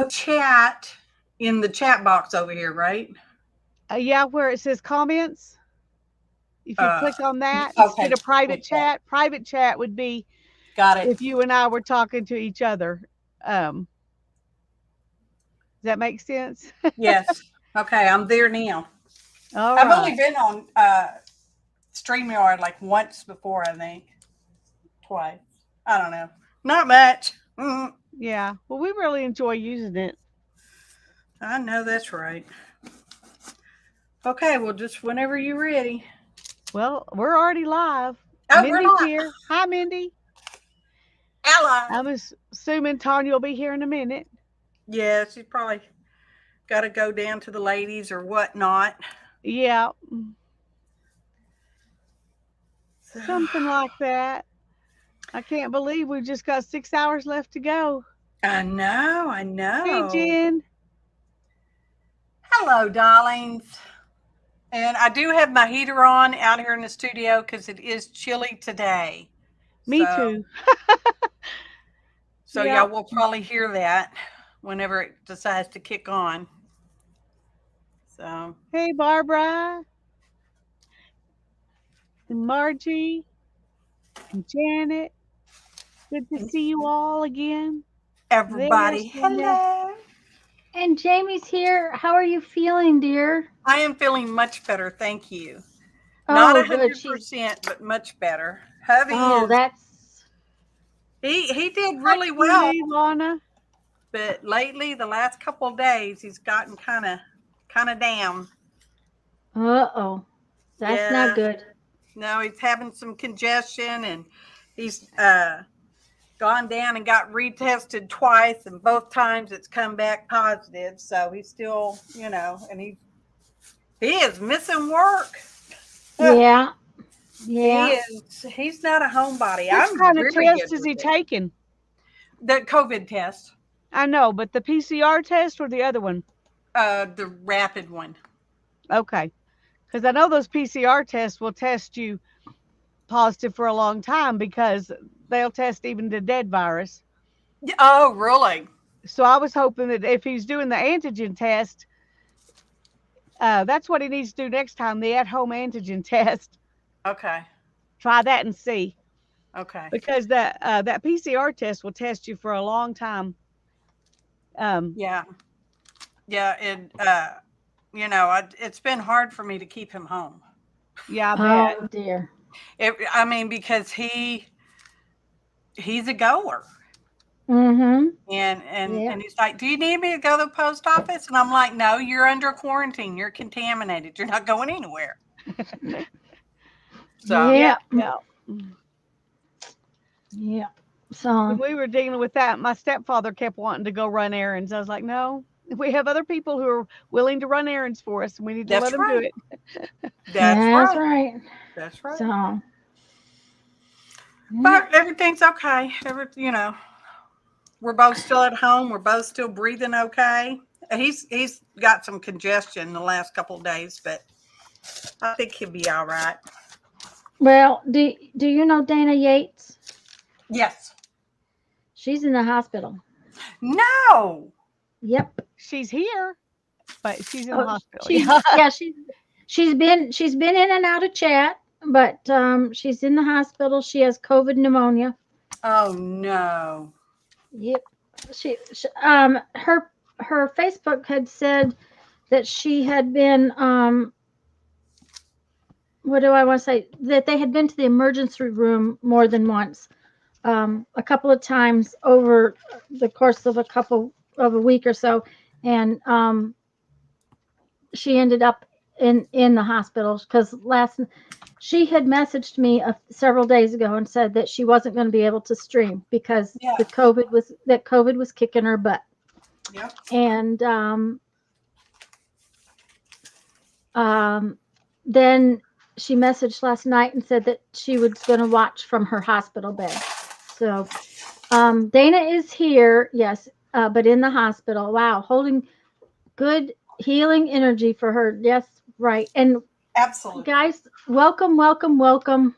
chat in the chat box over here, right? Yeah, where it says comments. If you click on that Okay. instead of private chat would be Got it. if you and I were talking to each other. Does that make sense? Yes. Okay, I'm there now. All I've right. only been on StreamYard like once before, I think. Twice. I don't know. Not much. Yeah. Well, we really enjoy using it. I know that's right. Okay, well, just whenever you're ready. Well, we're already live. Oh, we're Mindy's not. here. Hi, Mindy. Hello. I'm assuming Tanya will be here in a minute. Yeah, she's probably got to go down to the ladies or whatnot. Yeah. Something like that. I can't believe we've just got 6 hours left to go. I know, I Hey, know. Jen. Hello, darlings. And I do have my heater on out here in the studio because it is chilly today. Me So, too. so Yeah. y'all will probably hear that whenever it decides to kick on. So, Hey, Barbara and Margie and Janet. Good to see you all again. There's everybody, Linda. hello. And Jamie's here. How are you feeling, dear? I am feeling much better, thank you. Not Oh, good. She's 100%, but much better. Hubby oh, is that's he did Hi, really well, Julie, Lana. but lately the last couple of days he's gotten kind of down. uh-oh. That's not Yeah, good. no, he's having some congestion and he's gone down and got retested twice and both times it's come back positive. So he's still, and he is missing work. Yeah. He Yeah. is. He's not a homebody. Which I'm kind of very good test is with he it. taking? The COVID test, I know, but the PCR test or the other one? the rapid one. Okay. Because I know those PCR tests will test you positive for a long time because they'll test even the dead virus. Oh, really? So I was hoping that if he's doing the antigen test, that's what he needs to do next time, the at-home antigen test. Okay. Try that and see. Okay. Because that PCR test will test you for a long time. Yeah. Yeah. It's been hard for me to keep him home. Yeah, I bet. Oh, dear. I mean, because he's a goer. Mm-hmm. And Yeah. he's like, "Do you need me to go to the post office?" And I'm like, "No, you're under quarantine. You're contaminated. You're not going anywhere." So, Yeah, Yeah. yeah. Yeah. When So we were dealing with that, my stepfather kept wanting to go run errands. I was like, no, we have other people who are willing to run errands for us, and we need to let that's them do right. it. That's that's right. right. That's right. So yeah. But everything's okay. We're both still at home. We're both still breathing okay. He's got some congestion the last couple of days, but I think he'll be all right. Well, do you know Dana Yates? Yes. She's in the hospital. No. Yep. She's here, but she's in the Oh, hospital. she's Yeah. yeah, she's been in and out of chat, but she's in the hospital. She has COVID pneumonia. Oh no. Yep. She her Facebook had said that she had been what do I want to say? That they had been to the emergency room more than once, a couple of times over the course of a week or so, and she ended up in the hospital because she had messaged me several days ago and said that she wasn't going to be able to stream because Yeah. the COVID was kicking her butt. Yep. And then she messaged last night and said that she was going to watch from her hospital bed. So Dana is here, yes, but in the hospital. Wow, holding good healing energy for her. Yes, right. And Absolutely. guys, welcome, welcome, welcome.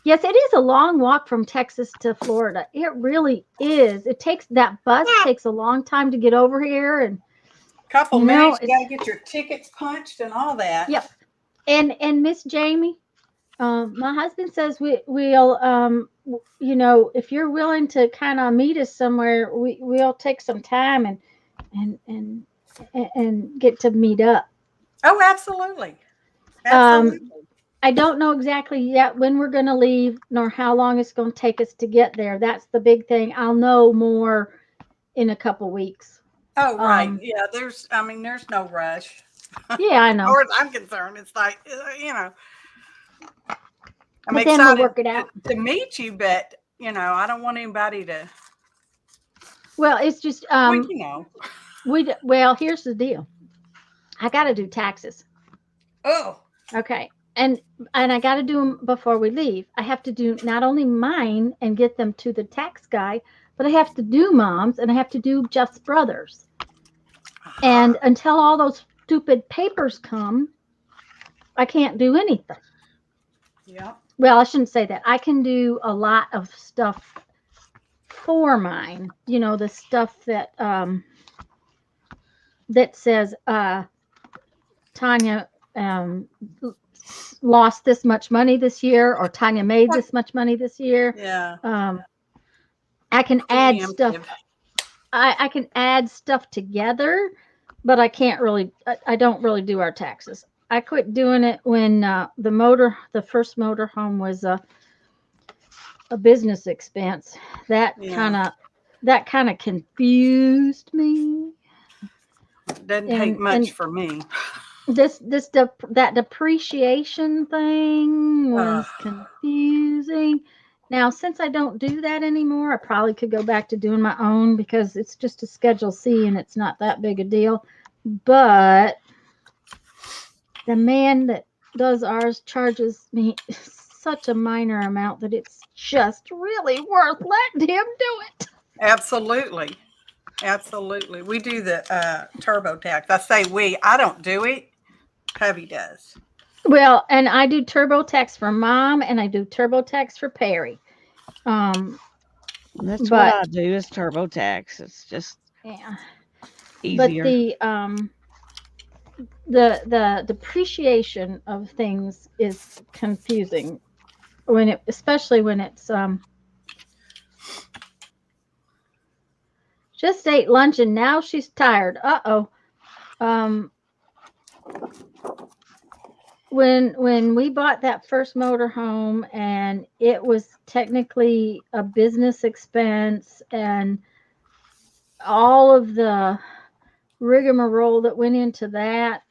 Yes, it is a long walk from Texas to Florida. It really is. That bus takes a long time to get over here, and Couple you know, minutes, you got to get your tickets punched and all that. yep. And Miss Jamie, my husband says we'll you know, if you're willing to kind of meet us somewhere, we'll take some time and and and get to meet up. Oh, absolutely. Um, Absolutely. I don't know exactly yet when we're going to leave, nor how long it's going to take us to get there. That's the big thing. I'll know more in a couple weeks. Oh, right. Um, Yeah, there's no rush. yeah, I As know, far as I'm concerned, it's like, I'm but then we'll excited work it out. to meet you, but, I don't want anybody to, Well, it's just well. well, here's the deal. I got to do taxes. Oh, Okay. And I got to do them before we leave. I have to do not only mine and get them to the tax guy, but I have to do mom's and I have to do Jeff's brothers. And until all those stupid papers come, I can't do anything. yeah. Well, I shouldn't say that. I can do a lot of stuff for mine. You know, the stuff that that says Tanya lost this much money this year, or Tanya made this much money this year. Yeah. I can add Preemptive. stuff. I can add stuff together, but I can't really. I don't really do our taxes. I quit doing it when the first motor home was a business expense. That Yeah. kind of confused me. Doesn't take much for me. That depreciation thing was Ugh. confusing. Now, since I don't do that anymore, I probably could go back to doing my own because it's just a Schedule C and it's not that big a deal. But the man that does ours charges me such a minor amount that it's just really worth letting him do it. Absolutely. Absolutely. We do the TurboTax. I say we. I don't do it. Hubby does. Well, and I do TurboTax for Mom and I do TurboTax for Perry. That's But what I do is TurboTax. It's just yeah. But easier. the depreciation of things is confusing especially when it's just ate lunch and now she's tired. Um when we bought that first motor home and it was technically a business expense and all of the rigmarole that went into that,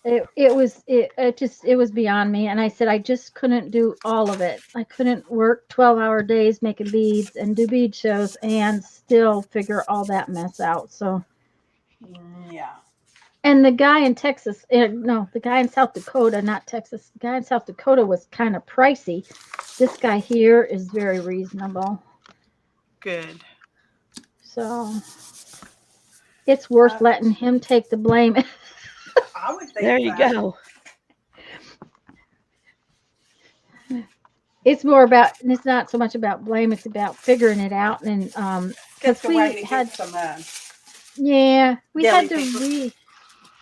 it was beyond me, and I said I just couldn't do all of it. I couldn't work 12-hour days making beads and do bead shows and still figure all that mess out. So Yeah. and the guy in Texas, no, the guy in South Dakota, not Texas, the guy in South Dakota was kind of pricey. This guy here is very reasonable. Good. So it's worth letting him take the blame. I would think There you go. It's more about, it's not so much about blame, it's about figuring it out. And because we had some we had daily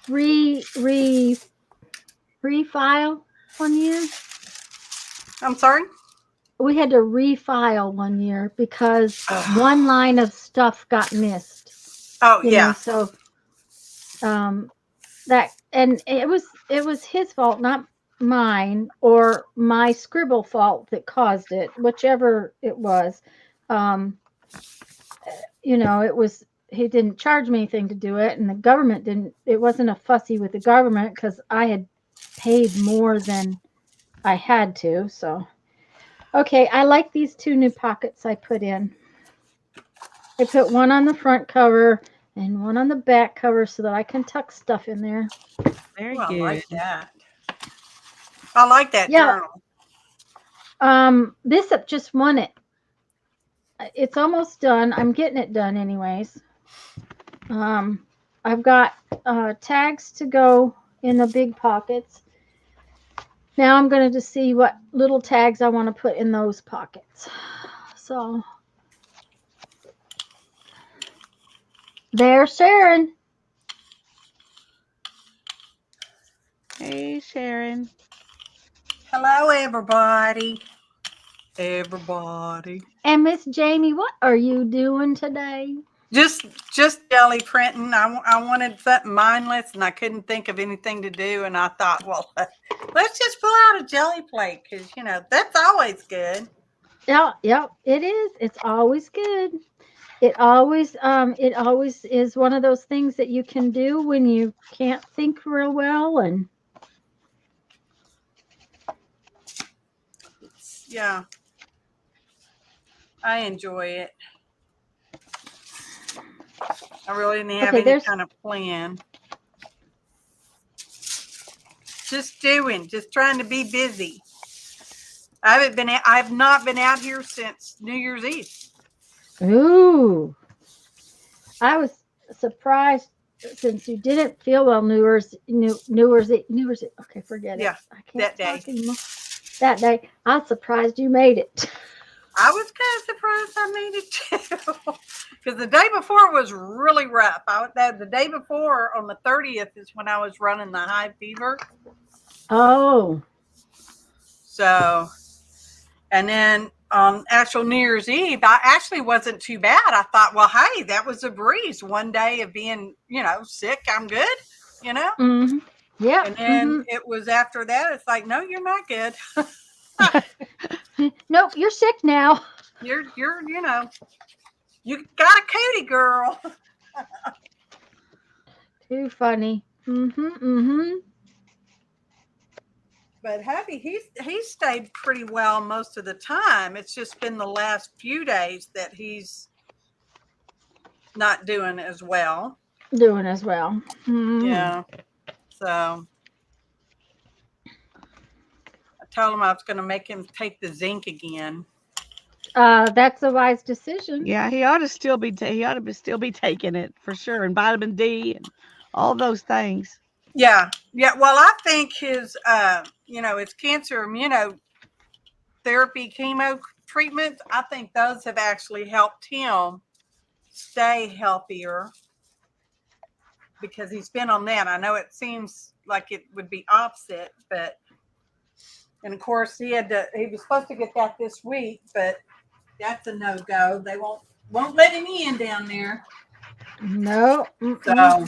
to refile 1 year. I'm sorry? We had to refile 1 year because one line of stuff got missed. Oh, You yeah. know, so that, and it was his fault, not mine or my scribble fault that caused it, whichever it was. You know, it was, he didn't charge me anything to do it, and the government didn't. It wasn't a fussy with the government because I had paid more than I had to. So okay, I like these two new pockets I put in. I put one on the front cover and one on the back cover so that I can tuck stuff in there. Very I good. like that. I like that Yeah. journal. This just won it. It's almost done. I'm getting it done anyways. I've got tags to go in the big pockets. Now I'm going to just see what little tags I want to put in those pockets. So there's Sharon. Hey, Sharon. Hello, everybody. Everybody. And Miss Jamie, what are you doing today? Just jelly printing. I wanted something mindless, and I couldn't think of anything to do. And I thought, well, let's just pull out a jelly plate because that's always good. Yeah, it is. It's always good. It always is one of those things that you can do when you can't think real well. And Yeah, I enjoy it. I really didn't have any kind of plan. Just trying to be busy. I've not been out here since New Year's Eve. ooh, I was surprised since you didn't feel well. New Year's. Okay, forget it. Yeah, I can't that day. talk anymore. That day, I was surprised you made it. I was kind of surprised I made it too, because the day before was really rough. The day before, on the 30th, is when I was running the high fever. Oh, So, and then on actual New Year's Eve, I actually wasn't too bad. I thought, well, hey, that was a breeze. One day of being, sick, I'm good, mm-hmm. Yeah. And then it was after that, it's like, no, you're not good. Nope, you're sick now. You're, you got a cootie, girl. Too funny. Mm-hmm. But hubby, he's stayed pretty well most of the time. It's just been the last few days that he's not doing as well. Doing as well. Mm-hmm. Yeah. So I told him I was going to make him take the zinc again. That's a wise decision. Yeah, he ought to still be taking it for sure, and vitamin D and all those things. Yeah. Well, I think his his cancer immunotherapy chemo treatments, I think those have actually helped him stay healthier because he's been on that. I know it seems like it would be opposite, and of course he was supposed to get that this week, but that's a no-go. They won't let him in down there. No. So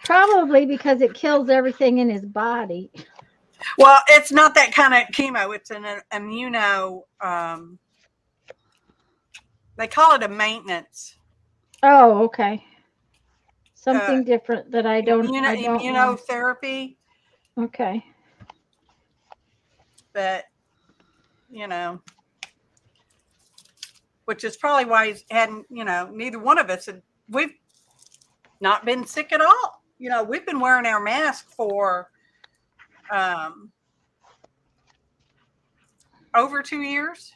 probably because it kills everything in his body. well, it's not that kind of chemo. It's an immuno. They call it a maintenance. Oh, okay. Something different that I don't know. Immunotherapy. Okay. But which is probably why he's hadn't. Neither one of us we've not been sick at all. We've been wearing our mask for over 2 years.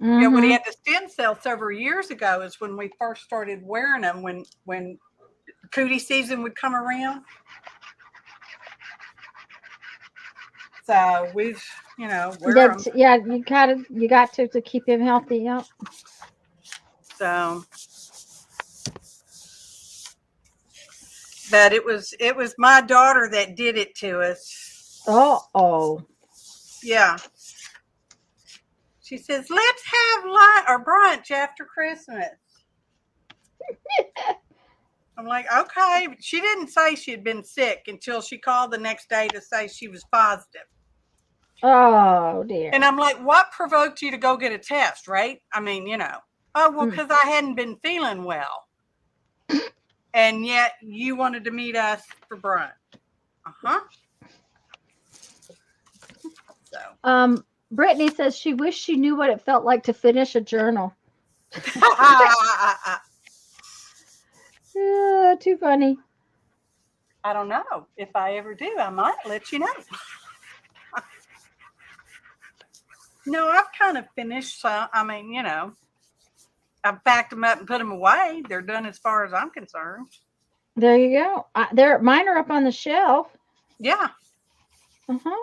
Mm-hmm. When he had the stem cells several years ago is when we first started wearing them when cootie season would come around. So we've, wear them. Yeah, you got to keep him healthy. Yeah. So, but it was my daughter that did it to us. Oh. Yeah. She says, let's have lunch or brunch after Christmas. I'm like, okay. She didn't say she had been sick until she called the next day to say she was positive. Oh, dear. And I'm like, what provoked you to go get a test, right? I mean, because I hadn't been feeling well. And yet you wanted to meet us for brunch. Uh-huh. So. Brittany says she wished she knew what it felt like to finish a journal. Too funny. I don't know. If I ever do, I might let you know. No, I've kind of finished. I've packed them up and put them away. They're done as far as I'm concerned. There you go. Mine are up on the shelf. Yeah. Uh-huh.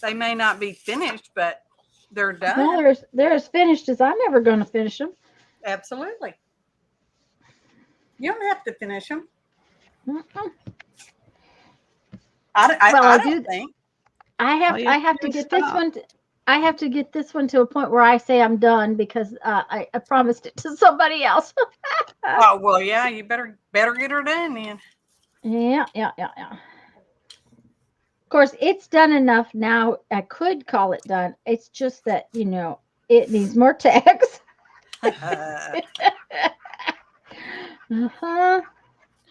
They may not be finished, but they're done. Well, they're as finished as I'm ever going to finish them. Absolutely. You don't have to finish them. Mm-mm. I don't think. I have All you I have have to to do is get this stop. one. I have to get this one to a point where I say I'm done because I promised it to somebody else. Oh well, yeah. You better get her done then. Yeah. Of course, it's done enough now. I could call it done. It's just that it needs more tags. Uh-huh.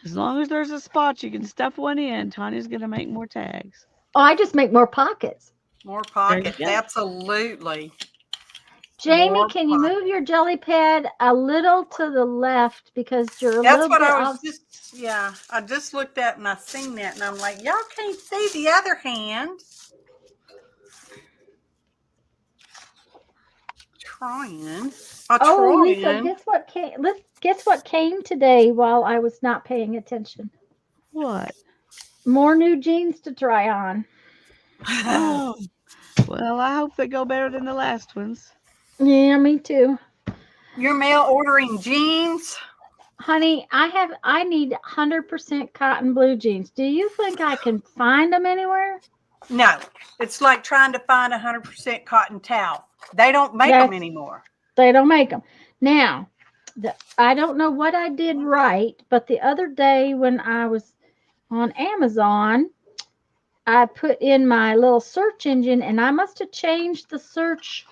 As long as there's a spot you can stuff one in, Tanya's going to make more tags. Oh, I just make more pockets. More There you pockets. go. Absolutely. Jamie, More can you move your jelly pad a little to the left because you're a That's little what bit I was off. I just looked at and I seen that and I'm like, y'all can't see the other hand. Trying. Oh, Lisa, guess what came today while I was not paying attention? What? More new jeans to try on. Oh, well, I hope they go better than the last ones. Yeah, me too. You're mail ordering jeans? Honey, I need 100% cotton blue jeans. Do you think I can find them anywhere? No. It's like trying to find 100% cotton towel. They don't make them anymore. They don't make them. Now, I don't know what I did right, but the other day when I was on Amazon, I put in my little search engine and I must have changed the search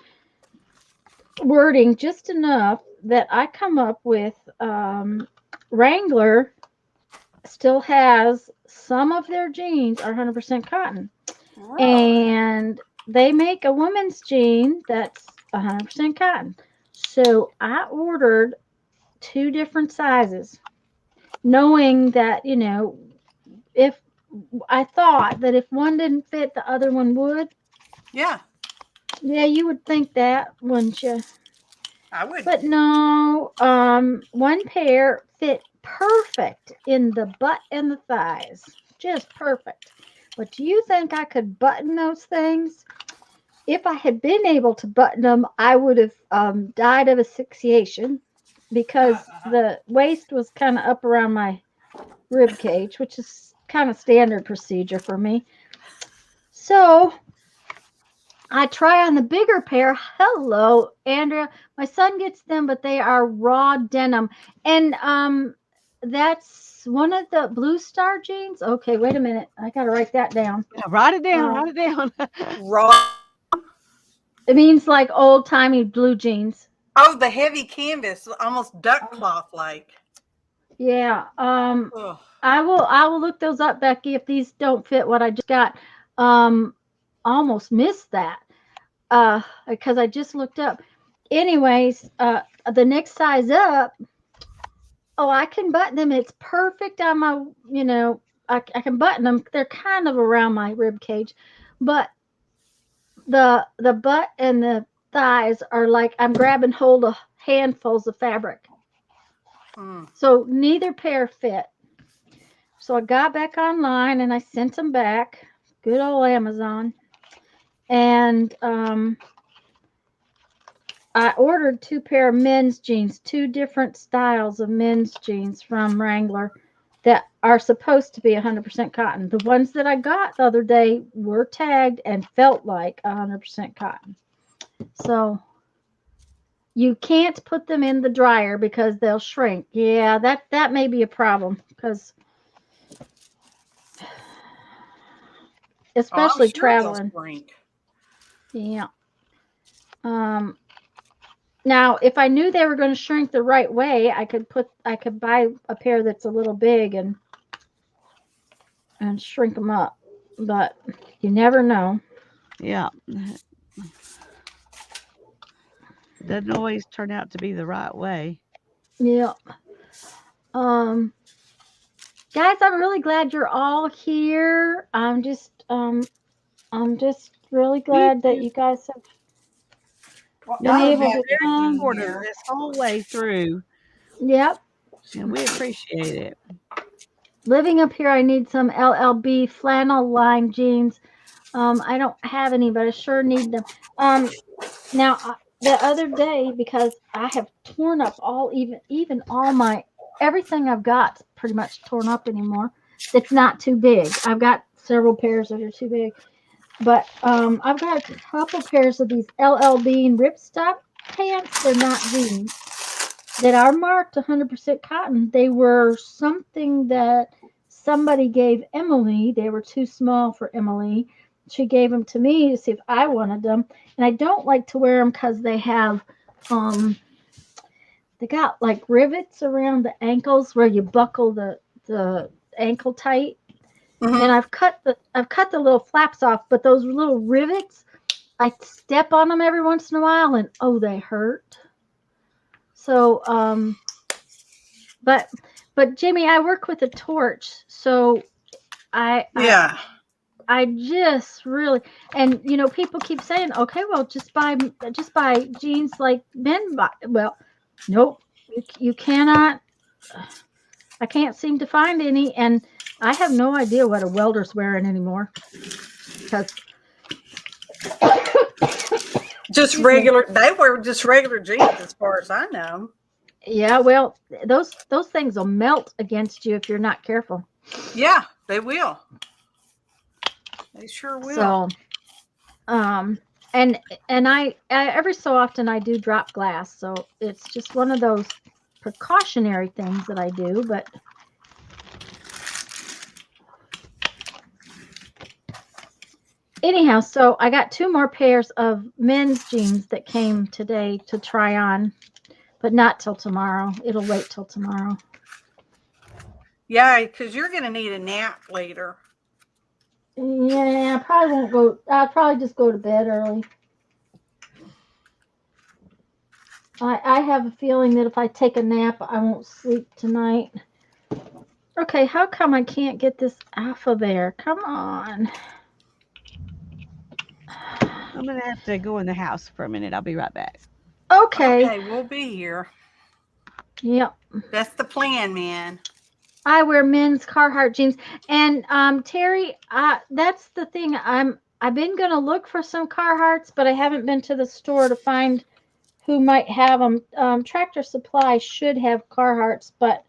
wording just enough that I come up with Wrangler still has some of their jeans are 100% cotton. Really? And they make a woman's jean that's 100% cotton. So I ordered 2 different sizes, knowing that, if I thought that if one didn't fit, the other one would. Yeah, Yeah, you would think that, wouldn't you? I would. But no, one pair fit perfect in the butt and the thighs. Just perfect. But do you think I could button those things? If I had been able to button them, I would have died of asphyxiation because the waist was kind of up around my rib cage, which is kind of standard procedure for me. So I try on the bigger pair. Hello, Andrea. My son gets them, but they are raw denim. And that's one of the Blue Star jeans. Okay, wait a minute. I got to write that down. Yeah, write it down. Write it down. Raw. It means like old-timey blue jeans. Oh, the heavy canvas, almost duck cloth like. Yeah. Ugh. I will look those up, Becky, if these don't fit what I just got. Almost missed that. Because I just looked up. Anyways, the next size up, I can button them. It's perfect on my, I can button them. They're kind of around my rib cage, but the butt and the thighs are like I'm grabbing hold of handfuls of fabric. So neither pair fit. So I got back online and I sent them back. Good old Amazon. And I ordered 2 pair of men's jeans, 2 different styles of men's jeans from Wrangler that are supposed to be 100% cotton. The ones that I got the other day were tagged and felt like 100% cotton. So you can't put them in the dryer because they'll shrink. Yeah, that may be a problem because especially traveling. Yeah. Now, if I knew they were going to shrink the right way, I could buy a pair that's a little big and shrink them up. But you never know. Yeah. Doesn't always turn out to be the right way. Yeah. Guys, I'm really glad you're all here. I'm just really glad that you guys have been able to come here this whole way through. Yep. And we appreciate it. Living up here, I need some LLB flannel line jeans. I don't have any, but I sure need them. Now the other day, because I have torn up even all my everything I've got pretty much torn up anymore. It's not too big. I've got several pairs that are too big, but I've got a couple pairs of these LL Bean ripstop pants. They're not jeans that are marked 100% cotton. They were something that somebody gave Emily. They were too small for Emily. She gave them to me to see if I wanted them. And I don't like to wear them because they have, they got like rivets around the ankles where you buckle the ankle tight. Mhm. And I've cut the little flaps off, but those little rivets, I step on them every once in a while, and oh, they hurt. So, but Jimmy, I work with a torch, so Yeah. I just really, and people keep saying, okay, well, just buy jeans like men buy. Well, nope, you cannot. I can't seem to find any, and I have no idea what a welder's wearing anymore. Because Just excuse me. regular. They wear just regular jeans, as far as I know. Yeah, well, those things will melt against you if you're not careful. Yeah, they will. They sure will. So, and I every so often I do drop glass, so it's just one of those precautionary things that I do. But anyhow, so I got 2 more pairs of men's jeans that came today to try on, but not till tomorrow. It'll wait till tomorrow. Yeah, because you're going to need a nap later. Yeah, I probably won't go. I'll probably just go to bed early. I have a feeling that if I take a nap, I won't sleep tonight. Okay, how come I can't get this off of there? Come on. I'm gonna have to go in the house for a minute. I'll be right back. Okay. Okay, we'll be here. Yep. That's the plan, man. I wear men's Carhartt jeans, and Terry, that's the thing. I've been gonna look for some Carhartts, but I haven't been to the store to find who might have them. Tractor Supply should have Carhartts, but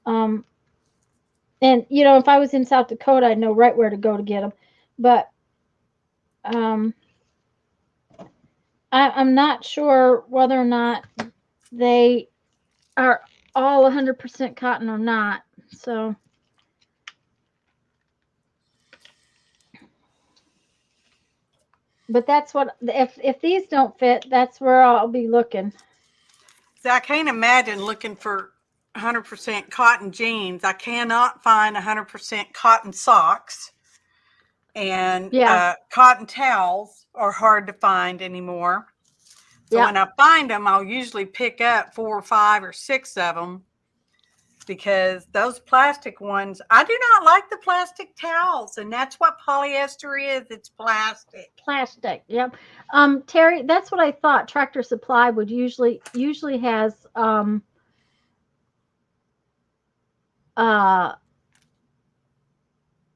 and if I was in South Dakota, I'd know right where to go to get them. But I'm not sure whether or not they are all 100% cotton or not. So, but that's what if these don't fit, that's where I'll be looking. So I can't imagine looking for 100% cotton jeans. I cannot find 100% cotton socks. And Yeah. cotton towels are hard to find anymore. So Yeah. when I find them, I'll usually pick up 4 or 5 or 6 of them, because those plastic ones, I do not like the plastic towels, and that's what polyester is. It's plastic. Plastic. Yep. Terry, that's what I thought. Tractor Supply would usually has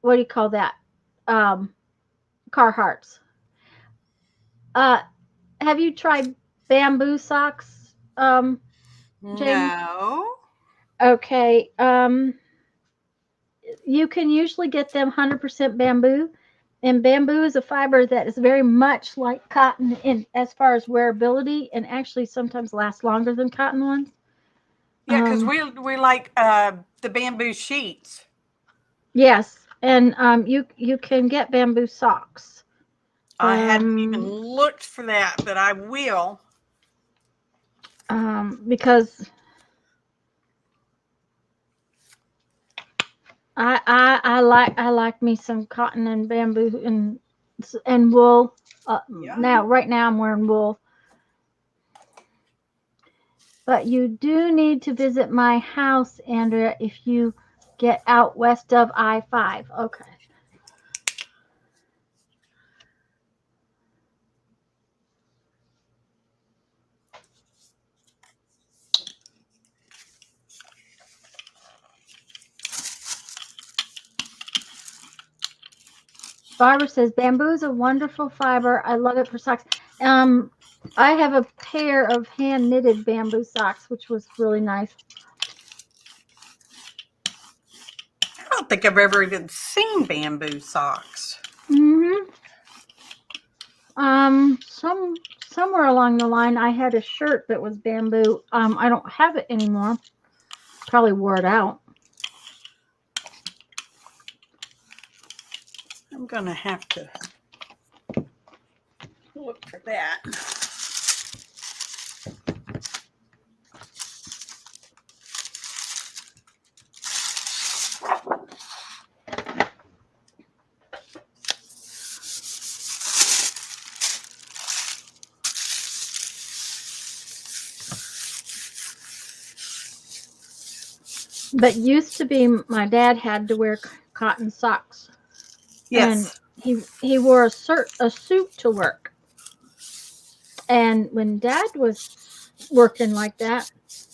what do you call that? Carhartts. Have you tried bamboo socks, Jamie? No. Okay. You can usually get them 100% bamboo, and bamboo is a fiber that is very much like cotton in as far as wearability, and actually sometimes lasts longer than cotton ones. Yeah, because we like the bamboo sheets. Yes, and you can get bamboo socks. I hadn't even looked for that, but I will. Because I like me some cotton and bamboo and wool. Yeah. Right now I'm wearing wool. But you do need to visit my house, Andrea, if you get out west of I-5. Okay. Barbara says bamboo is a wonderful fiber. I love it for socks. I have a pair of hand knitted bamboo socks, which was really nice. I don't think I've ever even seen bamboo socks. Somewhere along the line, I had a shirt that was bamboo. I don't have it anymore. Probably wore it out. I'm going to have to look for that. But used to be, my dad had to wear cotton socks. Yes. And he wore a suit to work. And when Dad was working like that,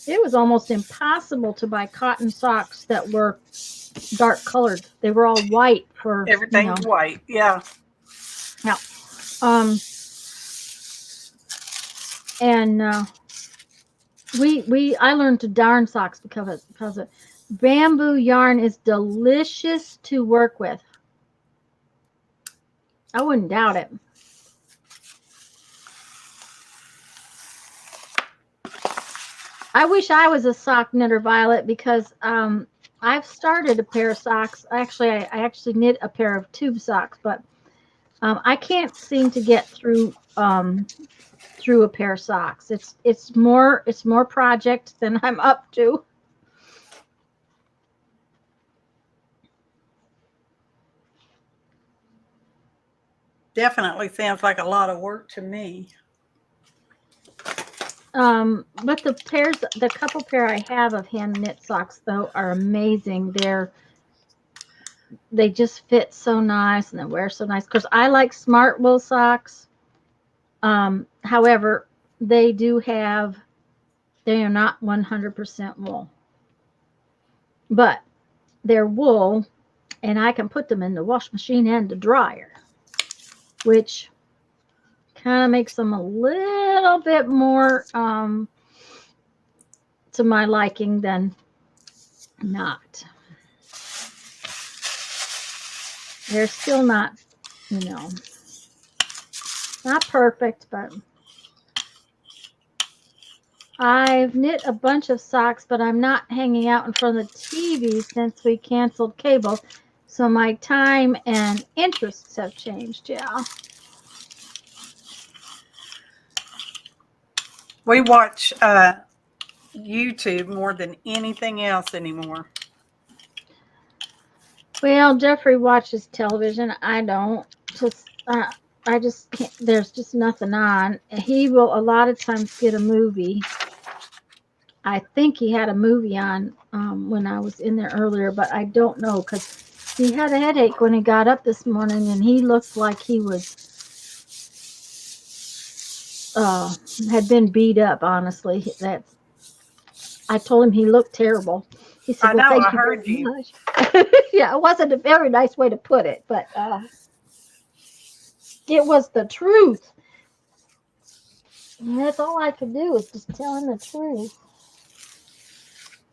it was almost impossible to buy cotton socks that were dark colored. They were all white for Everything's white. Yeah. Yeah. And I learned to darn socks because of bamboo yarn is delicious to work with. I wouldn't doubt it. I wish I was a sock knitter, Violet, because I've started a pair of socks. Actually, I actually knit a pair of tube socks, but I can't seem to get through a pair of socks. It's more project than I'm up to. Definitely sounds like a lot of work to me. But the couple pair I have of hand knit socks though are amazing. They just fit so nice and they wear so nice. Because I like smart wool socks. However, they are not 100% wool. But they're wool, and I can put them in the wash machine and the dryer, which kind of makes them a little bit more to my liking than not. They're still not, not perfect, but I've knit a bunch of socks, but I'm not hanging out in front of the TV since we canceled cable. So my time and interests have changed, yeah. We watch YouTube more than anything else anymore. Well, Jeffrey watches television. I don't. I just can't. There's just nothing on. He will a lot of times get a movie. I think he had a movie on when I was in there earlier, but I don't know because he had a headache when he got up this morning, and he looked like he was had been beat up. Honestly, I told him he looked terrible. He said, I know, "Well, I thank you heard very you. much." Yeah, it wasn't a very nice way to put it, but it was the truth. And that's all I could do is just tell him the truth.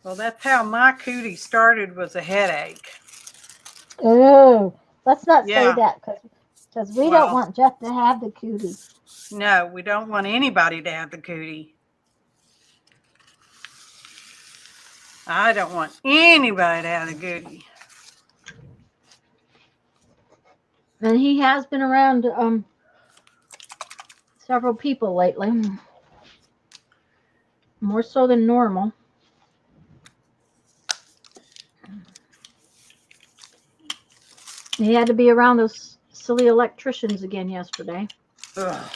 Well, that's how my cootie started, was a headache. Oh, let's not say Yeah. that because we don't want Jeff to have the cootie. No, we don't want anybody to have the cootie. I don't want anybody to have the cootie. And he has been around several people lately, more so than normal. He had to be around those silly electricians again yesterday. Ugh.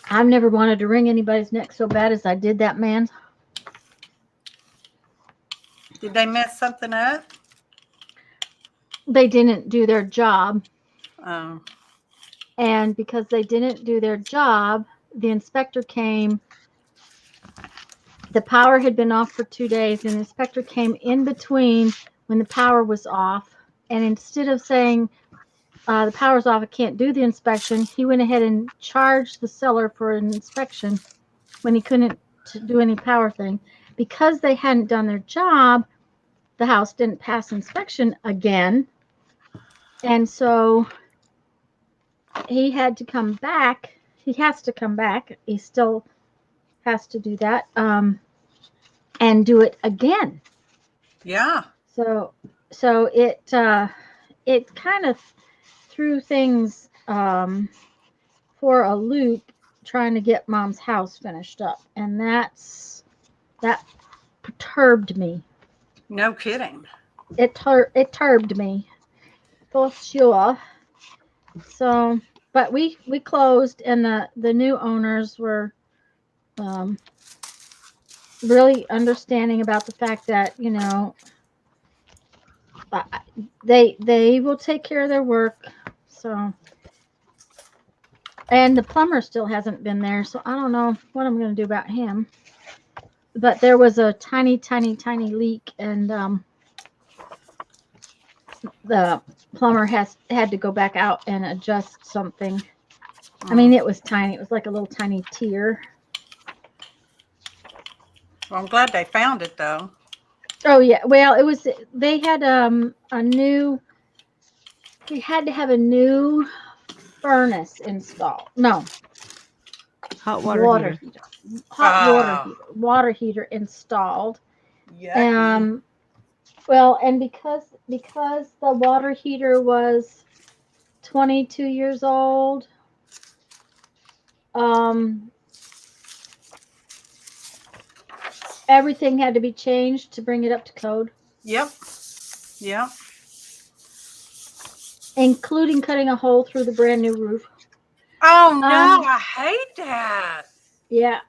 I've never wanted to wring anybody's neck so bad as I did that man's. Did they mess something up? They didn't do their job. Oh. And because they didn't do their job, the inspector came the power had been off for 2 days, and the inspector came in between when the power was off. And instead of saying, the power's off, I can't do the inspection, he went ahead and charged the seller for an inspection when he couldn't do any power thing. Because they hadn't done their job, the house didn't pass inspection again. And so he had to come back. He has to come back. He still has to do that and do it again. Yeah. So it kind of threw things for a loop trying to get Mom's house finished up, and that perturbed me. No kidding. It turbed me for sure. So, but we closed, and the new owners were really understanding about the fact that, you know, they will take care of their work. So, and the plumber still hasn't been there, so I don't know what I'm going to do about him. But there was a tiny leak, and the plumber had to go back out and adjust something. I mean, it was tiny. It was like a little tiny tear. Well, I'm glad they found it, though. Oh yeah. Well, it was. They had They had to have a new furnace installed. No. Hot water heater. Water heater installed. Yeah. Well, and because the water heater was 22 years old, everything had to be changed to bring it up to code. Yep. Including cutting a hole through the brand new roof. Oh no, I hate that. Yeah,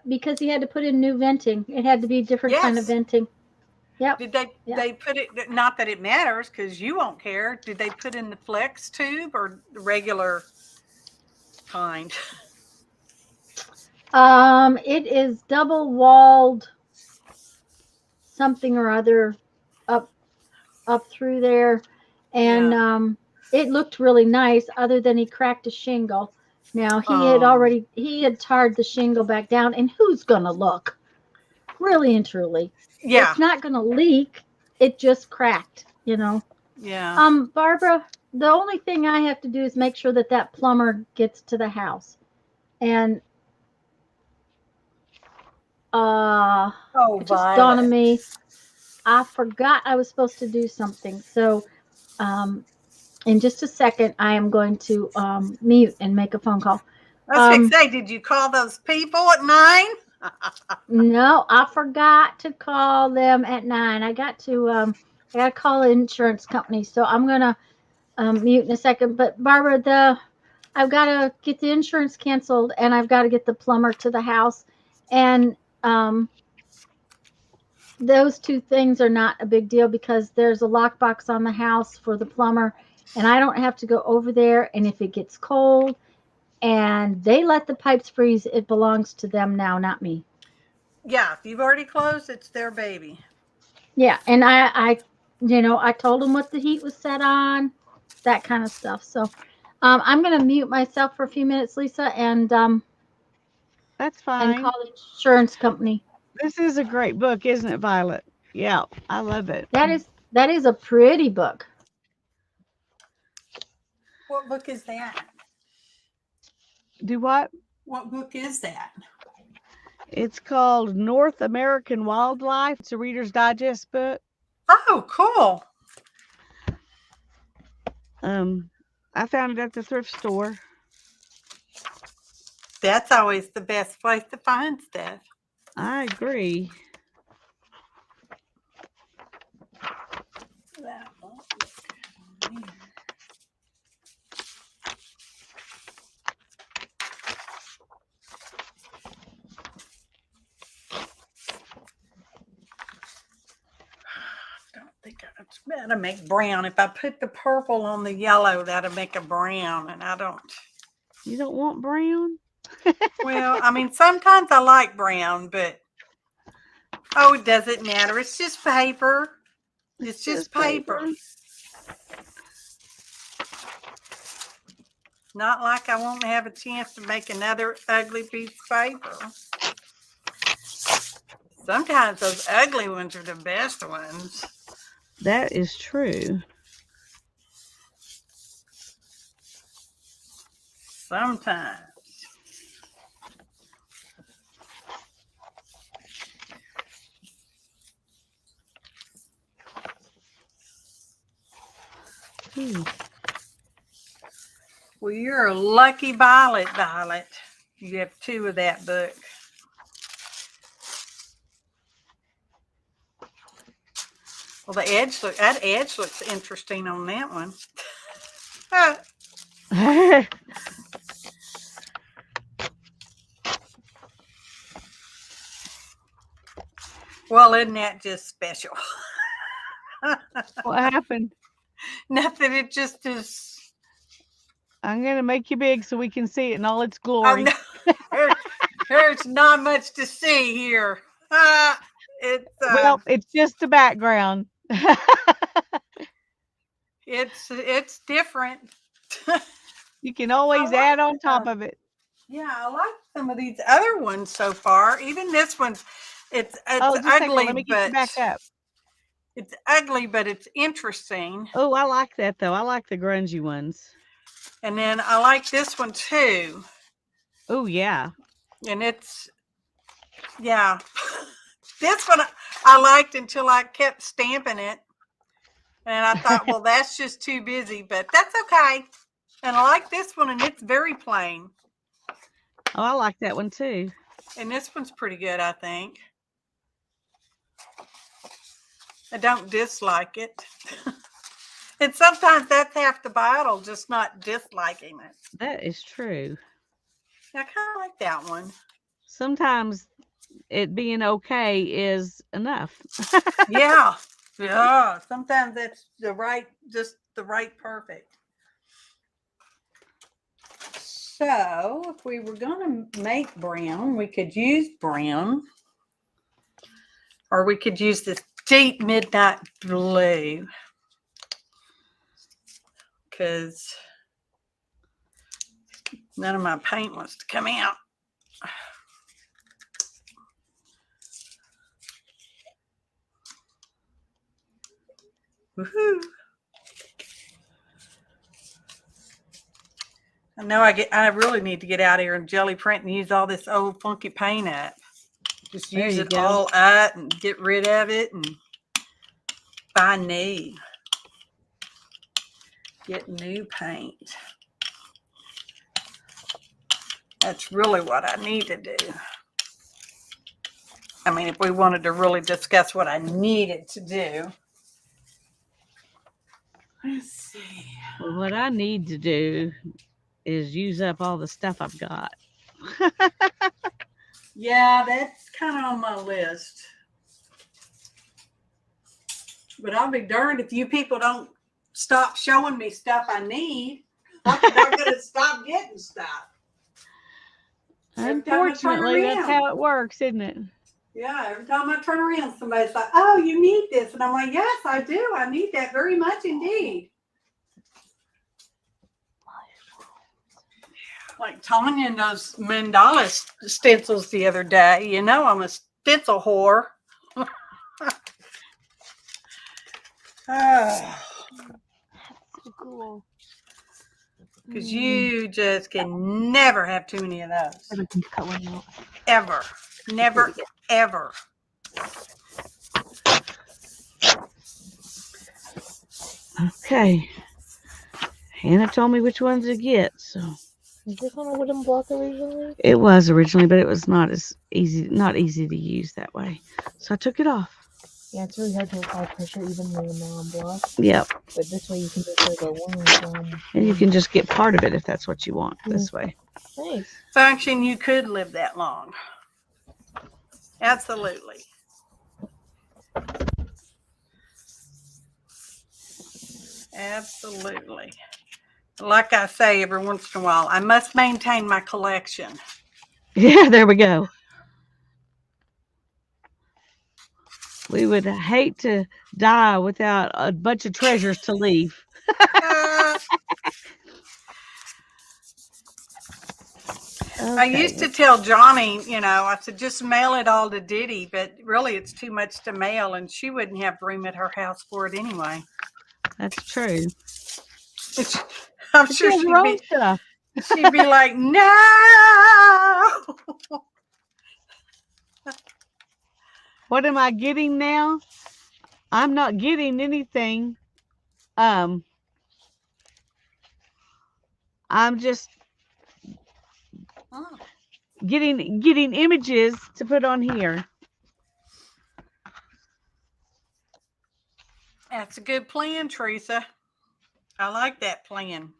because he had to put in new venting. It had to be different kind of venting. Yep. Did they put it? Not that it matters, because you won't care. Did they put in the flex tube or the regular kind? It is double walled something or other up through there, and it looked really nice. Other than he cracked a shingle. Now he had tarred the shingle back down, and who's gonna look? Really and truly. Yeah. It's not gonna leak. It just cracked, you know. Yeah. Barbara, the only thing I have to do is make sure that plumber gets to the house. And it just dawned on me. I forgot I was supposed to do something. So in just a second, I am going to mute and make a phone call. I was going to say, did you call those people at 9? No, I forgot to call them at 9. I got to call an insurance company, so I'm gonna mute in a second. But Barbara, I've got to get the insurance canceled, and I've got to get the plumber to the house, and those two things are not a big deal because there's a lockbox on the house for the plumber, and I don't have to go over there. And if it gets cold and they let the pipes freeze, it belongs to them now, not me. Yeah, if you've already closed, it's their baby. Yeah, and I told them what the heat was set on, that kind of stuff. So I'm going to mute myself for a few minutes, Lisa, and that's fine. And call the insurance company. This is a great book, isn't it, Violet? Yeah, I love it. That is a pretty book. What book is that? Do what? What book is that? It's called North American Wildlife. It's a Reader's Digest book. Oh, cool. I found it at the thrift store. That's always the best place to find stuff. I agree. It's better make brown. If I put the purple on the yellow, that'll make a brown, and I don't. You don't want brown? Well, I mean, sometimes I like brown, but Oh, it doesn't matter. It's just paper. It's just paper. Not like I won't have a chance to make another ugly piece of paper. Sometimes those ugly ones are the best ones. That is true. Sometimes. Well, you're a lucky Violet. You have 2 of that book. Well, that edge looks interesting on that one. Well, isn't that just special? What happened? Nothing. It just is. I'm going to make you big so we can see it in all its Oh, glory. no. There's not much to see here. Well, it's just the background. It's different. You can always add on top of it. Yeah, I like some of these other ones so far. Even this one, it's Oh, just ugly, let me get you back up. It's ugly, but it's interesting. Oh, I like that though. I like the grungy ones. And then I like this one too. Oh yeah. And it's, yeah. This one I liked until I kept stamping it. And I thought, well, that's just too busy, but that's okay. And I like this one, and it's very plain. Oh, I like that one too. And this one's pretty good, I think. I don't dislike it. And sometimes that's half the battle, just not disliking it. That is true. I kind of like that one. Sometimes it being okay is enough. Yeah. Yeah. Sometimes that's just the right perfect. So if we were going to make brown, we could use brown. Or we could use this deep midnight blue. Because none of my paint wants to come out. Woohoo! I know I really need to get out here and jelly print and use all this old funky paint up. Just use it all up and get rid of it and buy new. Get new paint. That's really what I need to do. I mean, if we wanted to really discuss what I needed to do. Let's see. Well, what I need to do is use up all the stuff I've got. Yeah, that's kind of on my list. But I'll be darned if you people don't stop showing me stuff I need. I'm not going to stop getting stuff. Unfortunately, that's how it works, isn't it? Yeah, every time I turn around, somebody's like, oh, you need this. And I'm like, yes, I do. I need that very much indeed. Like Tanya and those mandala stencils the other day. You know, I'm a stencil whore. So cool. Because you just can never have too many of those. Ever. Never, ever. Okay. Hannah told me which ones to get, so. Is this on a wooden block originally? It was originally, but it was not easy to use that way. So I took it off. Yeah, it's really hard to apply pressure evenly on the on block. Yep. But this way you can just like one. And you can just get part of it if that's what you want this way. Nice. Function, you could live that long. Absolutely. Absolutely. Like I say every once in a while, I must maintain my collection. Yeah, there we go. We would hate to die without a bunch of treasures to leave. Uh, I used to tell Johnny, I said, just mail it all to Diddy, but really it's too much to mail, and she wouldn't have room at her house for it anyway. That's true. I'm She sure has her own stuff. she'd be like, no. What am I getting now? I'm not getting anything. I'm just Oh, getting images to put on here. that's a good plan, Teresa. I like that plan.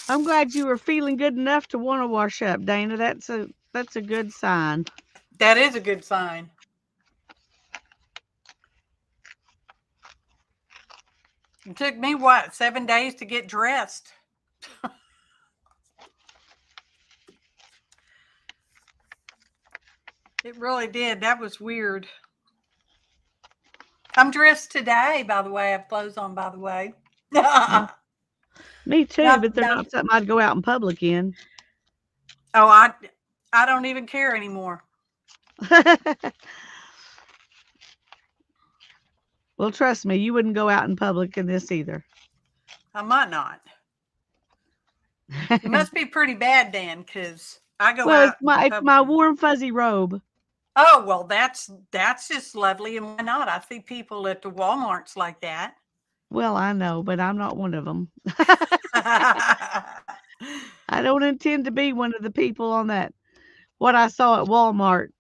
I'm glad you were feeling good enough to want to wash up, Dana. That's a good sign. That is a good sign. It took me, 7 days to get dressed. It really did. That was weird. I'm dressed today, by the way. I have clothes on, by the way. Me too, Not- but they're not- not something I'd go out in public in. Oh, I don't even care anymore. Well, trust me, you wouldn't go out in public in this either. I might not. It must be pretty bad, Dan, because I go Well, out. it's my warm fuzzy robe. Oh, well, that's just lovely, and why not? I see people at the Walmarts like that. Well, I know, but I'm not one of them. I don't intend to be one of the people on that. What I saw at Walmart.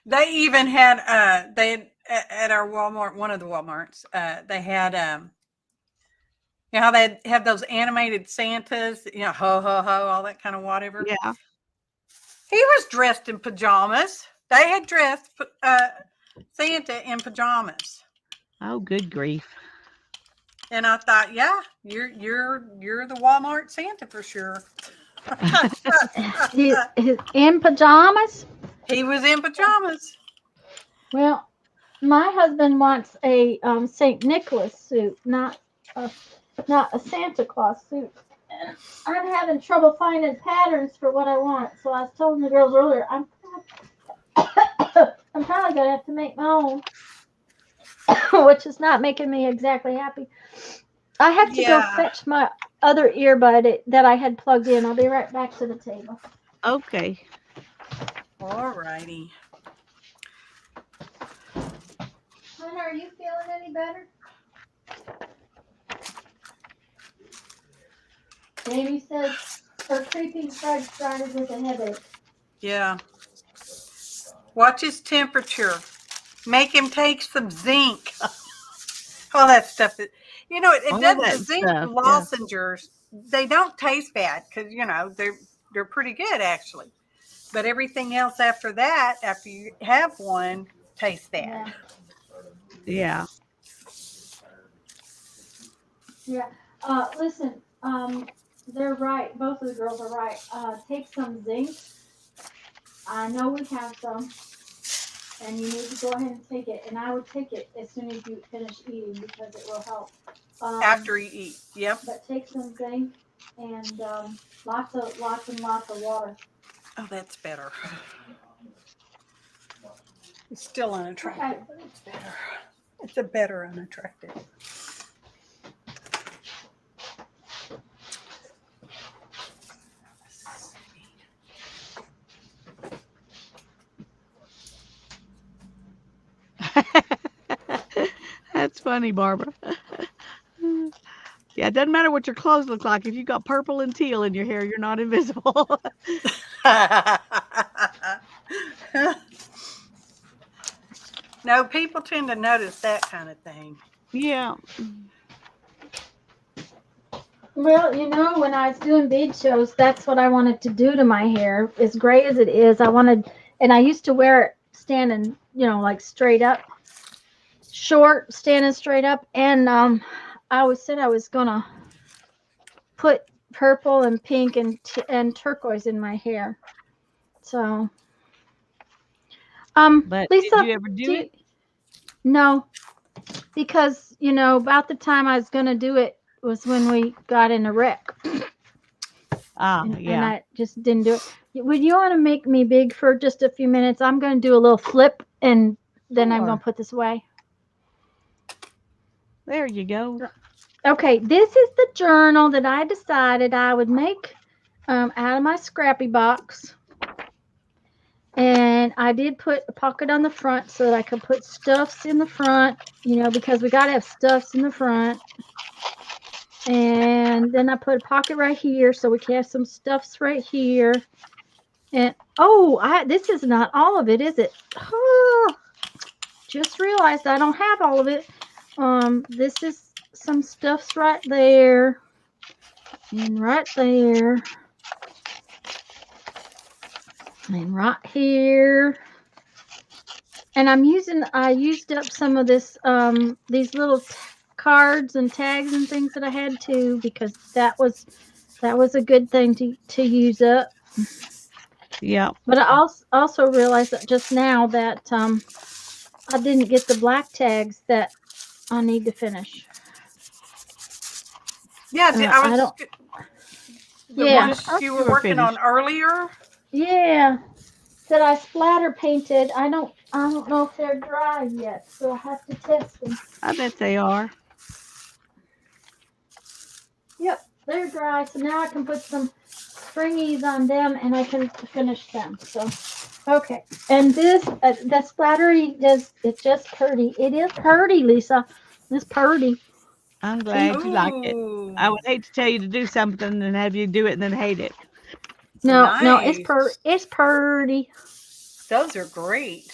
They even had at our Walmart, one of the Walmarts, they had how they have those animated Santas, ho ho ho, all that kind of whatever. Yeah. He was dressed in pajamas. They had dressed Santa in pajamas. Oh, good grief. And I thought, yeah, you're the Walmart Santa for sure. He's in pajamas. He was in pajamas. Well, my husband wants a St. Nicholas suit, not a Santa Claus suit. And I'm having trouble finding patterns for what I want. So I was telling the girls earlier, I'm probably gonna have to make my own, which is not making me exactly happy. I have to go fetch my other earbud that I had plugged in. I'll be right back to the table. Okay. All righty. Hannah, are you feeling any better? Amy says her creeping frog started with a headache. Yeah. Watch his temperature. Make him take some zinc. All that stuff. It All does that the zinc stuff, yeah. lozenges. They don't taste bad because they're pretty good actually. But everything else after that, after you have one, tastes bad. Yeah. Yeah. Listen, they're right. Both of the girls are right. Take some zinc. I know we have some. And you need to go ahead and take it. And I would take it as soon as you finish eating because it will help. After you eat. Yep. But take some zinc and lots and lots of water. Oh, that's better. It's still unattractive, but it's better. It's a better unattractive. That's funny, Barbara. Yeah, it doesn't matter what your clothes look like. If you got purple and teal in your hair, you're not invisible. No, people tend to notice that kind of thing. Yeah. Well, when I was doing bead shows, that's what I wanted to do to my hair. As gray as it is, and I used to wear it standing, like straight up, short, standing straight up. And I always said I was gonna put purple and pink and turquoise in my hair. So, But Lisa, did you ever do it? No, because about the time I was gonna do it was when we got in a wreck, and Yeah. I just didn't do it. Would you want to make me big for just a few minutes? I'm gonna do a little flip, and then I'm Sure. gonna put this away. There you go. Okay, this is the journal that I decided I would make out of my scrappy box. And I did put a pocket on the front so that I could put stuffs in the front, because we got to have stuffs in the front. And then I put a pocket right here so we can have some stuffs right here. And, this is not all of it, is it? Oh, just realized I don't have all of it. This is some stuffs right there. And right there. And right here. And I used up some of these little cards and tags and things that I had too, because that was a good thing to use up. Yeah. But I also realized that just now that I didn't get the black tags that I need to finish. Yeah, I don't. The Yeah. ones you We're were working finished. on earlier. Yeah, that I splatter painted. I don't know if they're dry yet, so I have to test them. I bet they are. Yep, they're dry. So now I can put some springies on them, and I can finish them. So, okay. And this, the splattery it's just pretty. It is pretty, Lisa. It's pretty. I'm glad you like it. Ooh, I would hate to tell you to do something and have you do it and then hate it. No, nice. it's pretty. Those are great.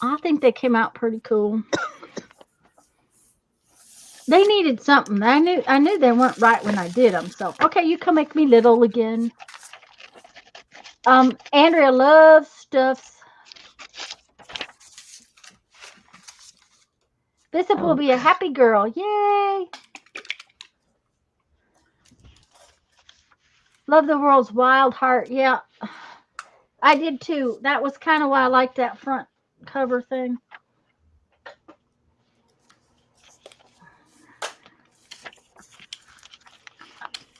I think they came out pretty cool. They needed something. I knew they weren't right when I did them. So, okay, you can make me little again. Andrea loves stuffs. Bishop will be a happy girl. Yay! Love the world's wild heart. Yeah, I did too. That was kind of why I liked that front cover thing.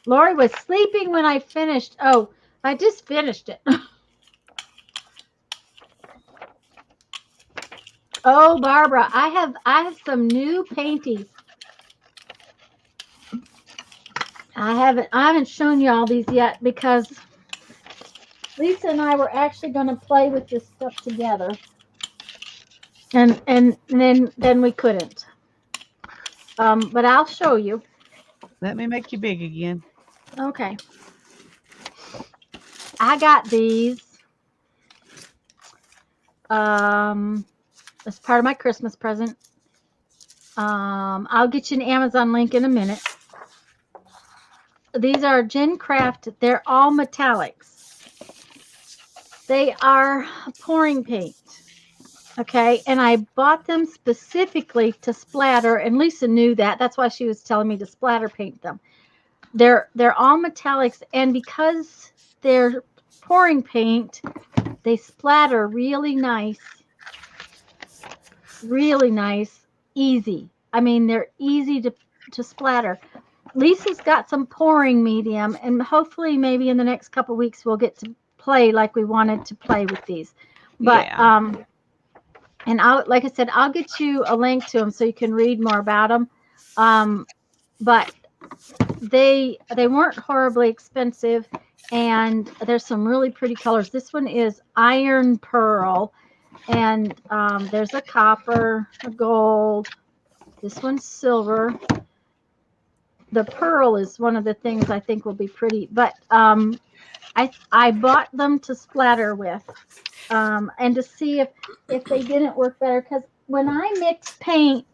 Lori was sleeping when I finished. Oh, I just finished it. Oh, Barbara, I have some new painties. I haven't shown you all these yet because Lisa and I were actually going to play with this stuff together, and then we couldn't. But I'll show you. Let me make you big again. Okay. I got these as part of my Christmas present. I'll get you an Amazon link in a minute. These are Gen Craft. They're all metallics. They are pouring paint. Okay, and I bought them specifically to splatter, and Lisa knew that. That's why she was telling me to splatter paint them. They're all metallics, and because they're pouring paint, they splatter really nice, easy. I mean, they're easy to splatter. Lisa's got some pouring medium, and hopefully maybe in the next couple weeks we'll get to play like we wanted to play with these. But Yeah. and like I said, I'll get you a link to them so you can read more about them. But they weren't horribly expensive, and there's some really pretty colors. This one is iron pearl, and there's a copper, a gold. This one's silver. The pearl is one of the things I think will be pretty, but I bought them to splatter with, and to see if they didn't work better, because when I mix paint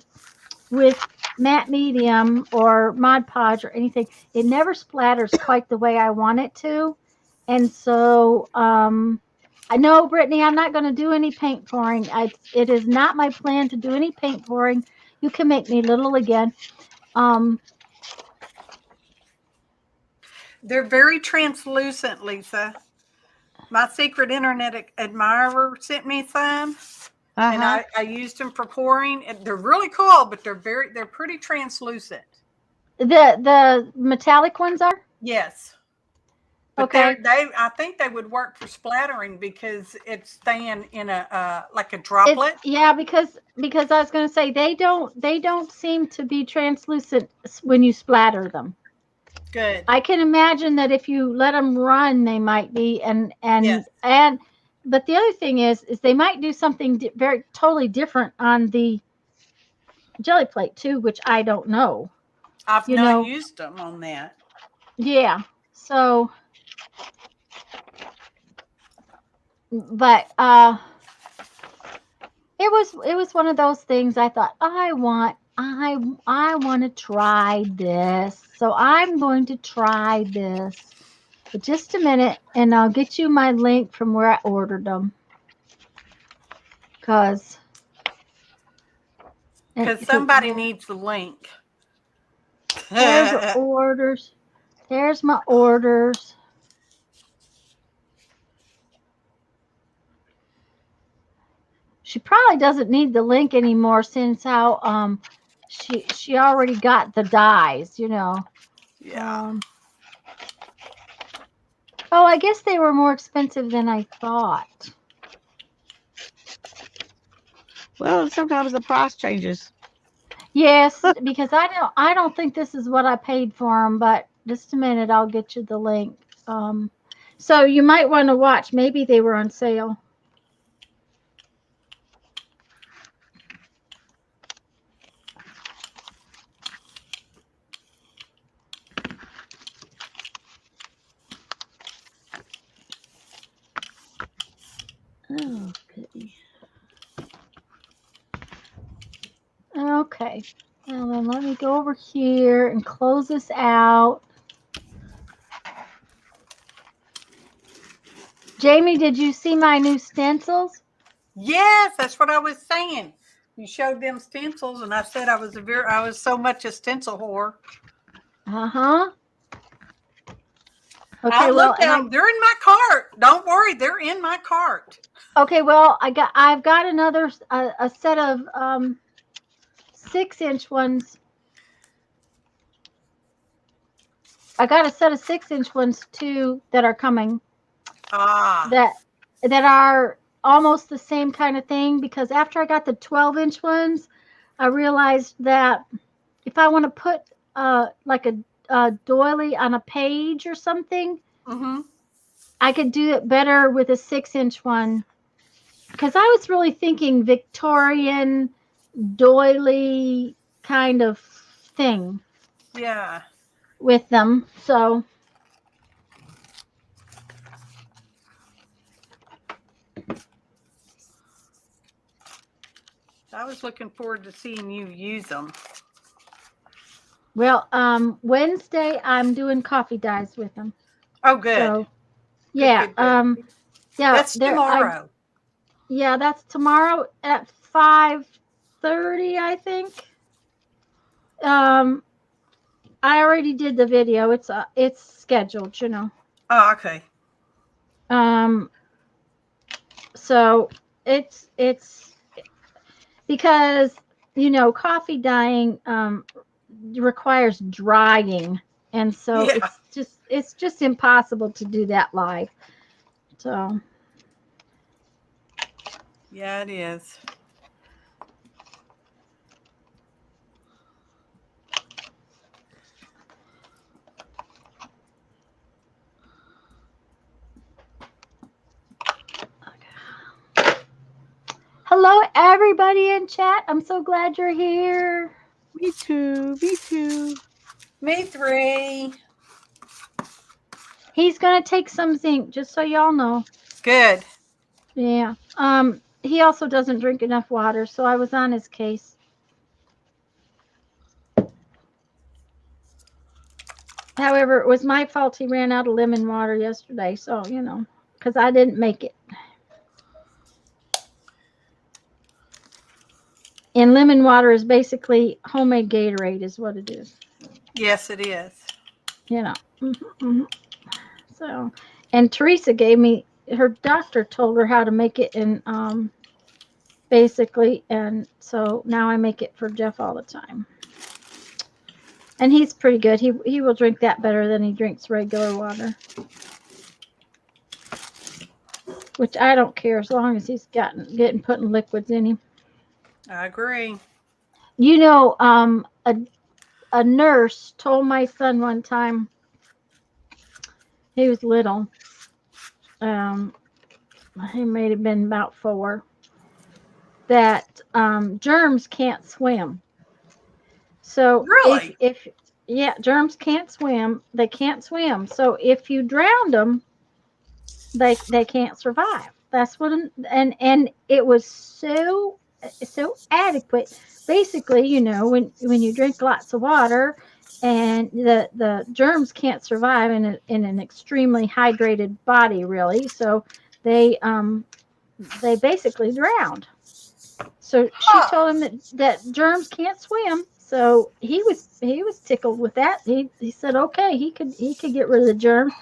with matte medium or Mod Podge or anything, it never splatters quite the way I want it to. And so I know, Brittany, I'm not going to do any paint pouring. It is not my plan to do any paint pouring. You can make me little again. They're very translucent, Lisa. My secret internet admirer sent me some, and I used them for pouring. And they're really cool, but they're pretty translucent. The metallic ones are? Yes. But Okay. I think they would work for splattering because it's staying in a like a droplet. Yeah, because I was going to say they don't seem to be translucent when you splatter them. Good. I can imagine that if you let them run, they might be, Yes. but the other thing is they might do something very totally different on the jelly plate too, which I don't know. I've not used them on that. Yeah. So, but it was one of those things. I thought I want to try this, so I'm going to try this. But just a minute, and I'll get you my link from where I ordered them. Because somebody needs the link. There's your orders. There's my orders. She probably doesn't need the link anymore since how she already got the dies, Yeah. Oh, I guess they were more expensive than I thought. Well, sometimes the price changes. Yes, because I don't think this is what I paid for them, but just a minute, I'll get you the link. So you might want to watch. Maybe they were on sale. Okay. Okay. Now then, let me go over here and close this out. Jamie, did you see my new stencils? Yes, that's what I was saying. You showed them stencils, and I said I was so much a stencil whore. Uh-huh. Okay, I looked at them. They're in my cart. Don't worry, they're in my cart. Okay, well, I've got another a set of 6-inch ones. I got a set of 6-inch ones too that are coming. That are almost the same kind of thing, because after I got the 12-inch ones, I realized that if I want to put like a doily on a page or something, I could do it better with a 6-inch one. Because I was really thinking Victorian doily kind of thing. Yeah. With them, so. I was looking forward to seeing you use them. Well, Wednesday I'm doing coffee dyes with them. Oh, good. So, yeah, good. Yeah. That's tomorrow. Yeah, that's tomorrow at 5:30, I think. I already did the video. It's scheduled, Oh, okay. So it's because coffee dyeing requires drying, and so it's just impossible to do that live. So yeah, it is. hello, everybody in chat. I'm so glad you're here. Me too. Me too. Me 3. He's gonna take some zinc, just so y'all know. Good. Yeah. He also doesn't drink enough water, so I was on his case. However, it was my fault he ran out of lemon water yesterday, so because I didn't make it. And lemon water is basically homemade Gatorade, is what it is. Yes, it is. Mhm. So, and Teresa gave me, her doctor told her how to make it in, basically, and so now I make it for Jeff all the time. And he's pretty good. He will drink that better than he drinks regular water. Which I don't care as long as he's getting putting liquids in him. I agree. You know, a nurse told my son one time, he was little, he may have been about 4, that germs can't swim. So Really? if yeah, germs can't swim. They can't swim. So if you drowned them, they can't survive. That's what and it was so adequate. Basically, you know, when you drink lots of water and the germs can't survive in an extremely hydrated body, really. So they basically drowned. So she told him that germs can't swim. So he was tickled with that. He said okay, he could get rid of the germs.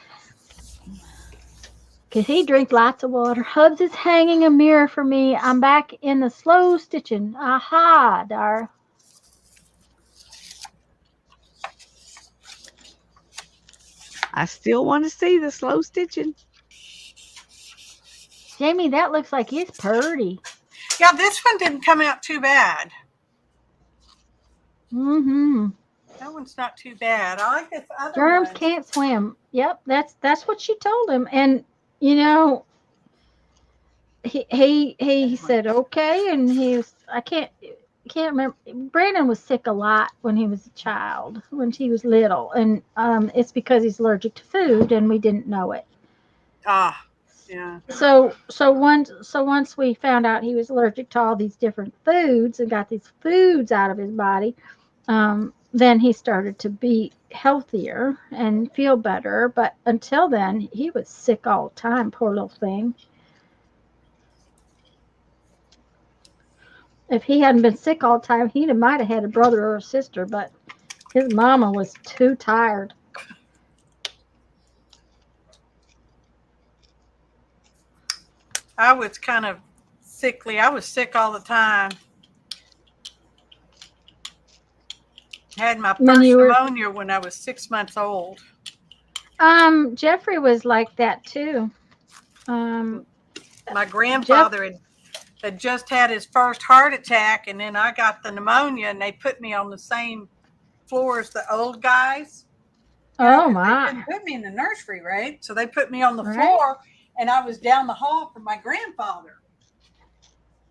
Cause he drink lots of water. Hubs is hanging a mirror for me. I'm back in the slow stitching. Aha, dar. I still want to see the slow stitching. Jamie, that looks like it's purty. Yeah, this one didn't come out too bad. Mm-hmm. That one's not too bad. I like this other Germs one. can't swim. Yep, that's what she told him. And you know, he said okay, and he was I can't remember. Brandon was sick a lot when he was a child, when he was little, and it's because he's allergic to food, and we didn't know it. Ah, yeah. So once we found out he was allergic to all these different foods and got these foods out of his body, then he started to be healthier and feel better. But until then, he was sick all the time. Poor little thing. If he hadn't been sick all the time, he might have had a brother or a sister, but his mama was too tired. I was kind of sickly. I was sick all the time. Had my first pneumonia when I was 6 months old. Jeffrey was like that too. My grandfather had just had his first heart attack, and then I got the pneumonia, and they put me on the same floor as the old guys. Oh my! They didn't put me in the nursery, right? So they put me on the floor, and I was down the hall from my grandfather,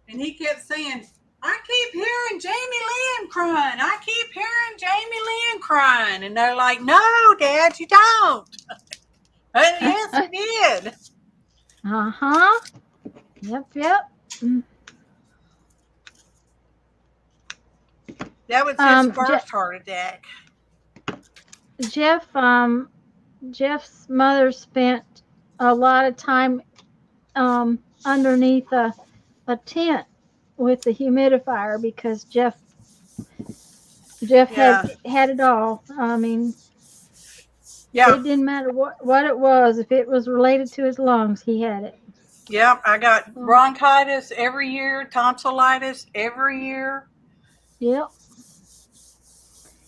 and he kept saying, "I keep hearing Jamie Lynn crying. I keep hearing Jamie Lynn crying," and they're like, "No, Dad, you don't." But yes, I did. Uh-huh. Yep. That was his first heart attack. Jeff's mother spent a lot of time underneath a tent with the humidifier because Jeff had it all. I mean, it didn't matter what it was. If it was related to his lungs, he had it. Yep, I got bronchitis every year, tonsillitis every year. Yep.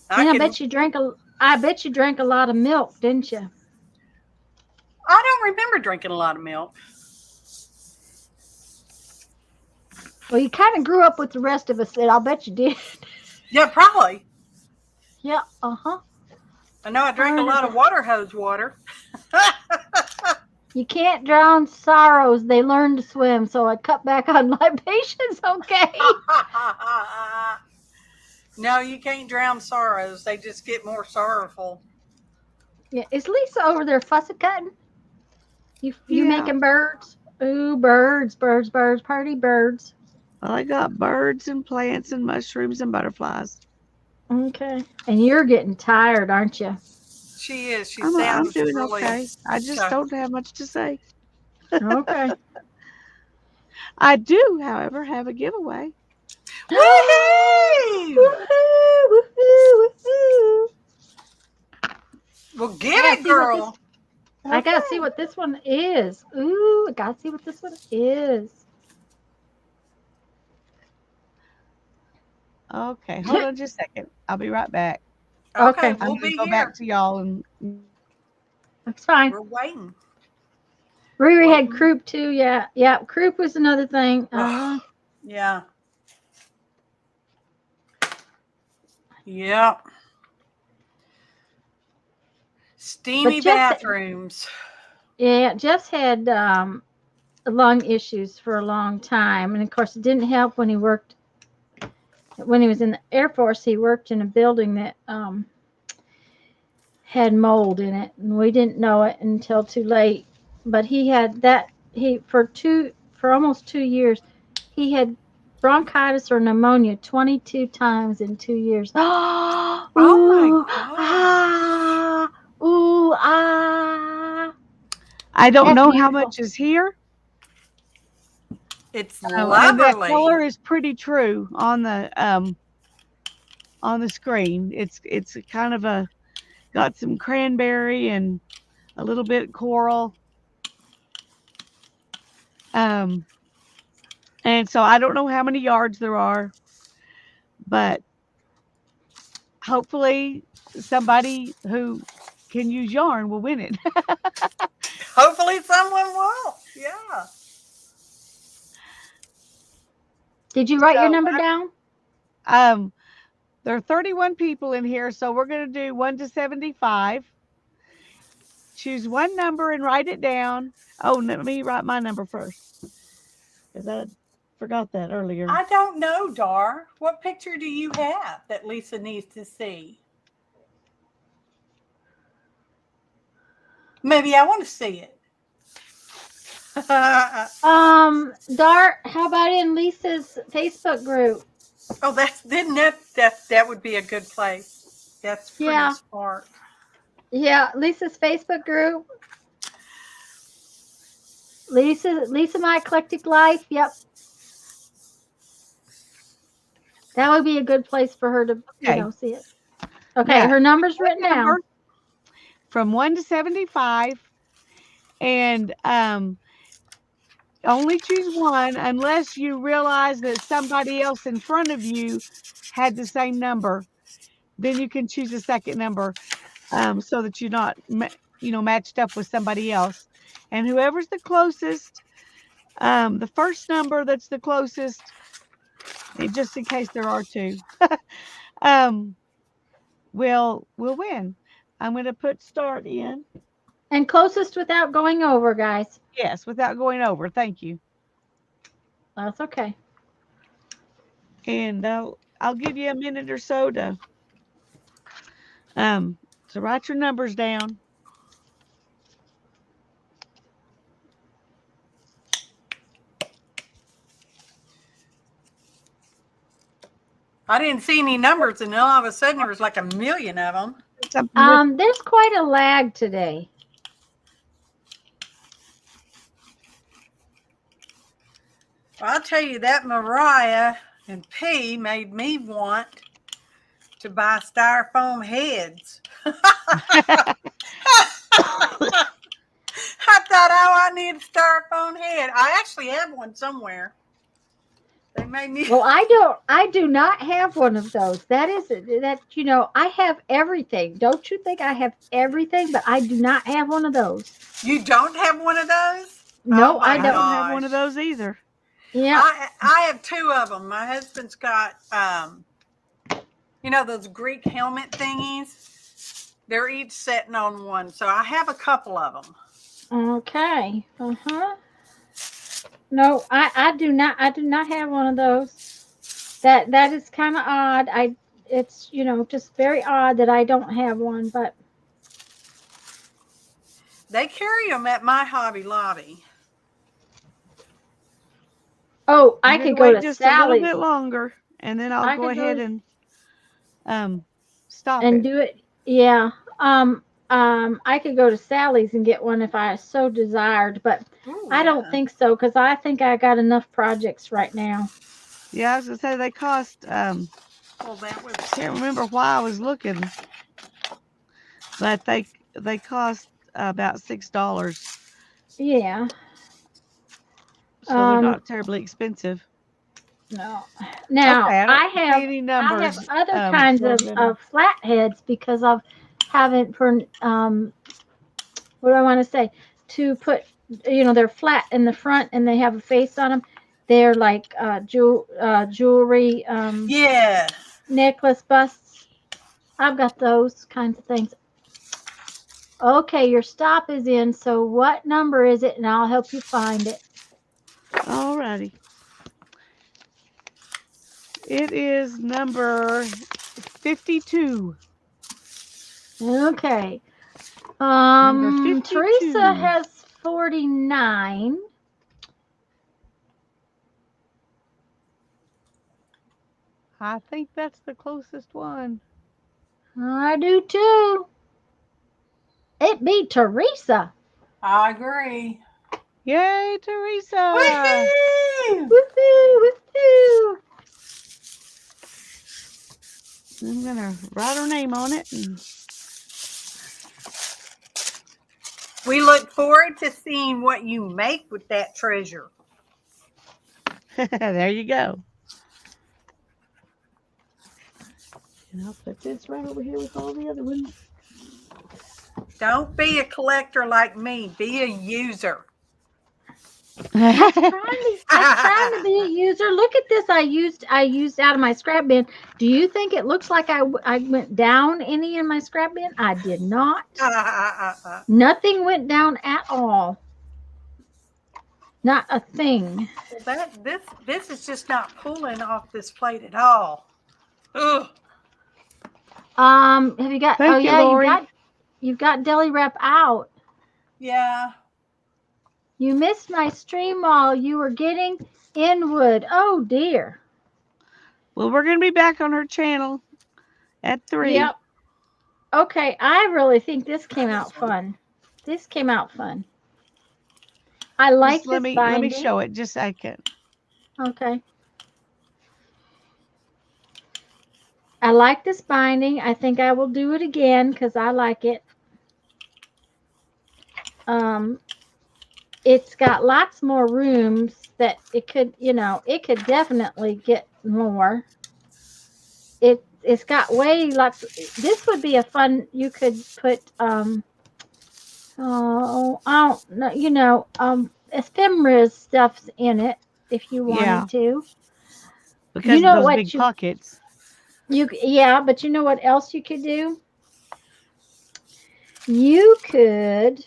I bet you drank a lot of milk, didn't you? I don't remember drinking a lot of milk. Well, you kind of grew up with the rest of us, and I'll bet you did. Yeah, probably. Yeah, uh-huh. I know I drank a lot of water hose water. You can't drown sorrows. They learn to swim, so I cut back on libations, okay? No, you can't drown sorrows. They just get more sorrowful. Yeah, is Lisa over there fussy cutting? You making birds? Ooh, birds, party birds. Well, I got birds and plants and mushrooms and butterflies. Okay. And you're getting tired, aren't you? She is. She I'm sounds doing really okay. I just don't have much to say. Okay. I do, however, have a giveaway. Woohoo! Woohoo! Well, I get gotta it, see what girl. I gotta see what this one is. Ooh, I gotta see what this one is. Okay, hold on just a second. I'll be right back. Okay, Okay. I'm we'll gonna be go here. back to y'all and That's fine. We're waiting. Riri had Waiting. croup too. Yeah, yeah. Croup was another thing. Yeah. Yep. Steamy Jeff's- bathrooms. Yeah, Jeff's had lung issues for a long time, and of course, it didn't help when he worked. When he was in the Air Force, he worked in a building that had mold in it, and we didn't know it until too late. But he had that. For almost 2 years, he had bronchitis or pneumonia 22 times in 2 years. Oh Ooh, my God. ah, ooh, ah. I don't That's know how beautiful. much is here. It's And the lovely. color is pretty true on the screen. It's kind of got some cranberry and a little bit coral. And so I don't know how many yards there are, but hopefully somebody who can use yarn will win it. Hopefully someone will. Yeah. Did you write your So, number down? There are 31 people in here, so we're going to do 1 to 75. Choose one number and write it down. Oh, let me write my number first, because I forgot that earlier. I don't know, Dar. What picture do you have that Lisa needs to see? Maybe I want to see it. Dart, how about in Lisa's Facebook group? Oh, that would be a good place. That's pretty Yeah. smart. Yeah, Lisa's Facebook group. Lisa My Eclectic Life. Yep. That would be a good place for her to, Okay. see it. Okay, Now, her number's one written down. number from 1 to 75, and only choose one unless you realize that somebody else in front of you had the same number. Then you can choose a second number, so that you're not matched up with somebody else. And whoever's the closest, the first number that's the closest, and just in case there are two, will win. I'm going to put start in. And closest without going over, guys. Yes, without going over. Thank you. That's okay. And I'll give you a minute or so to write your numbers down. I didn't see any numbers, and all of a sudden there was like a million of them. There's quite a lag today. I'll tell you that Mariah and P made me want to buy styrofoam heads. I thought, I need a styrofoam head. I actually have one somewhere. They made me. Well, I do not have one of those. I have everything. Don't you think I have everything? But I do not have one of those. You don't have one of those? No, Oh my I I don't. don't have one of those either. Yeah. I have two of them. My husband's got, those Greek helmet thingies. They're each sitting on one, so I have a couple of them. Okay. No, I do not. I do not have one of those. That is kind of odd. It's just very odd that I don't have one. But They carry them at my Hobby Lobby. oh, I I'm could gonna go wait to just a little Sally's bit longer, and then I'll go ahead and stop and it. do it. Yeah. I could go to Sally's and get one if I so desired, but Ooh, I don't yeah. think so because I think I got enough projects right now. Yeah, I was gonna say they cost. Well, that was. Can't remember why I was looking, but they they cost about $6, Yeah. so they're Um, not terribly expensive. no. Now Okay, I I don't see have any I have numbers. other kinds floating in. of flatheads because of having for what do I want to say, to put, they're flat in the front and they have a face on them. They're like jewelry Yeah. necklace busts. I've got those kinds of things. Okay, your stop is in. So what number is it? And I'll help you find it. Alrighty. It is number 52. Okay. Number Teresa 52. has 49. I think that's the closest one. I do too. It beat Teresa. I agree. Yay, Teresa! Woohoo! Woohoo! Woohoo! I'm gonna write her name on it. We look forward to seeing what you make with that treasure. There you go. And I'll put this right over here with all the other ones. Don't be a collector like me. Be a user. I'm trying to be a user. Look at this. I used out of my scrap bin. Do you think it looks like I went down any in my scrap bin? I did not. Nothing went down at all. Not a thing. Well, this is just not pulling off this plate at all. Ugh. Have you got? Thank you, yeah, Lori. you've got deli wrap out. Yeah. You missed my stream while you were getting Inwood. Oh dear. Well, we're gonna be back on her channel at 3. Yep. Okay, I really think this came out fun. This came out fun. I like Just let this me binding. show it just a second. Okay. I like this binding. I think I will do it again because I like it. It's got lots more rooms that it could, it could definitely get more. It's got way lots. This would be a fun. You could put I don't know, ephemera stuffs in it if you wanted to. Because of those big pockets. But you know what else you could do? You could,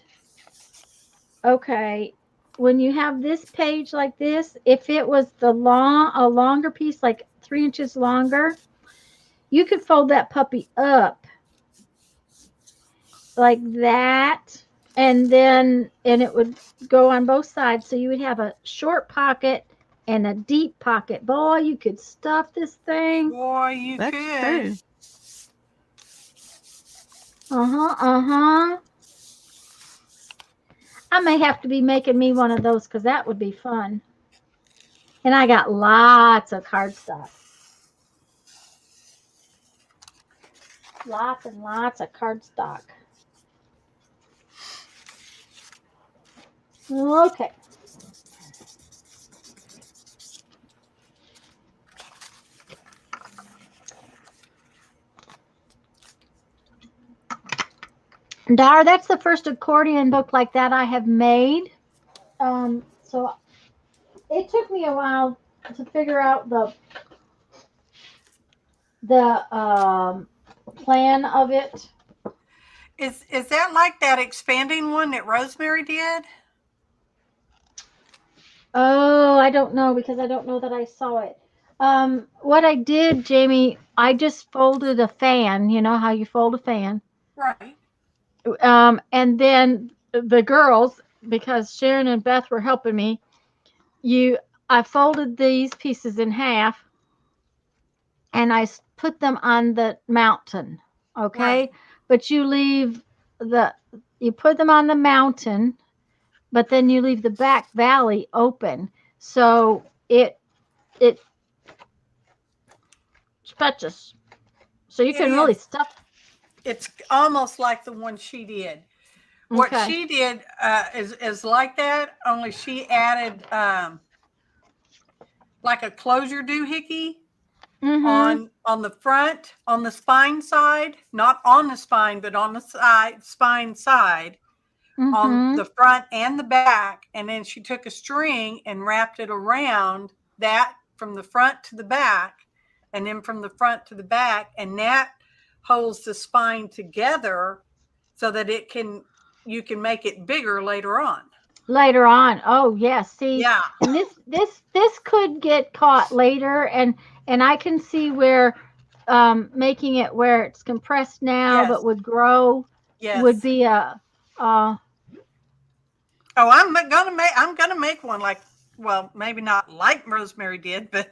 okay, when you have this page like this, if it was a longer piece, like 3 inches longer, you could fold that puppy up like that, and it would go on both sides. So you would have a short pocket and a deep pocket. Boy, you could stuff this thing. Boy, you That's could. true. I may have to be making me one of those because that would be fun. And I got lots of cardstock. Lots and lots of cardstock. Okay. Dar, that's the first accordion book like that I have made. So it took me a while to figure out the plan of it. Is that like that expanding one that Rosemary did? Oh, I don't know because I don't know that I saw it. What I did, Jamie, I just folded a fan. You know how you fold a fan? Right. And then the girls, because Sharon and Beth were helping me, I folded these pieces in half and I put them on the mountain. Okay. Right. But you put them on the mountain, but then you leave the back valley open. So it stretches. So you can really stuff it's almost like the one she did. What Okay. she did is like that, only she added like a closure doohickey Mm-hmm. on the front, on the spine side, not on the spine, but on the spine side, on Mm-hmm. the front and the back. And then she took a string and wrapped it around that from the front to the back, and then from the front to the back, and that holds the spine together so that you can make it bigger later on. Later on. Oh, yes. See, Yeah. and this could get caught later, and I can see where making it where it's compressed now Yes. but would grow would Yes. be a Oh, I'm gonna make one like, well, maybe not like Rosemary did, but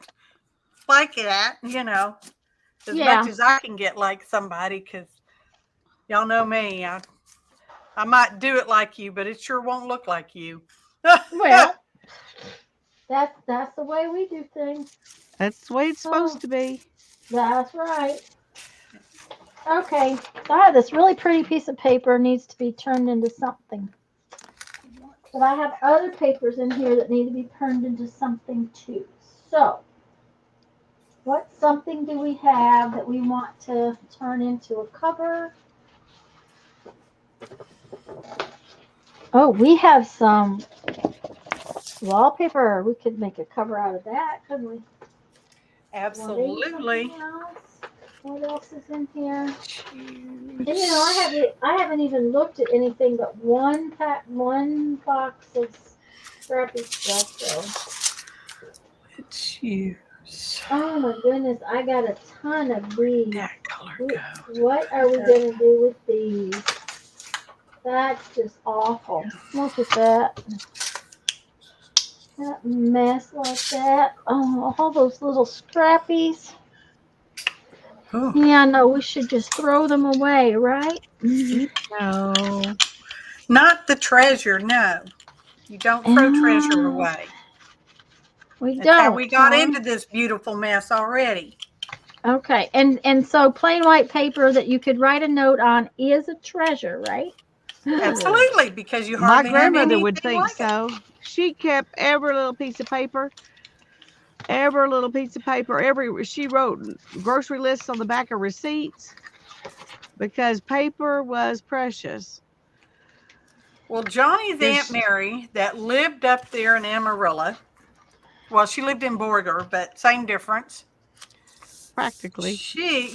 like that, as much yeah. as I can get like somebody, because y'all know me. I might do it like you, but it sure won't look like you. Well, that's the way we do things. That's the way it's Oh, supposed to be. that's right. Okay. This really pretty piece of paper needs to be turned into something. But I have other papers in here that need to be turned into something too. So, what something do we have that we want to turn into a cover? Oh, we have some wallpaper. We could make a cover out of that, couldn't we? Absolutely. What else is in here? And I haven't even looked at anything but one box of scrappy stuff. So. Let's use Oh my goodness, I got a ton of these. that color code. What are we gonna do with these? That's just awful. Look at that. That mess like that. Oh, all those little scrappies. Ooh. Yeah, no, we should just throw them away, right? No, not the treasure. No, you don't throw treasure away. We That's how don't. we got huh? into this beautiful mess already. Okay, and so plain white paper that you could write a note on is a treasure, right? Absolutely, because you My hardly have grandmother anything would think like it. so. She kept every little piece of paper. Every little piece of paper. She wrote grocery lists on the back of receipts because paper was precious. Well, Johnny's Aunt Mary that lived up there in Amarillo, well, she lived in Borger, but same difference. Practically. She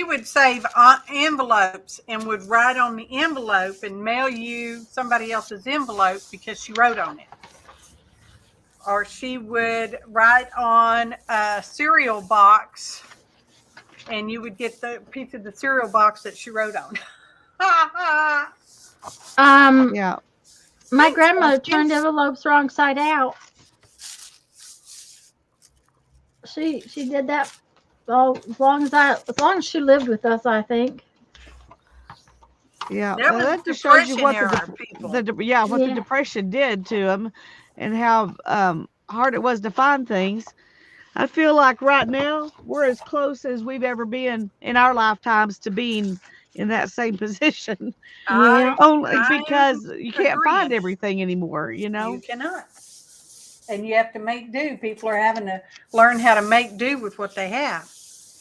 would save envelopes and would write on the envelope and mail you somebody else's envelope because she wrote on it. Or she would write on a cereal box and you would get the piece of the cereal box that she wrote on. Yeah. My Thanks, grandmother Pumpkin. turned envelopes wrong side out. She did that as long as she lived with us, I think. Yeah, That well, was that just shows you Depression what era people. the Yeah. depression did to them, and how hard it was to find things. I feel like right now we're as close as we've ever been in our lifetimes to being in that same position. Yeah. Only I because you can't find agreeing. everything anymore, You cannot. And you have to make do. People are having to learn how to make do with what they have.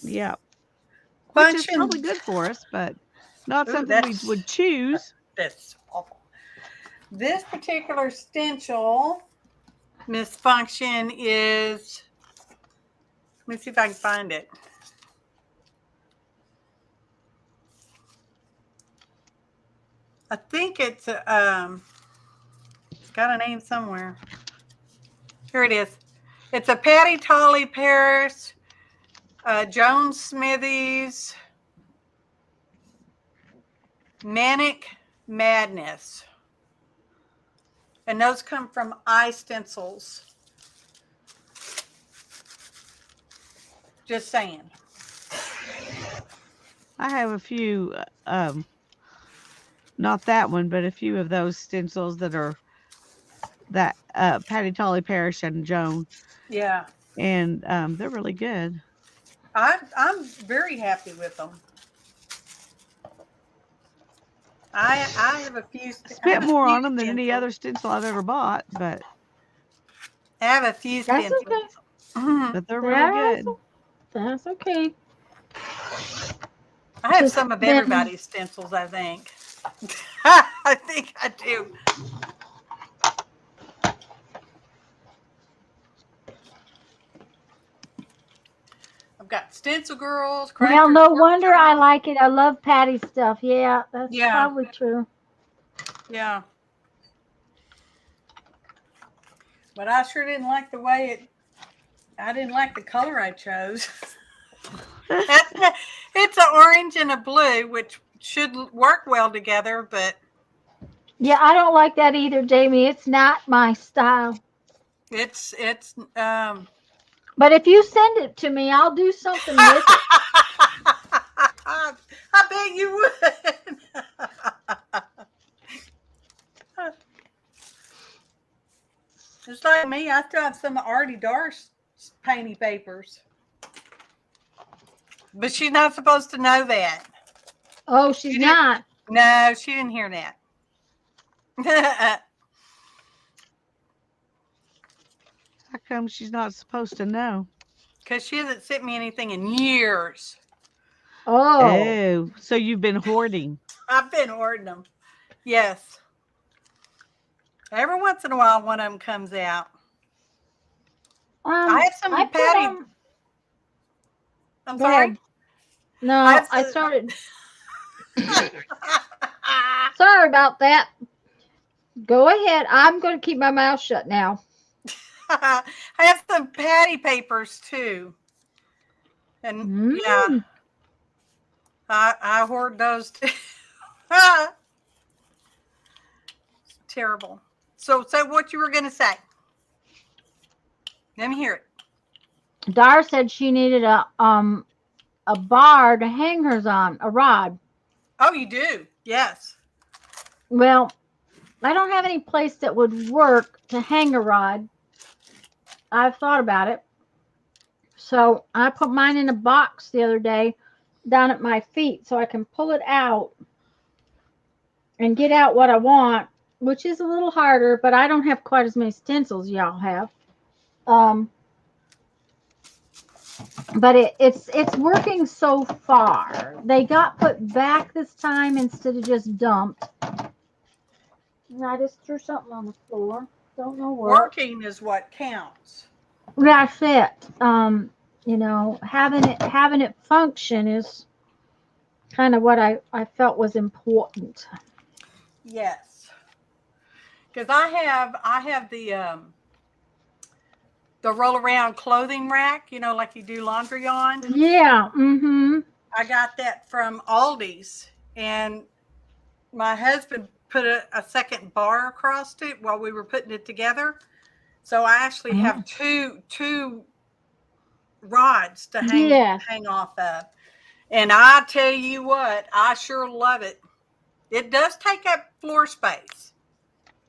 Yeah. Which is Function. probably good for us, but not Ooh, something we would choose. That's awful. This particular stencil, Miss Function, is, let me see if I can find it. I think it's got a name somewhere. Here it is. It's a Patty Tolly Paris, Joan Smithies, Manic Madness. And those come from iStencils. Just saying. I have a few, not that one, but a few of those stencils that are that Patty Tolly Parrish and Joan, Yeah. and they're really good. I'm very happy with them. I have a few. Spent more on them than any other stencil I've ever bought, but I have a few That's stencils. okay. but they're really good. That's okay. I have Just some of been- everybody's stencils, I think. I think I do. I've got stencil girls. Well, no crafters, wonder workshop. I like it. I love Patty's stuff. Yeah, that's Yeah. probably true. Yeah. But I sure didn't like the way it. I didn't like the color I chose. It's an orange and a blue, which should work well together, but Yeah, I don't like that either, Jamie. It's not my style. it's But if you send it to me, I'll do something with it. I bet you would. It's like me. I still have some of Artie Dar's painty papers, but she's not supposed to know that. Oh, she's You did- not. No, she didn't hear that. How come she's not supposed to know? Because she hasn't sent me anything in years. Oh. Oh, so you've been hoarding. I've been ordering them. Yes. Every once in a while, one of them comes out. I have some I put Patty. on- I'm Go sorry. ahead. No, I I said- started. Sorry about that. Go ahead. I'm going to keep my mouth shut now. I have some Patty papers too. And yeah, Mm. I hoard those too. Terrible. So what you were going to say? Let me hear it. Dar said she needed a bar to hang hers on, a rod. Oh, you do? Yes. Well, I don't have any place that would work to hang a rod. I've thought about it. So I put mine in a box the other day down at my feet so I can pull it out and get out what I want, which is a little harder, but I don't have quite as many stencils y'all have. But it's working so far. They got put back this time instead of just dumped. And I just threw something on the floor. Don't know what. Working is what counts. That's it. You know, having it function is kind of what I felt was important. Yes. Because I have the roll around clothing rack, you know, like you do laundry on. Yeah. Mm-hmm. I got that from Aldi's, and my husband put a second bar across it while we were putting it together. So I actually have two rods to hang off of. And I tell you what, I sure love it. It does take up floor space,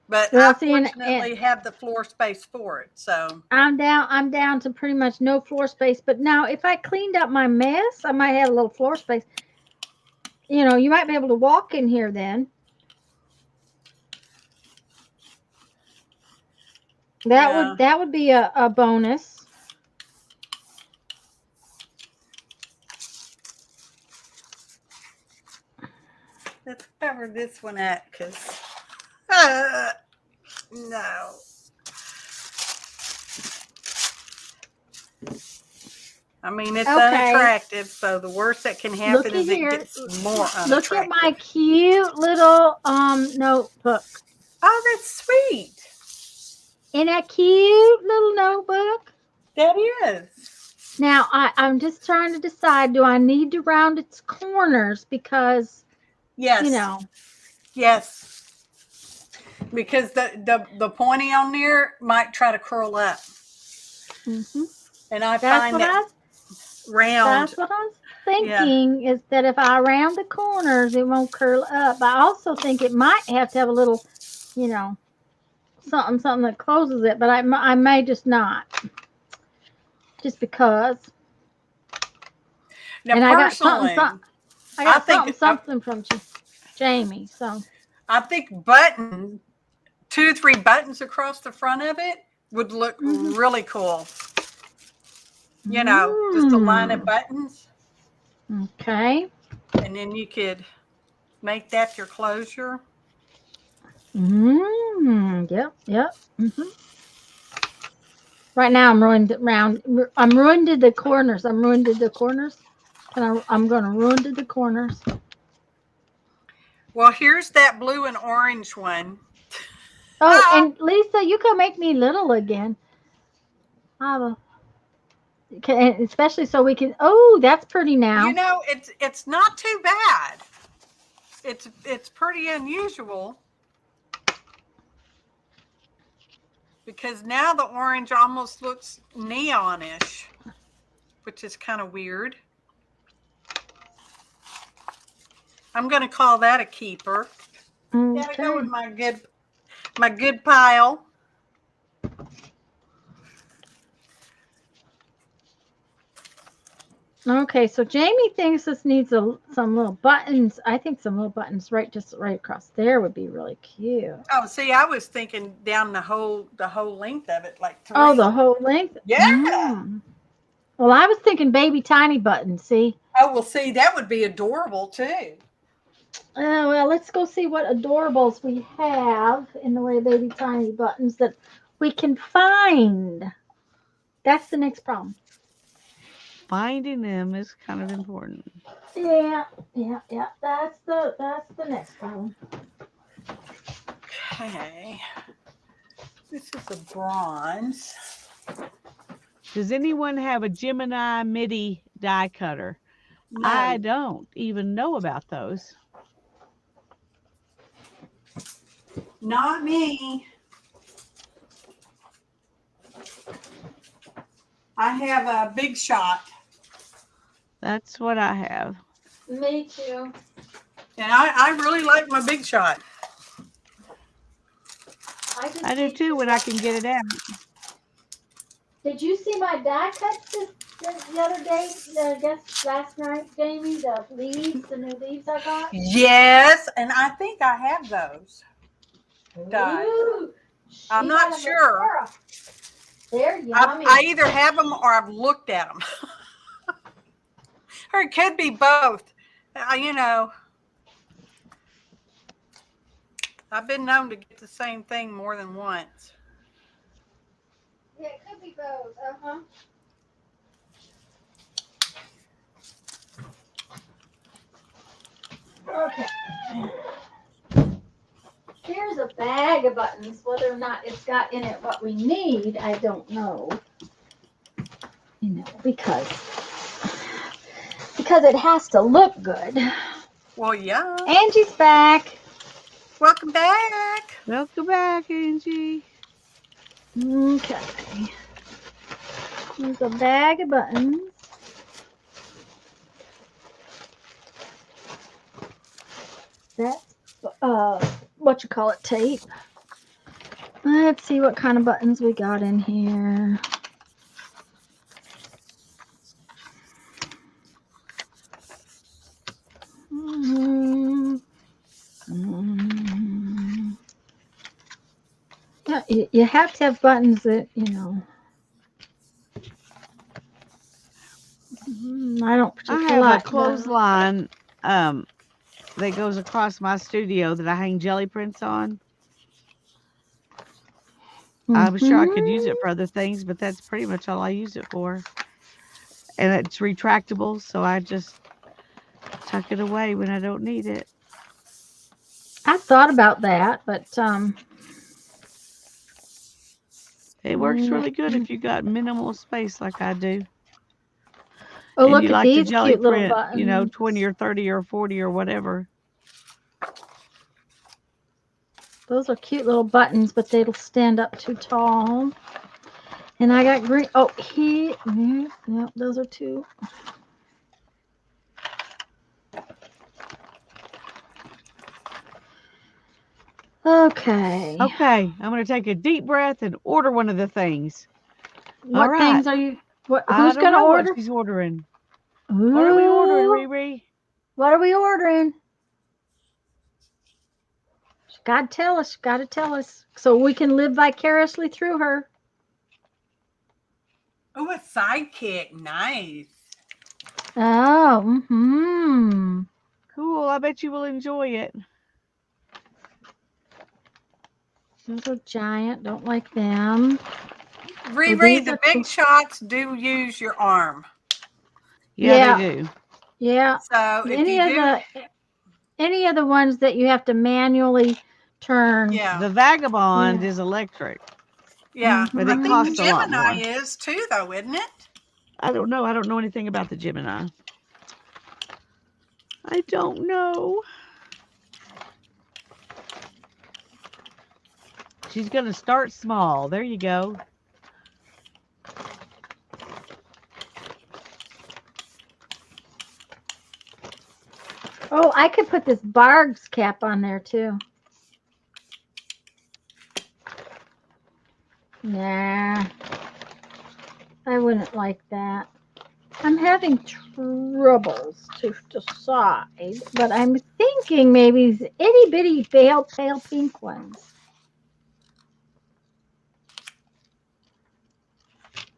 but Well, I see, and- fortunately have the floor space for it. So I'm down to pretty much no floor space. But now if I cleaned up my mess, I might have a little floor space. You know, you might be able to walk in here then. That would be a bonus. let's cover this one up because no. I mean, it's Okay. unattractive, so the worst that can happen Looky is it here. gets more unattractive. Look at my cute little notebook. Oh, that's sweet. In a cute little notebook. That is. Now I'm just trying to decide, do I need to round its corners because Yes. you know. Yes. Because the pointy on there might try to curl up. Mm-hmm. And I That's find what that round. That's what I was thinking, is that if I round the corners, it won't curl up. I also think it might have to have a little, you know, something that closes it, but I may just not. Just because. Now, And I got personally, something. I got I think- something from you. Jamie. So I think 2 or 3 buttons across the front of it would look really cool. You know, just a line of buttons. Okay. And then you could make that your closure. Yep. Right now I'm ruined around. I'm ruined to the corners. I'm ruined to the corners. And I'm going to ruin to the corners. Well, here's that blue and orange one. Oh, and Lisa, you can make me little again. Especially so we can. Oh, that's pretty now. You know, it's not too bad. It's pretty unusual. Because now the orange almost looks neonish, which is kind of weird. I'm going to call that a keeper. Okay. Gotta go with my good pile. Okay, so Jamie thinks this needs some little buttons. I think some little buttons just right across there would be really cute. Oh, see, I was thinking down the whole length of it, like 3. Oh, the whole length? Yeah. Well, I was thinking baby tiny buttons, see? Oh, well, see, that would be adorable, too. Well, let's go see what adorables we have in the way of baby tiny buttons that we can find. That's the next problem. Finding them is kind of important. Yeah. That's the next problem. Okay. This is a bronze. Does anyone have a Gemini MIDI die cutter? No. I don't even know about those. Not me. I have a Big Shot. That's what I have. Me too. And I really like my Big Shot. I do too when I can get it out. Did you see my die cuts the other day? I guess last night, Jamie, the new leaves I got? Yes, and I think I have those. Died. Ooh, I'm not sure. They're yummy. I either have them or I've looked at them. Or it could be both. You know, I've been known to get the same thing more than once. Yeah, it could be both. Uh-huh. Okay. Here's a bag of buttons. Whether or not it's got in it what we need, I don't know. You know, because it has to look good. Well, yeah. Angie's back. Welcome back. Welcome back, Angie. Okay. Here's a bag of buttons. That's tape. Let's see what kind of buttons we got in here. Yeah, you have to have buttons that, you know. I don't I particularly have like a clothesline that goes across my studio that I hang jelly prints on. I'm sure I could use it for other things, but that's pretty much all I use it for. And it's retractable, so I just tuck it away when I don't need it. I thought about that, but it works really good if you got minimal space like I do. Oh, and look you at like these the jelly cute little print, buttons. you know, 20 or 30 or 40 or whatever. Those are cute little buttons, but they'll stand up too tall. And I got green. Oh, yep, those are two. Okay. Okay, I'm going to take a deep breath and order one of the things. What right. things are you? Who's I don't going to know order? what she's ordering. Ooh, What are we ordering, Riri? What are we ordering? God tell us, gotta tell us, so we can live vicariously through her. Oh, a sidekick. Nice. Oh, mm-hmm. Cool. I bet you will enjoy it. Those are giant. Don't like them. Riri, these the are big cool. shots do use your arm. Yeah, Yeah. they do. Yeah. So if Any you of do, the ones that you have to manually turn. yeah, The Vagabond Yeah. is electric, yeah. but I it Mhm. think the costs a lot Gemini more. is too, though, isn't it? I don't know. I don't know anything about the Gemini. I don't know. She's going to start small. There you go. Oh, I could put this Barg's cap on there too. Nah, I wouldn't like that. I'm having troubles to decide, but I'm thinking maybe these itty bitty pale pink ones.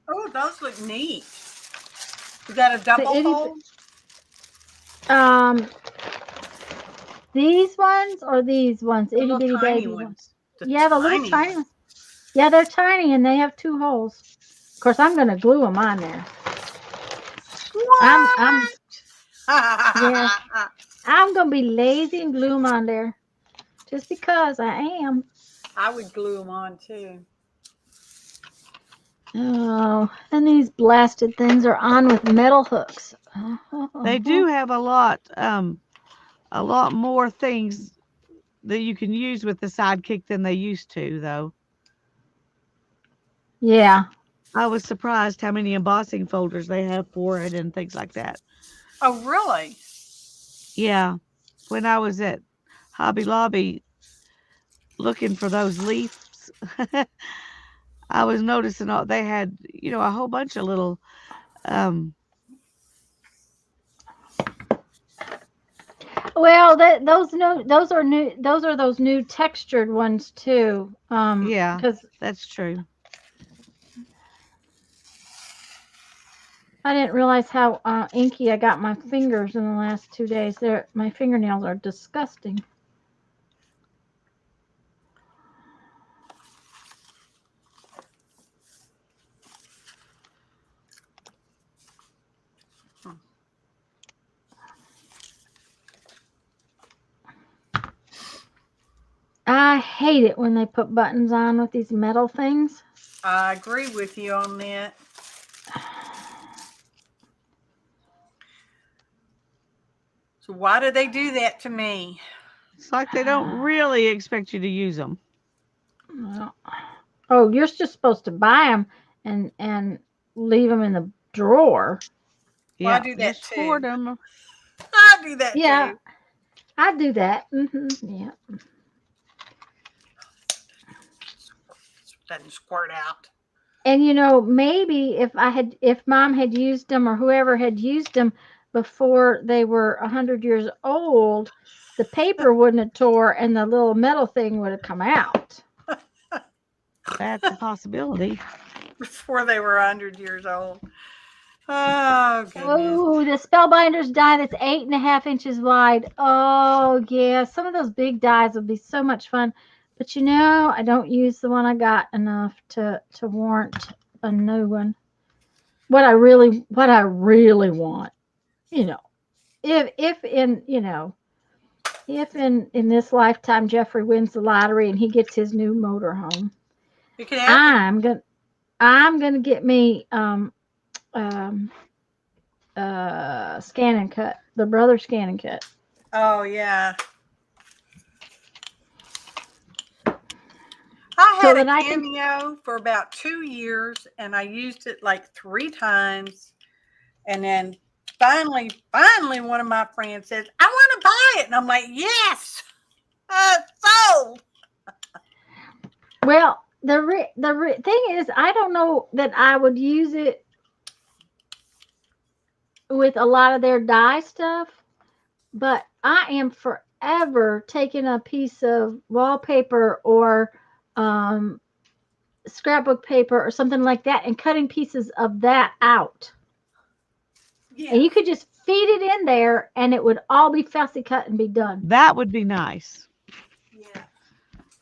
Oh, those look neat. Is that a The double itty, hole? these ones or these ones, The itty little bitty tiny baby ones. ones. Yeah, the little tiny ones. ones. Yeah, they're tiny and they have 2 holes. Of course, I'm gonna glue them on there. What? Yeah. I'm gonna be lazy and glue them on there, just because I am. I would glue them on too. Oh, and these blasted things are on with metal hooks. They do have a lot more things that you can use with the Sidekick than they used to, though. Yeah. I was surprised how many embossing folders they have for it and things like that. Oh, really? Yeah. When I was at Hobby Lobby looking for those leaves, I was noticing they had, a whole bunch of little Well, those are new. Those are those new textured ones too. yeah, Because that's true. I didn't realize how inky I got my fingers in the last 2 days. My fingernails are disgusting. I hate it when they put buttons on with these metal things. I agree with you on that. So why do they do that to me? It's like they don't really expect you to use them. Oh, you're just supposed to buy them and leave them in the drawer. Well, I Yeah, do that just too. hoard them. I do that Yeah, too. I do that. Yeah. Doesn't squirt out. And maybe if Mom had used them or whoever had used them before they were 100 years old, the paper wouldn't have tore and the little metal thing would have come out. That's a possibility. Before they were 100 years old. Oh, goodness. Oh, the Spellbinders die that's 8.5 inches wide. Oh, yeah. Some of those big dies would be so much fun. But I don't use the one I got enough to warrant a new one. What I really want, if in this lifetime Jeffrey wins the lottery and he gets his new motorhome, It can happen. I'm gonna get me Scan and Cut, the Brother Scan and Cut. Oh, yeah. I So had a that I can. Cameo for about 2 years, and I used it like 3 times. And then finally, one of my friends says, I want to buy it. And I'm like, yes, sold. Well, the thing is, I don't know that I would use it with a lot of their dye stuff, but I am ever taken a piece of wallpaper or scrapbook paper or something like that and cutting pieces of that out. Yeah. And you could just feed it in there and it would all be fussy cut and be done. That would be nice. Yeah.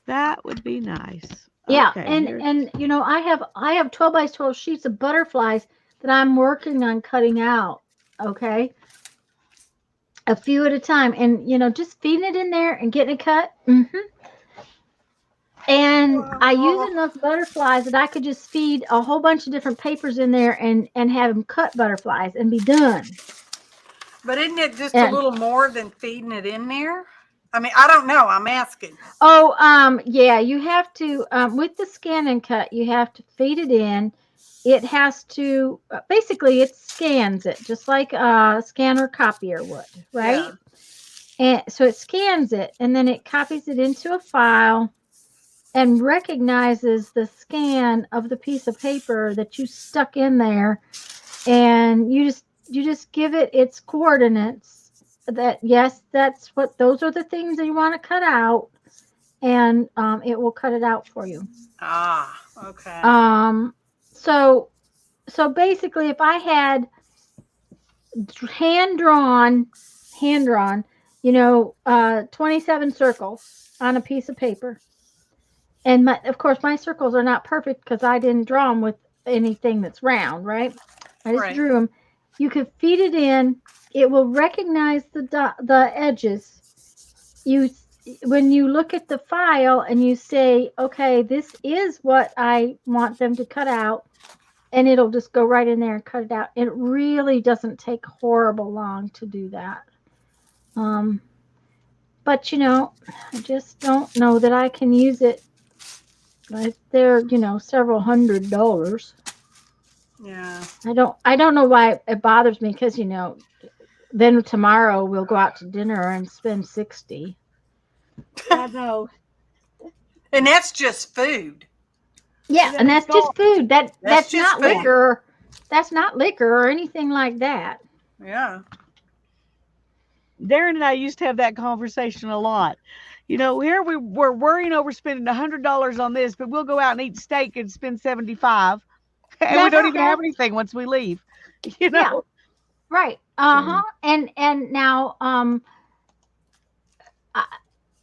That would be nice. Yeah, Okay, and here's- and you know, I have 12 by 12 sheets of butterflies that I'm working on cutting out. Okay, a few at a time, and you know, just feeding it in there and getting it cut. And I use enough butterflies that I could just feed a whole bunch of different papers in there and have them cut butterflies and be done. But isn't it just And- a little more than feeding it in there? I mean, I don't know. I'm asking. Oh, yeah, you have to, with the scan and cut, you have to feed it in. It has to, basically, it scans it just like a scanner copier would, right? Yeah. And so it scans it and then it copies it into a file and recognizes the scan of the piece of paper that you stuck in there. And you just give it its coordinates that, yes, those are the things that you want to cut out. And it will cut it out for you. Ah, okay. So basically, if I had hand drawn, you know, 27 circles on a piece of paper, and of course my circles are not perfect because I didn't draw them with anything that's round, right? I just Right. drew them. You could feed it in. It will recognize the edges. When you look at the file and you say, okay, this is what I want them to cut out, and it'll just go right in there and cut it out. It really doesn't take horrible long to do that. But you know, I just don't know that I can use it. They're, you know, several $100s. Yeah. I don't know why it bothers me because, you know, then tomorrow we'll go out to dinner and spend 60. I know. And that's just food. Yeah, Yeah, and that's just food. That's just not food. liquor. That's not liquor or anything like that. Yeah. Darren and I used to have that conversation a lot. You know, here we're worrying over spending $100 on this, but we'll go out and eat steak and spend 75, and we don't even have anything once we leave. You know. Yeah. Right. And now,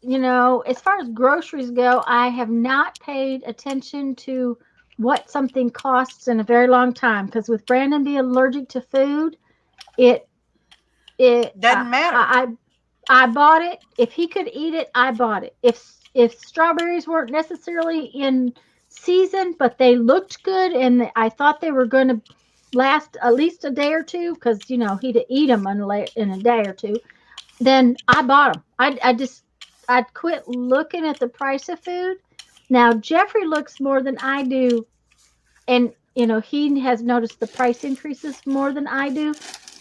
you know, as far as groceries go, I have not paid attention to what something costs in a very long time because with Brandon being allergic to food, it Doesn't matter. I bought it. If he could eat it, I bought it. If strawberries weren't necessarily in season, but they looked good and I thought they were going to last at least a day or two, because you know he'd eat them in a day or two, then I bought them. I'd quit looking at the price of food. Now Jeffrey looks more than I do, and you know he has noticed the price increases more than I do,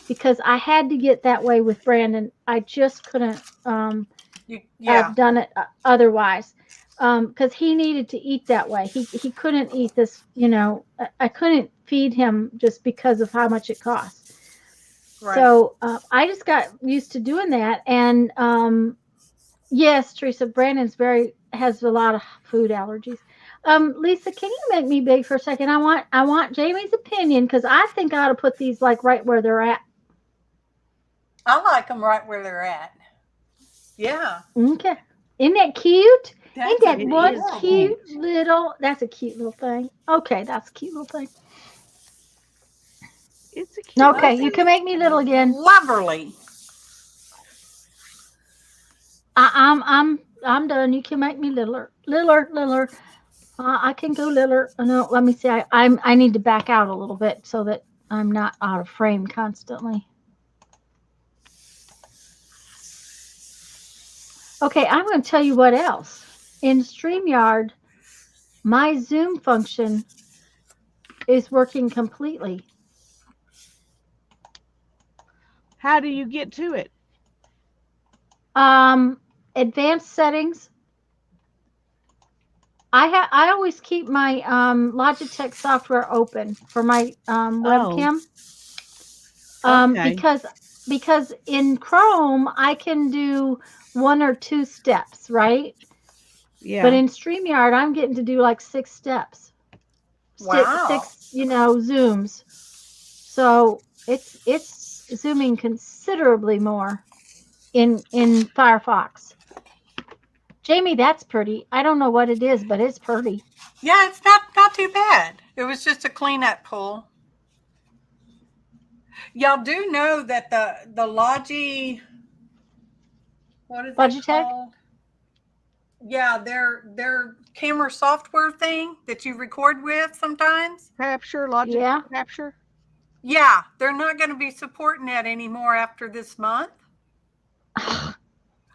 because I had to get that way with Brandon. I just couldn't have done it otherwise, because he needed to eat that way. He couldn't eat this, you know. I couldn't feed him just because of how much it costs. Right. So I just got used to doing that. And yes, Teresa, Brandon's has a lot of food allergies. Lisa, can you make me big for a second? I want Jamie's opinion, because I think I ought to put these like right where they're at. I like them right where they're at. Yeah. Okay. Isn't that cute? Ain't that It one is cute little? That's a cute little thing. Okay, that's a cute little thing. It's a cute. Okay, you can make me little again. Lovely. I'm done. You can make me littler. I can go littler. Oh, no, let me see. I need to back out a little bit so that I'm not out of frame constantly. Okay, I'm going to tell you what else. In StreamYard, my Zoom function is working completely. How do you get to it? Advanced settings. I always keep my Logitech software open for my webcam. Okay. Because because in Chrome I can do 1 or 2 steps, right? Yeah. But in StreamYard I'm getting to do like 6 steps. Wow. 6, zooms. So it's zooming considerably more in Firefox. Jamie, that's pretty. I don't know what it is, but it's pretty. Yeah, it's not too bad. It was just a cleanup pull. Y'all do know that the Logi, what is it Logitech? called? Yeah, their camera software thing that you record with sometimes. Capture, logic Yeah. capture. Yeah, they're not going to be supporting that anymore after this month.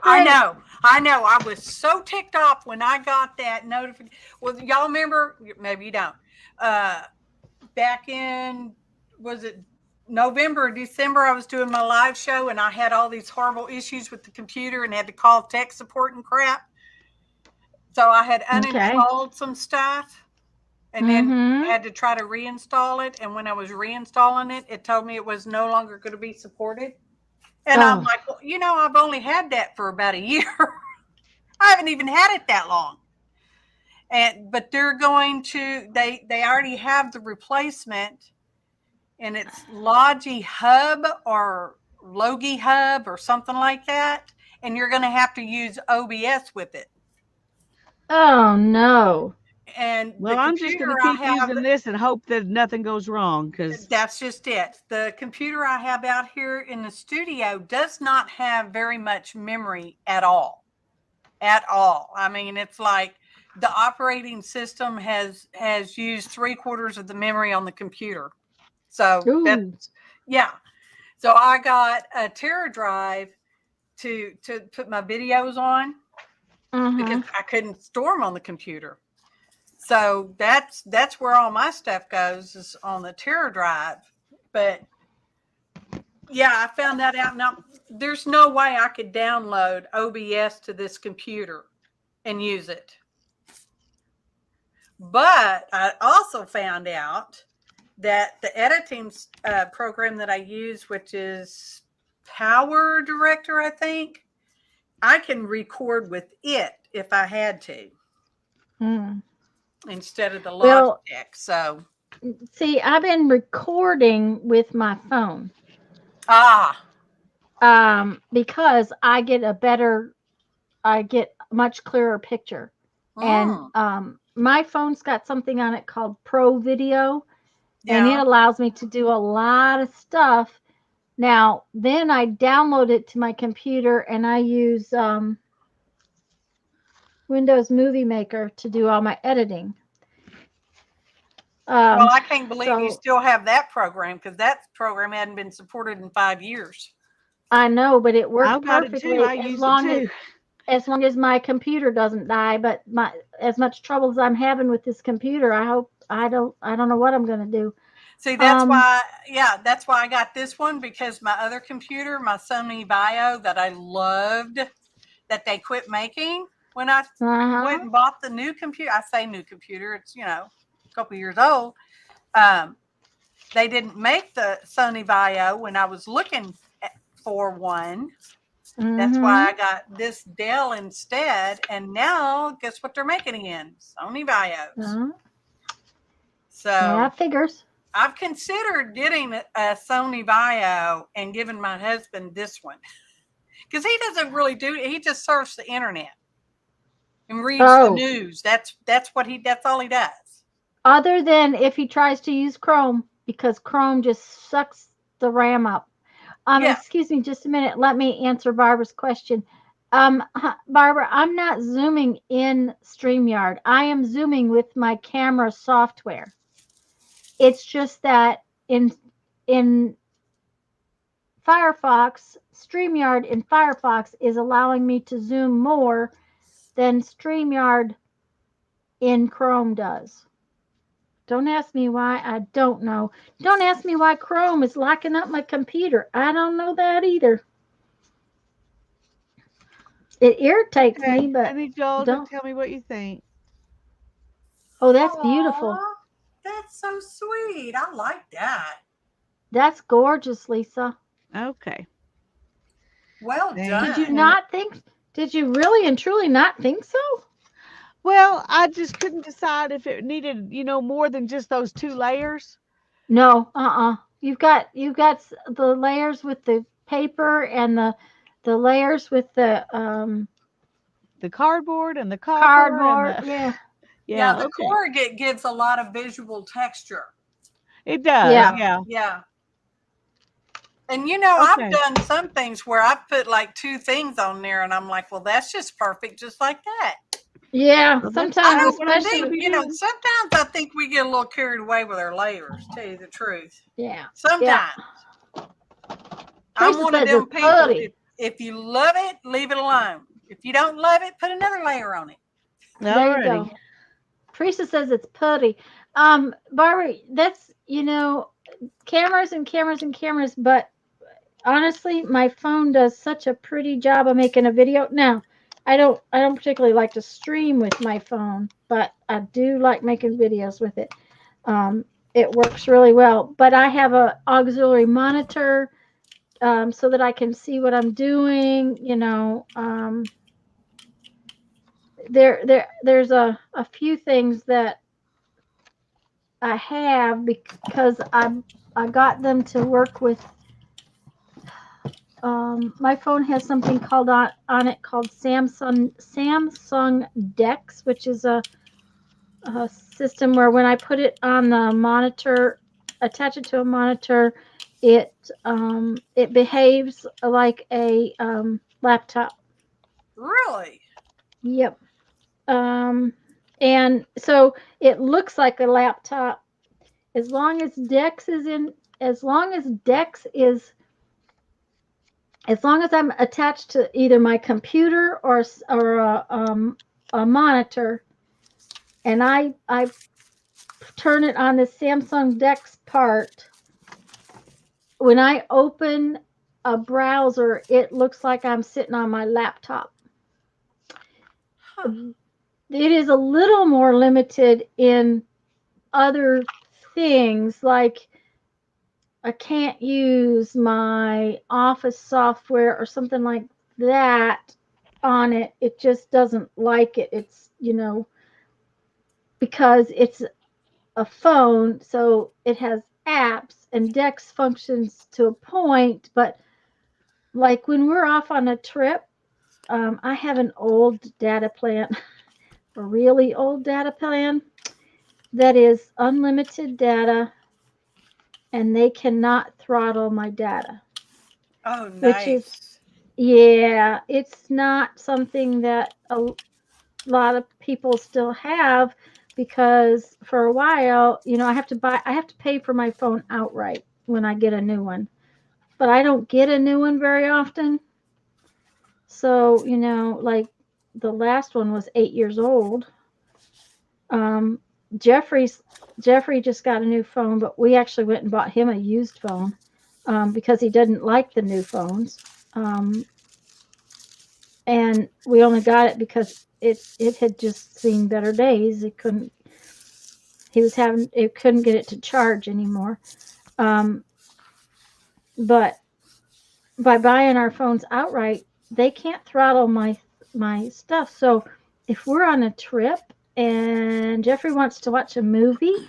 I know. I was so ticked off when I got that notification. Well, y'all remember? Maybe you don't. Back in, was it November or December? I was doing my live show and I had all these horrible issues with the computer and had to call tech support and crap. So I had uninstalled some stuff and then had to try to reinstall it. And when I was reinstalling it, it told me it was no longer going to be supported. And I'm like, well, I've only had that for about a year. I haven't even had it that long. But they're going to, they already have the replacement, and it's Logi Hub or Logi Hub or something like that. And you're going to have to use OBS with it. Oh no. And Well, I'm just going to keep using this and hope that nothing goes wrong, because that's just it. The computer I have out here in the studio does not have very much memory at all. At all. I mean, it's like the operating system has used 3/4 of the memory on the computer. So that's, yeah. So I got a Tera drive to put my videos on because I couldn't store them on the computer. So that's where all my stuff goes, is on the Tera drive. But yeah, I found that out. Now, there's no way I could download OBS to this computer and use it. But I also found out that the editing program that I use, which is Power Director, I think, I can record with it if I had to. Instead of the Logitech. So see, I've been recording with my phone. Because I get much clearer picture. And my phone's got something on it called Pro Video, and it allows me to do a lot of stuff. Now, then I download it to my computer and I use Windows Movie Maker to do all my editing. Well, I can't believe you still have that program, because that program hadn't been supported in 5 years. I know, but it works perfectly as long as my computer doesn't die. But as much trouble as I'm having with this computer, I don't know what I'm going to do. See, that's why I got this one, because my other computer, my Sony Vaio that I loved, that they quit making when I went and bought the new computer. I say new computer, it's a couple years old. They didn't make the Sony Vaio when I was looking for one. That's why I got this Dell instead. And now, guess what they're making again? Sony Vaios. So yeah, figures. I've considered getting a Sony Vaio and giving my husband this one, because he doesn't really he just surfs the internet and reads the news. That's all he does. Other than if he tries to use Chrome, because Chrome just sucks the RAM up. Excuse me just a minute. Let me answer Barbara's question. Barbara, I'm not zooming in StreamYard. I am zooming with my camera software. It's just that in Firefox, StreamYard in Firefox is allowing me to zoom more than StreamYard in Chrome does. Don't ask me why. I don't know. Don't ask me why Chrome is locking up my computer. I don't know that either. It irritates me, but I need y'all to tell me what you think. Oh, that's beautiful. That's so sweet. I like that. That's gorgeous, Lisa. Okay. Well Dang. done. Did you not think? Did you really and truly not think so? Well, I just couldn't decide if it needed, more than just those 2 layers. No. You've got the layers with the paper and the layers with the The cardboard and the copper and cardboard. the Yeah. Yeah, yeah, the okay. corrugate gives a lot of visual texture. It does. Yeah. Yeah. Yeah. And I've Okay. done some things where I put like 2 things on there and I'm like, well, that's just perfect, just like that. Yeah. Well, that's Sometimes, what I'm especially. gonna be doing. Sometimes I think we get a little carried away with our layers, to tell you the truth. Yeah. Sometimes. I'm Teresa one of says them it's people. putty. If you love it, leave it alone. If you don't love it, put another layer on it. There you Alrighty. go. Teresa says it's putty. Barbara, that's cameras and cameras and cameras, but honestly, my phone does such a pretty job of making a video. Now, I don't particularly like to stream with my phone, but I do like making videos with it. It works really well. But I have a auxiliary monitor so that I can see what I'm doing. There's a few things that I have because I got them to work with. My phone has something called on it called Samsung Dex, which is a system where when I put it on the monitor, attach it to a monitor, it behaves like a laptop. Really? Yep. And so it looks like a laptop as long as Dex is as long as I'm attached to either my computer or a monitor, and I turn it on the Samsung Dex part. When I open a browser, it looks like I'm sitting on my laptop. Huh. It is a little more limited in other things, like I can't use my office software or something like that on it. It just doesn't like it. It's, because it's a phone, so it has apps and Dex functions to a point. But like when we're off on a trip, I have an old data plan, a really old data plan that is unlimited data, and they cannot throttle my data. Oh, Which is, nice. yeah, it's not something that a lot of people still have, because for a while, I have to pay for my phone outright when I get a new one. But I don't get a new one very often. So, like the last one was 8 years old. Jeffrey just got a new phone, but we actually went and bought him a used phone because he didn't like the new phones. And we only got it because it had just seen better days. It couldn't get it to charge anymore. But by buying our phones outright, they can't throttle my stuff. So if we're on a trip and Jeffrey wants to watch a movie,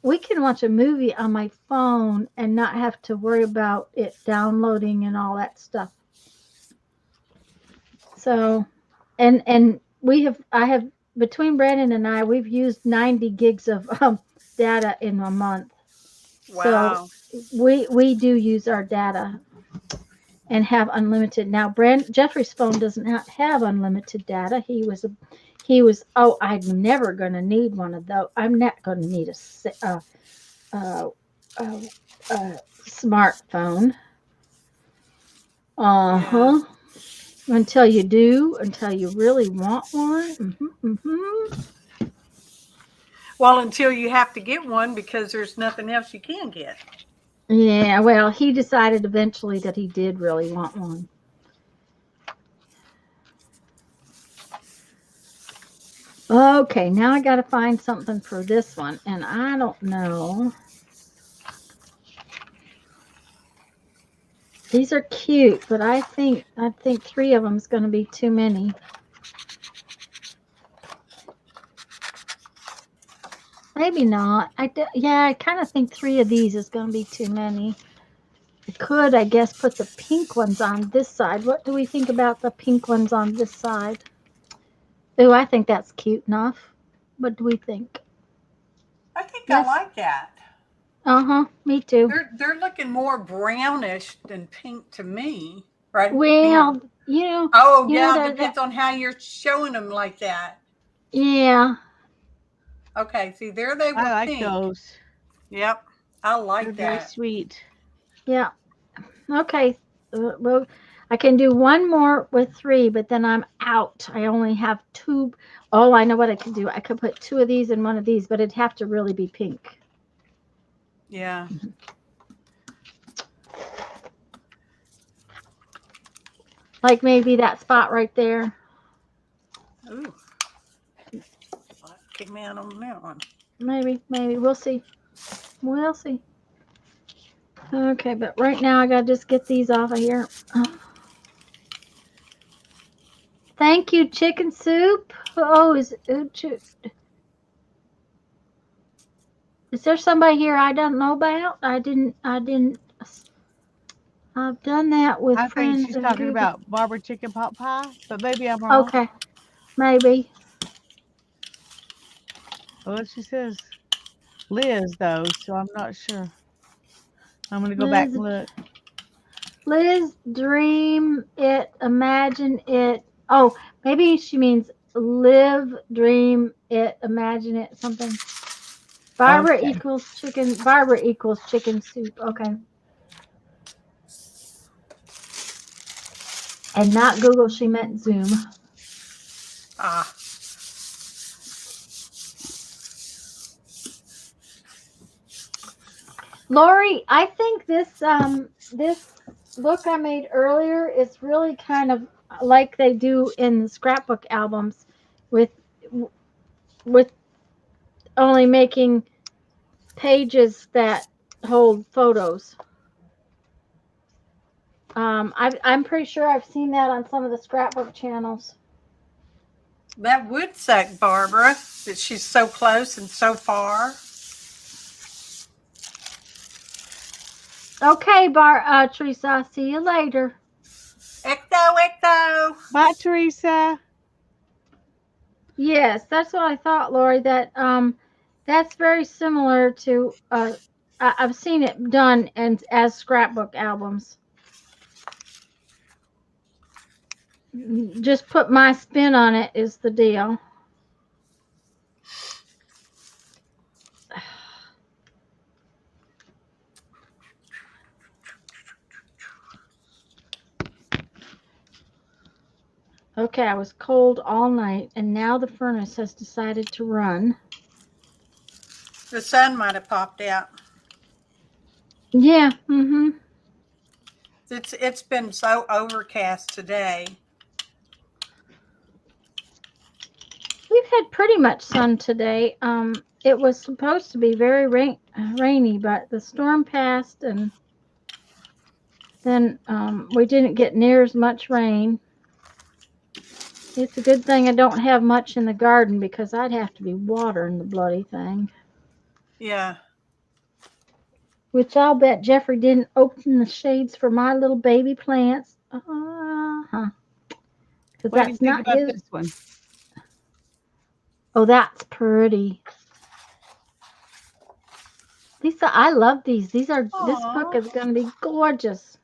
we can watch a movie on my phone and not have to worry about it downloading and all that stuff. So, and I have between Brandon and I, we've used 90 gigs of data in a month. Wow. So we do use our data and have unlimited. Now, Jeffrey's phone doesn't have unlimited data. He was, I'm never going to need one of those. I'm not going to need a smartphone. Yeah. Until you really want one. Well, until you have to get one because there's nothing else you can get. Yeah, well, he decided eventually that he did really want one. Okay, now I got to find something for this one, and I don't know. These are cute, but I think 3 of them is going to be too many. Maybe not. Yeah, I kind of think 3 of these is going to be too many. I could, I guess, put the pink ones on this side. What do we think about the pink ones on this side? Ooh, I think that's cute enough. What do we think? I think Yes. I like that. Uh-huh, me too. They're looking more brownish than pink to me, right now. Well, Oh, you know yeah, that, depends on how you're showing them like that. yeah, Okay, see, there they I were like pink. those. Yep, I They're like very that. sweet. yeah. Okay, well, I can do one more with 3, but then I'm out. I only have 2. Oh, I know what I could do. I could put 2 of these and 1 of these, but it'd have to really be pink. Yeah. Like maybe that spot right there. Ooh. Kick me out on that one. Maybe. We'll see. We'll see. Okay, but right now I gotta just get these off of here. Thank you, chicken soup. Oh, is there somebody here I don't know about? I didn't. I've done that with I think friends she's and talking Google. about Barbara chicken pot pie, but maybe I'm wrong. Okay, maybe. Well, she says Liz though, so I'm not sure. I'm gonna go back and look. Liz, dream it, imagine it. Oh, maybe she means live, dream it, imagine it, something. Barbara Okay. equals chicken. Barbara equals chicken soup. Okay. And not Google, she meant Zoom. Ah. Lori, I think this look I made earlier is really kind of like they do in the scrapbook albums with with only making pages that hold photos. I'm pretty sure I've seen that on some of the scrapbook channels. That would suck, Barbara, that she's so close and so far. Okay, Teresa, see you later. Ecto. Bye, Teresa. Yes, that's what I thought, Lori. That's very similar to I've seen it done and as scrapbook albums. Just put my spin on it is the deal. Okay, I was cold all night, and now the furnace has decided to run. The sun might have popped out. Yeah, mm-hmm. It's been so overcast today. We've had pretty much sun today. It was supposed to be very rainy, but the storm passed, and then we didn't get near as much rain. It's a good thing I don't have much in the garden because I'd have to be watering the bloody thing. Yeah. Which I'll bet Jeffrey didn't open the shades for my little baby plants. Uh-huh. Because What do you that's think not about his. this one? Oh, that's pretty. I love these. This book Aw. is going to be gorgeous.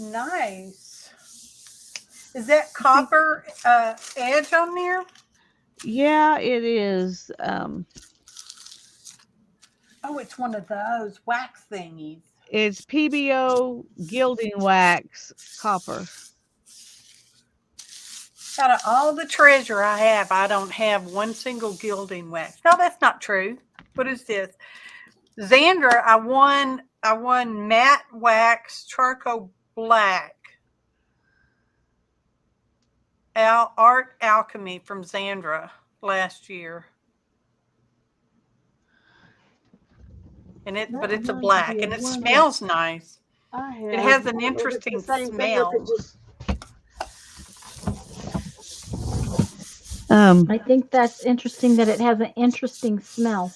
Nice. Is that copper edge on there? Yeah, it is. Oh, it's one of those wax thingies. It's PBO gilding wax copper. Out of all the treasure I have, I don't have one single gilding wax. No, that's not true. What is this? Xandra, I won matte wax charcoal black. Art Alchemy from Xandra last year. but it's a reminds me black, of and it one smells nice. I have. It has I an don't know if it's the interesting same thing or if smell. it just- I think that's interesting that it has an interesting smell.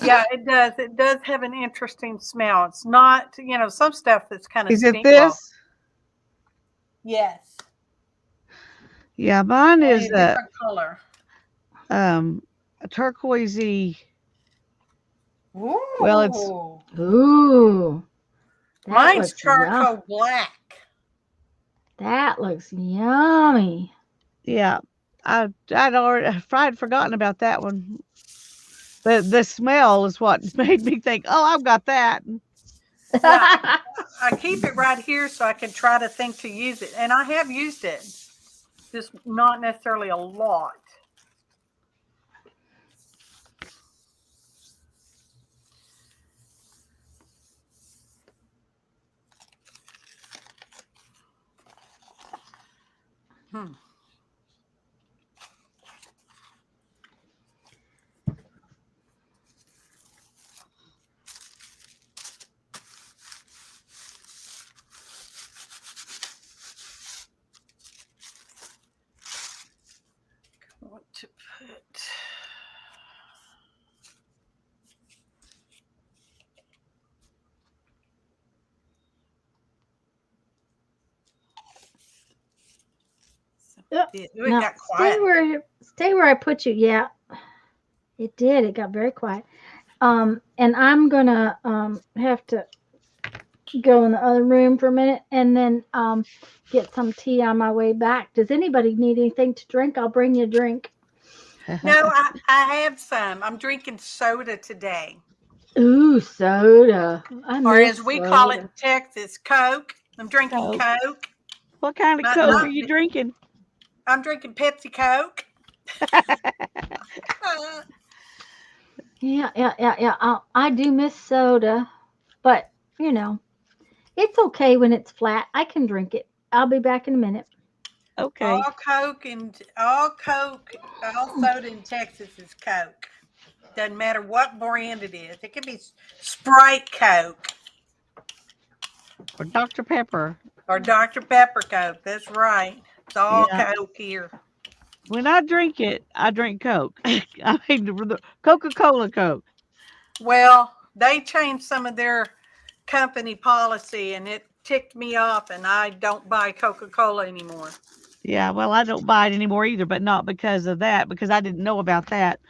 Yeah, it does. It does have an interesting smell. It's not, some stuff that's kind of is it stink. this? Yes. Yeah, mine Only is a different color. a turquoisey. Ooh. Well, it's Ooh. That Mine's looks yum- charcoal black. That looks yummy. yeah. I'd forgotten about that one. The smell is what made me think, oh, I've got that. Yeah. I keep it right here so I can try to think to use it. And I have used it, just not necessarily a lot. What to put? Yep. It Now, got quiet. stay where I put you. Yeah, it did. It got very quiet. And I'm gonna have to go in the other room for a minute and then get some tea on my way back. Does anybody need anything to drink? I'll bring you a drink. No, I have some. I'm drinking soda today. Ooh, soda. I Or miss as we call it in soda. Texas, Coke. I'm drinking Coke. Coke. What kind of Not- Coke not- are you drinking? I'm drinking Pepsi Coke. Yeah. I do miss soda, but it's okay when it's flat. I can drink it. I'll be back in a minute. Okay. All soda in Texas is Coke. Doesn't matter what brand it is. It could be Sprite Coke Or Dr. Pepper. or Dr. Pepper Coke. That's right. It's all Yeah. Coke here. When I drink it, I drink Coke. I mean, the Coca-Cola Coke. Well, they changed some of their company policy and it ticked me off, and I don't buy Coca-Cola anymore. Yeah, well, I don't buy it anymore either, but not because of that, because I didn't know about that.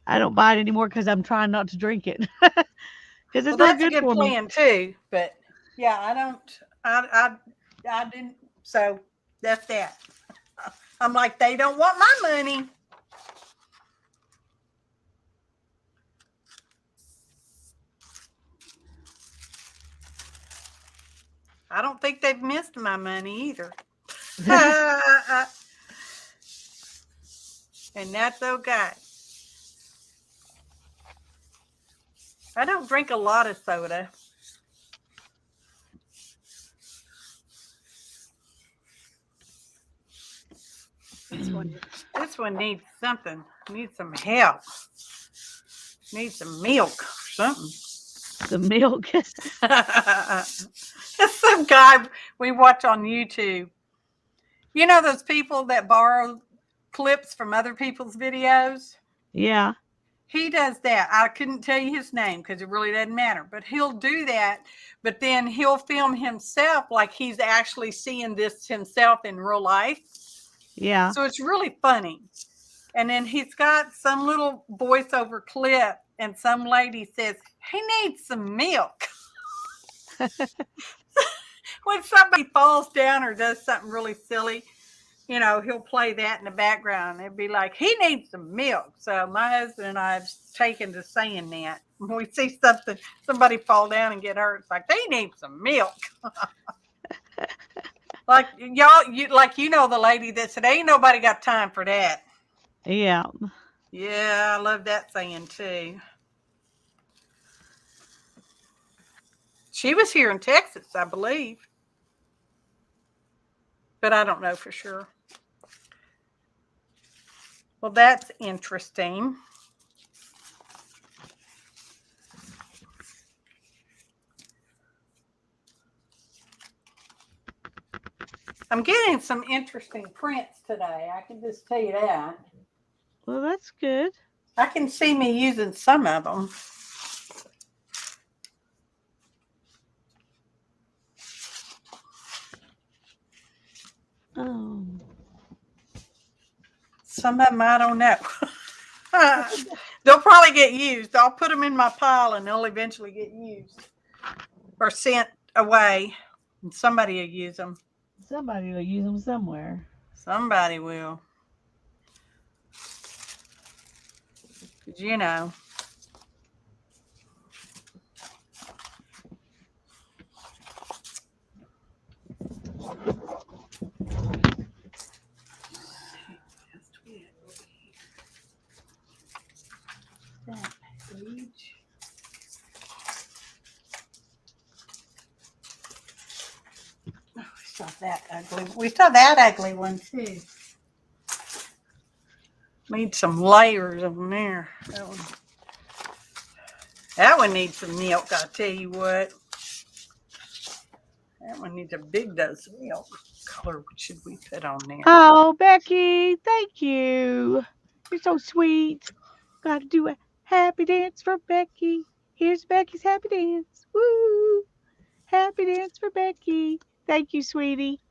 I don't buy it anymore because I'm trying not to drink it. Because it's Well, not that's a good good for me. plan too. But yeah, I don't. I didn't. So that's that. I'm like, they don't want my money. I don't think they've missed my money either. And that's okay. I don't drink a lot of soda. This one needs something. Needs some help. Needs some milk or something. The milk. It's some guy we watch on YouTube. You know those people that borrow clips from other people's videos? Yeah. He does that. I couldn't tell you his name because it really doesn't matter. But he'll do that. But then he'll film himself like he's actually seeing this himself in real life. Yeah. So it's really funny. And then he's got some little voiceover clip, and some lady says, he needs some milk. When somebody falls down or does something really silly, he'll play that in the background. It'd be like, he needs some milk. So my husband and I have taken to saying that. When we see somebody fall down and get hurt, it's like, they need some milk. Like y'all, the lady that said, ain't nobody got time for that. Yeah. Yeah, I love that saying too. She was here in Texas, I believe. But I don't know for sure. Well, that's interesting. I'm getting some interesting prints today. I can just tell you that. Well, that's good. I can see me using some of them. Oh. Some of them I don't know. They'll probably get used. I'll put them in my pile and they'll eventually get used or sent away. And somebody will use them. Somebody will use them somewhere. Somebody will. 'Cause you know. That page. Oh, we saw that ugly. We saw that ugly one too. Need some layers of them there. That one needs some milk, I tell you what. That one needs a big dose of milk. What color should we put on there? Oh, Becky, thank you. You're so sweet. Got to do a happy dance for Becky. Here's Becky's happy dance. Woo! Happy dance for Becky. Thank you, sweetie.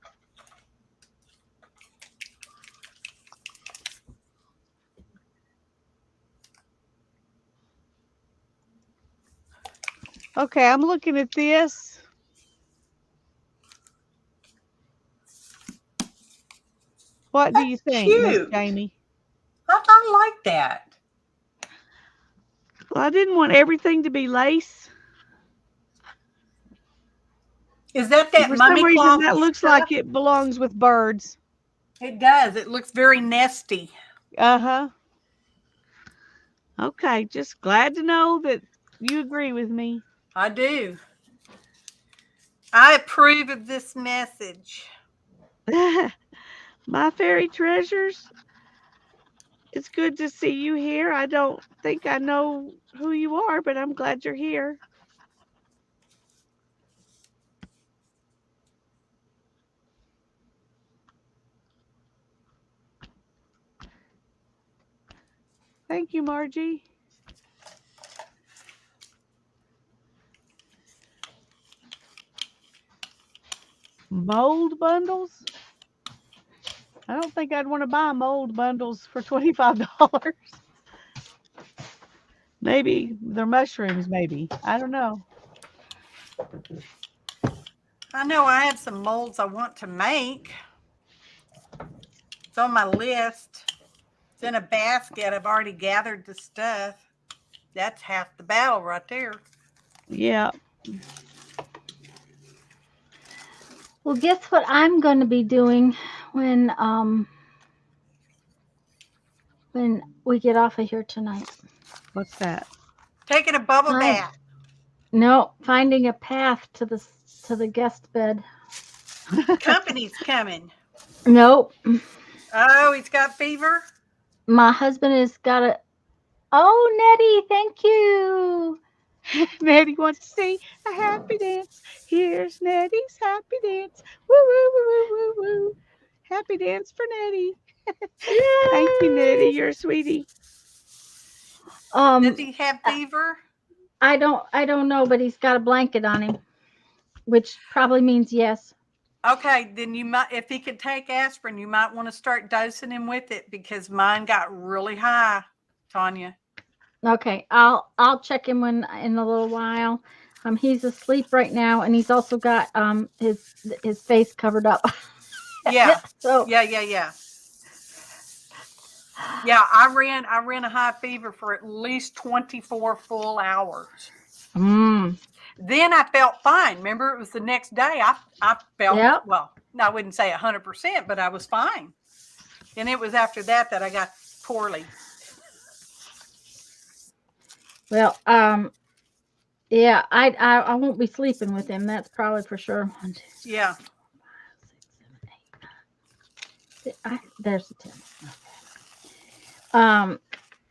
Okay, I'm looking at this. What do you think, Miss Cute. Jamie? I like that. Well, I didn't want everything to be lace. Is that For some mummy reason, cloth that looks stuff? like it belongs with birds. It does. It looks very nesty. Uh-huh. Okay, just glad to know that you agree with me. I do. I approve of this message. My fairy treasures, it's good to see you here. I don't think I know who you are, but I'm glad you're here. Thank you, Margie. Mold bundles? I don't think I'd want to buy mold bundles for $25. Maybe they're mushrooms, maybe. I don't know. I know I have some molds I want to make. It's on my list. It's in a basket. I've already gathered the stuff. That's half the battle right there. Yeah. Well, guess what I'm going to be doing when we get off of here tonight? What's that? Taking a bubble Hi. bath. No, finding a path to the guest bed. Company's coming. Nope. Oh, he's got fever? My husband has got a. Oh, Nettie, thank you. Nettie wants to see a happy dance. Here's Nettie's happy dance. Woo, woo, woo, woo, woo, woo. Happy dance for Nettie. Thank you, Nettie. You're a sweetie. Does he have fever? I don't know, but he's got a blanket on him, which probably means yes. Okay, then you might, if he could take aspirin, you might want to start dosing him with it because mine got really high, Tanya. Okay, I'll check him in a little while. He's asleep right now, and he's also got his face covered up. Yeah. So Yeah. Yeah, I ran a high fever for at least 24 full hours. Then I felt fine. Remember, it was the next day. I felt, Yep. well, no, I wouldn't say 100%, but I was fine. And it was after that I got poorly. Well, yeah, I won't be sleeping with him. That's probably for sure. 1, 2, 3, Yeah. 4, 5, 6, 7, 8, 9. There's the 10. Okay.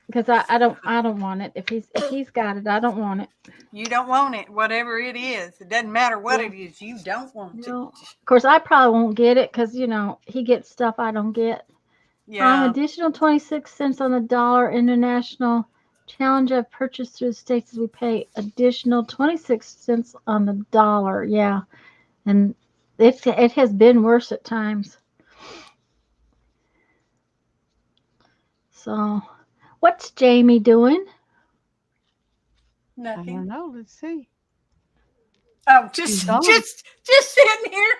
because I don't want it. If he's got it, I don't want it. You don't want it, whatever it is. It doesn't matter what Yeah. it is. You don't want No. it. Of course, I probably won't get it because he gets stuff I don't get. Yeah. Additional 26 cents on the dollar. International challenge I've purchased through the states as we pay additional 26 cents on the dollar. Yeah, and it has been worse at times. So, what's Jamie doing? I Nothing. don't know. Let's see. Oh, She's just gone. sitting here.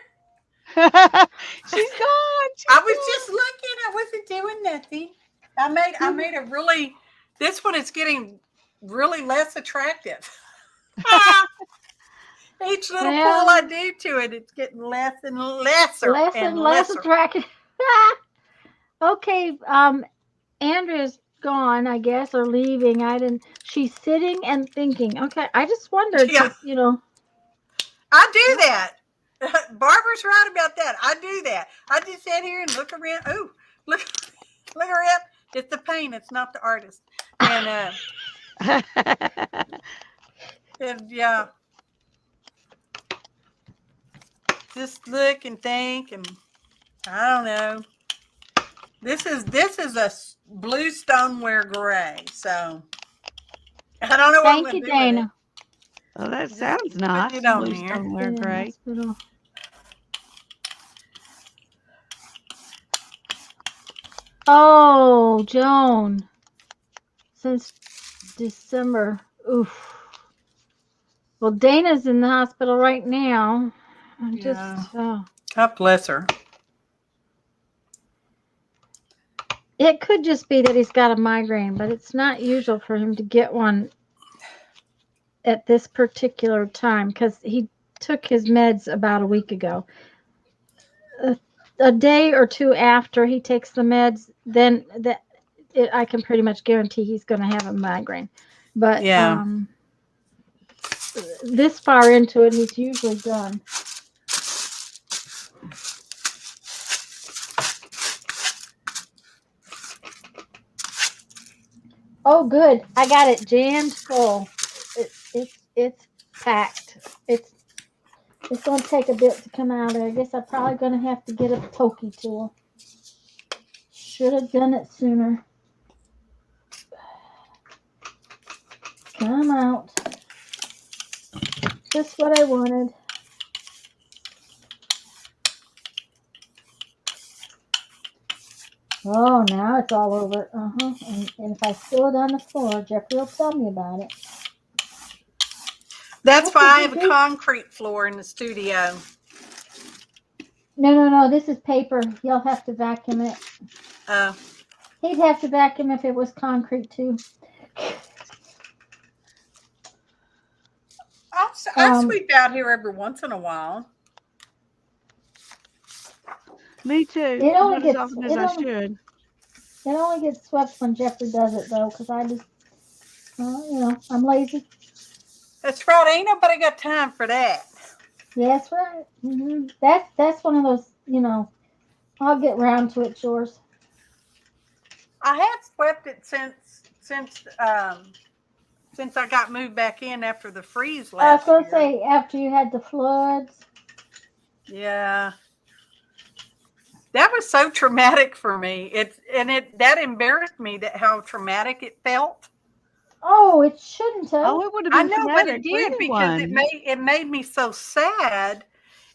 She's gone. I was just looking. I wasn't doing nothing. I made a really. This one is getting really less attractive. Each little Well, pull I do to it, it's getting less and lesser. less and less attractive. Okay, Andrea's gone, I guess, or leaving. She's sitting and thinking. Okay, I just wondered, Yeah. 'cause, I do that. Barbara's right about that. I do that. I just sit here and look around. Oh, look around. It's the paint. It's not the artist. And and yeah, just look and think, and I don't know. This is a blue stoneware gray, so I don't know what I'm thank gonna you, do with Dana. Oh, that Just sounds putting nice. it on Blue here. stoneware In the gray. hospital. Oh, Joan. Since December. Oof. Well, Dana's in the hospital right now. Yeah. God bless her. It could just be that he's got a migraine, but it's not usual for him to get one at this particular time because he took his meds about a week ago. A day or two after he takes the meds, then I can pretty much guarantee he's going to have a migraine. But Yeah. this far into it, he's usually done. Oh, good. I got it jammed full. It's packed. It's going to take a bit to come out of there. I guess I'm probably going to have to get a pokey tool. Should have done it sooner. Come out. Just what I wanted. Oh, now it's all over. And if I spill it on the floor, Jeffrey will tell me about it. That's What why I did have you a do? concrete floor in the studio. No. This is paper. You'll have to vacuum it. Uh, He'd have to vacuum if it was concrete too. I sweep out here every once in a while. Me too. It only Not gets- as often as it I only- should. It only gets swept when Jeffrey does it though, because I just, I'm lazy. That's right. Ain't nobody got time for that. Yeah, that's right. That's one of those, I'll get round to it, chores. I had swept it since I got moved back in after the freeze I last was year. gonna say after you had the floods. Yeah. That was so traumatic for me. That embarrassed me that how traumatic it felt. Oh, it shouldn't have. Oh, it would have I been know, but traumatic it for did because anyone. it made me so sad,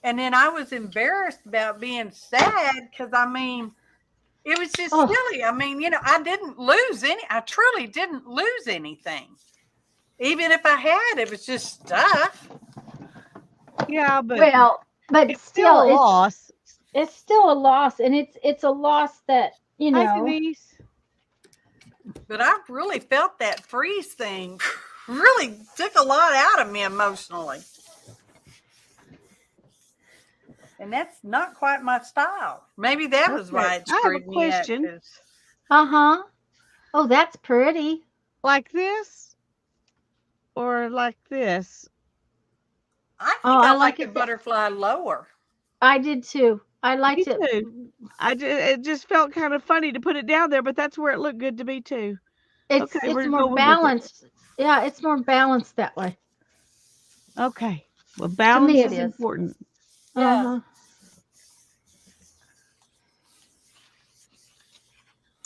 and then I was embarrassed about being sad because it was just silly. I didn't lose any. I truly didn't lose anything. Even if I had, it was just stuff. Yeah, but but it's still a still, loss. it's still a loss, and it's a loss that Hi, Denise. But I really felt that freeze thing really took a lot out of me emotionally. And that's not quite my style. Maybe that was why it I have a screwed me up. question. Oh, that's pretty. Like this or like this? I think Oh, I I like like the it butterfly lower. I did too. I liked Me it. too. It just felt kind of funny to put it down there, but that's where it looked good to me too. It's Okay, we're it's going more with it. balanced. Yeah, it's more balanced that way. Okay. Well, To balance me, it is is. important. Yeah. Uh-huh.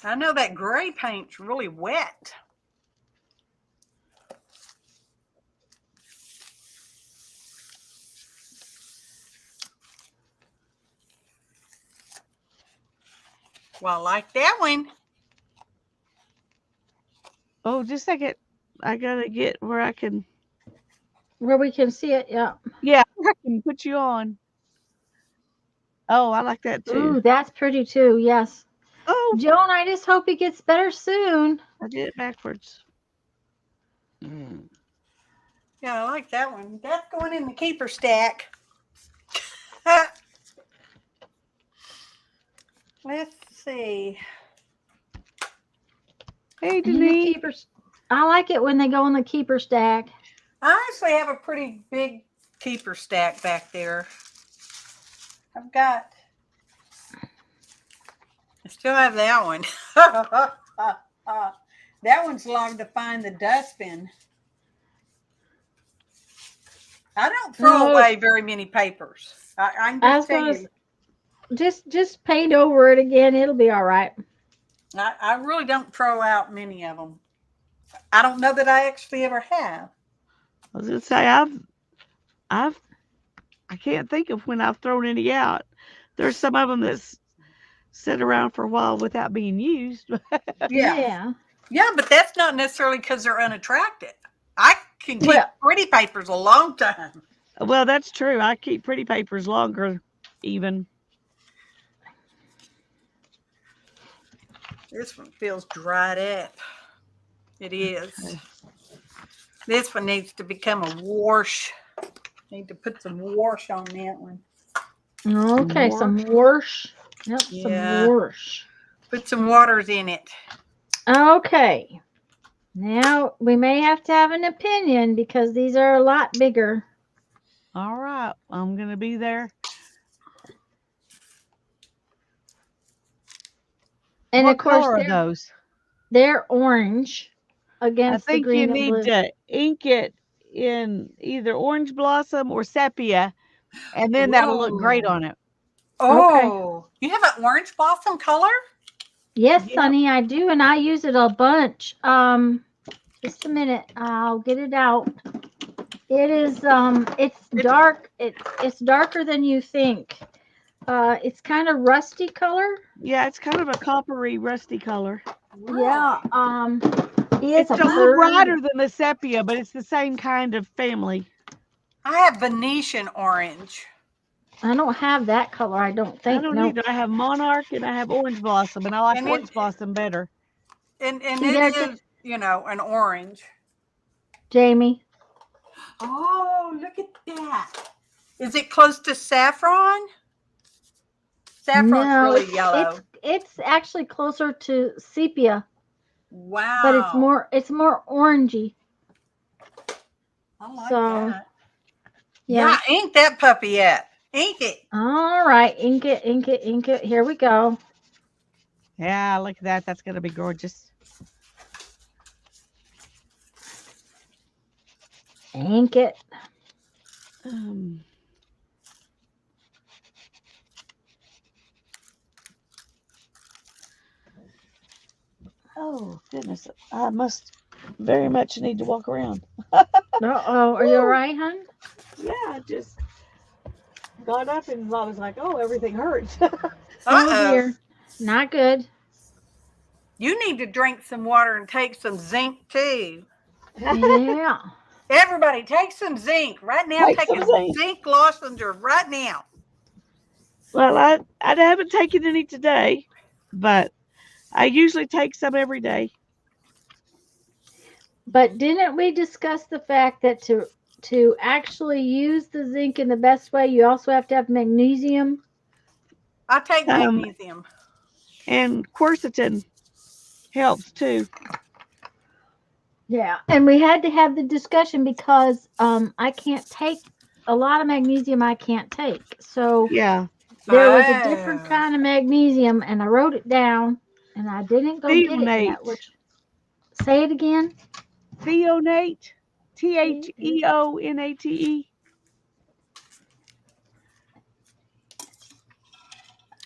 I know that gray paint's really wet. Well, I like that one. Oh, just a second. I gotta get where I can. Where we can see it, yeah. Yeah, I can put you on. Oh, I like that too. Ooh, that's pretty too, yes. Oh, Joan, I just hope it gets better soon. I did it backwards. Mm. Yeah, I like that one. That's going in the keeper stack. Let's see. Hey, In the Denise. keepers. I like it when they go in the keeper stack. I actually have a pretty big keeper stack back there. I still have that one. That one's long to find the dustbin. I don't throw No. away very many papers. I can I was just tell gonna you. just paint over it again. It'll be all right. I really don't throw out many of them. I don't know that I actually ever have. I was gonna say I can't think of when I've thrown any out. There's some of them that's sit around for a while without being used. Yeah. Yeah, but that's not necessarily because they're unattractive. I can keep Well- pretty papers a long time. Well, that's true. I keep pretty papers longer, even. This one feels dried up. It is. This one needs to become a wash. Need to put some wash on that one. Okay, some wash. Yep, Yeah. some wash. Put some waters in it. Okay. Now we may have to have an opinion because these are a lot bigger. All right, I'm gonna be there. And What of course color are those? they're orange I against the think you green and need blue. to ink it in either orange blossom or sepia, and then that'll look great Ooh. on it. Oh, you have an orange blossom color? Yes, Yep. Sonny, I do, and I use it a bunch. Just a minute, I'll get it out. It is it's dark. It's darker than you think. It's kind of rusty color. Yeah, it's kind of a coppery, rusty color. Yeah. It's a little brighter than the sepia, but it's the same kind of family. I have Venetian orange. I don't have that color. I don't think. I don't No. either. I have monarch and I have orange blossom, and I like And orange blossom better. And See it there, is, an orange. Jamie. Oh, look at that. Is it close to saffron? Saffron's No, really yellow. It's actually closer to sepia, Wow. but it's more orangey. I like So, that. Yeah. Yeah, ink that puppy up. Ink it. All right, ink it, ink it, ink it. Here we go. Yeah, look at that. That's gonna be gorgeous. Ink it. Oh goodness, I must very much need to walk around. Uh-oh, are you all right, hon? Yeah, I just got up and I was like, oh, everything hurts. Oh Uh-oh. dear. Not good. You need to drink some water and take some zinc too. Yeah. Everybody, take some zinc right now. Take Take some a zinc. zinc lozenge right now. Well, I haven't taken any today, but I usually take some every day. But didn't we discuss the fact that to actually use the zinc in the best way, you also have to have magnesium? I take magnesium. And quercetin helps too. Yeah. And we had to have the discussion because I can't take a lot of magnesium I can't take. So Yeah. there was a different kind of magnesium and I wrote it down and I didn't go get it yet, Threonate. which Say it again. Theonate. Theonate.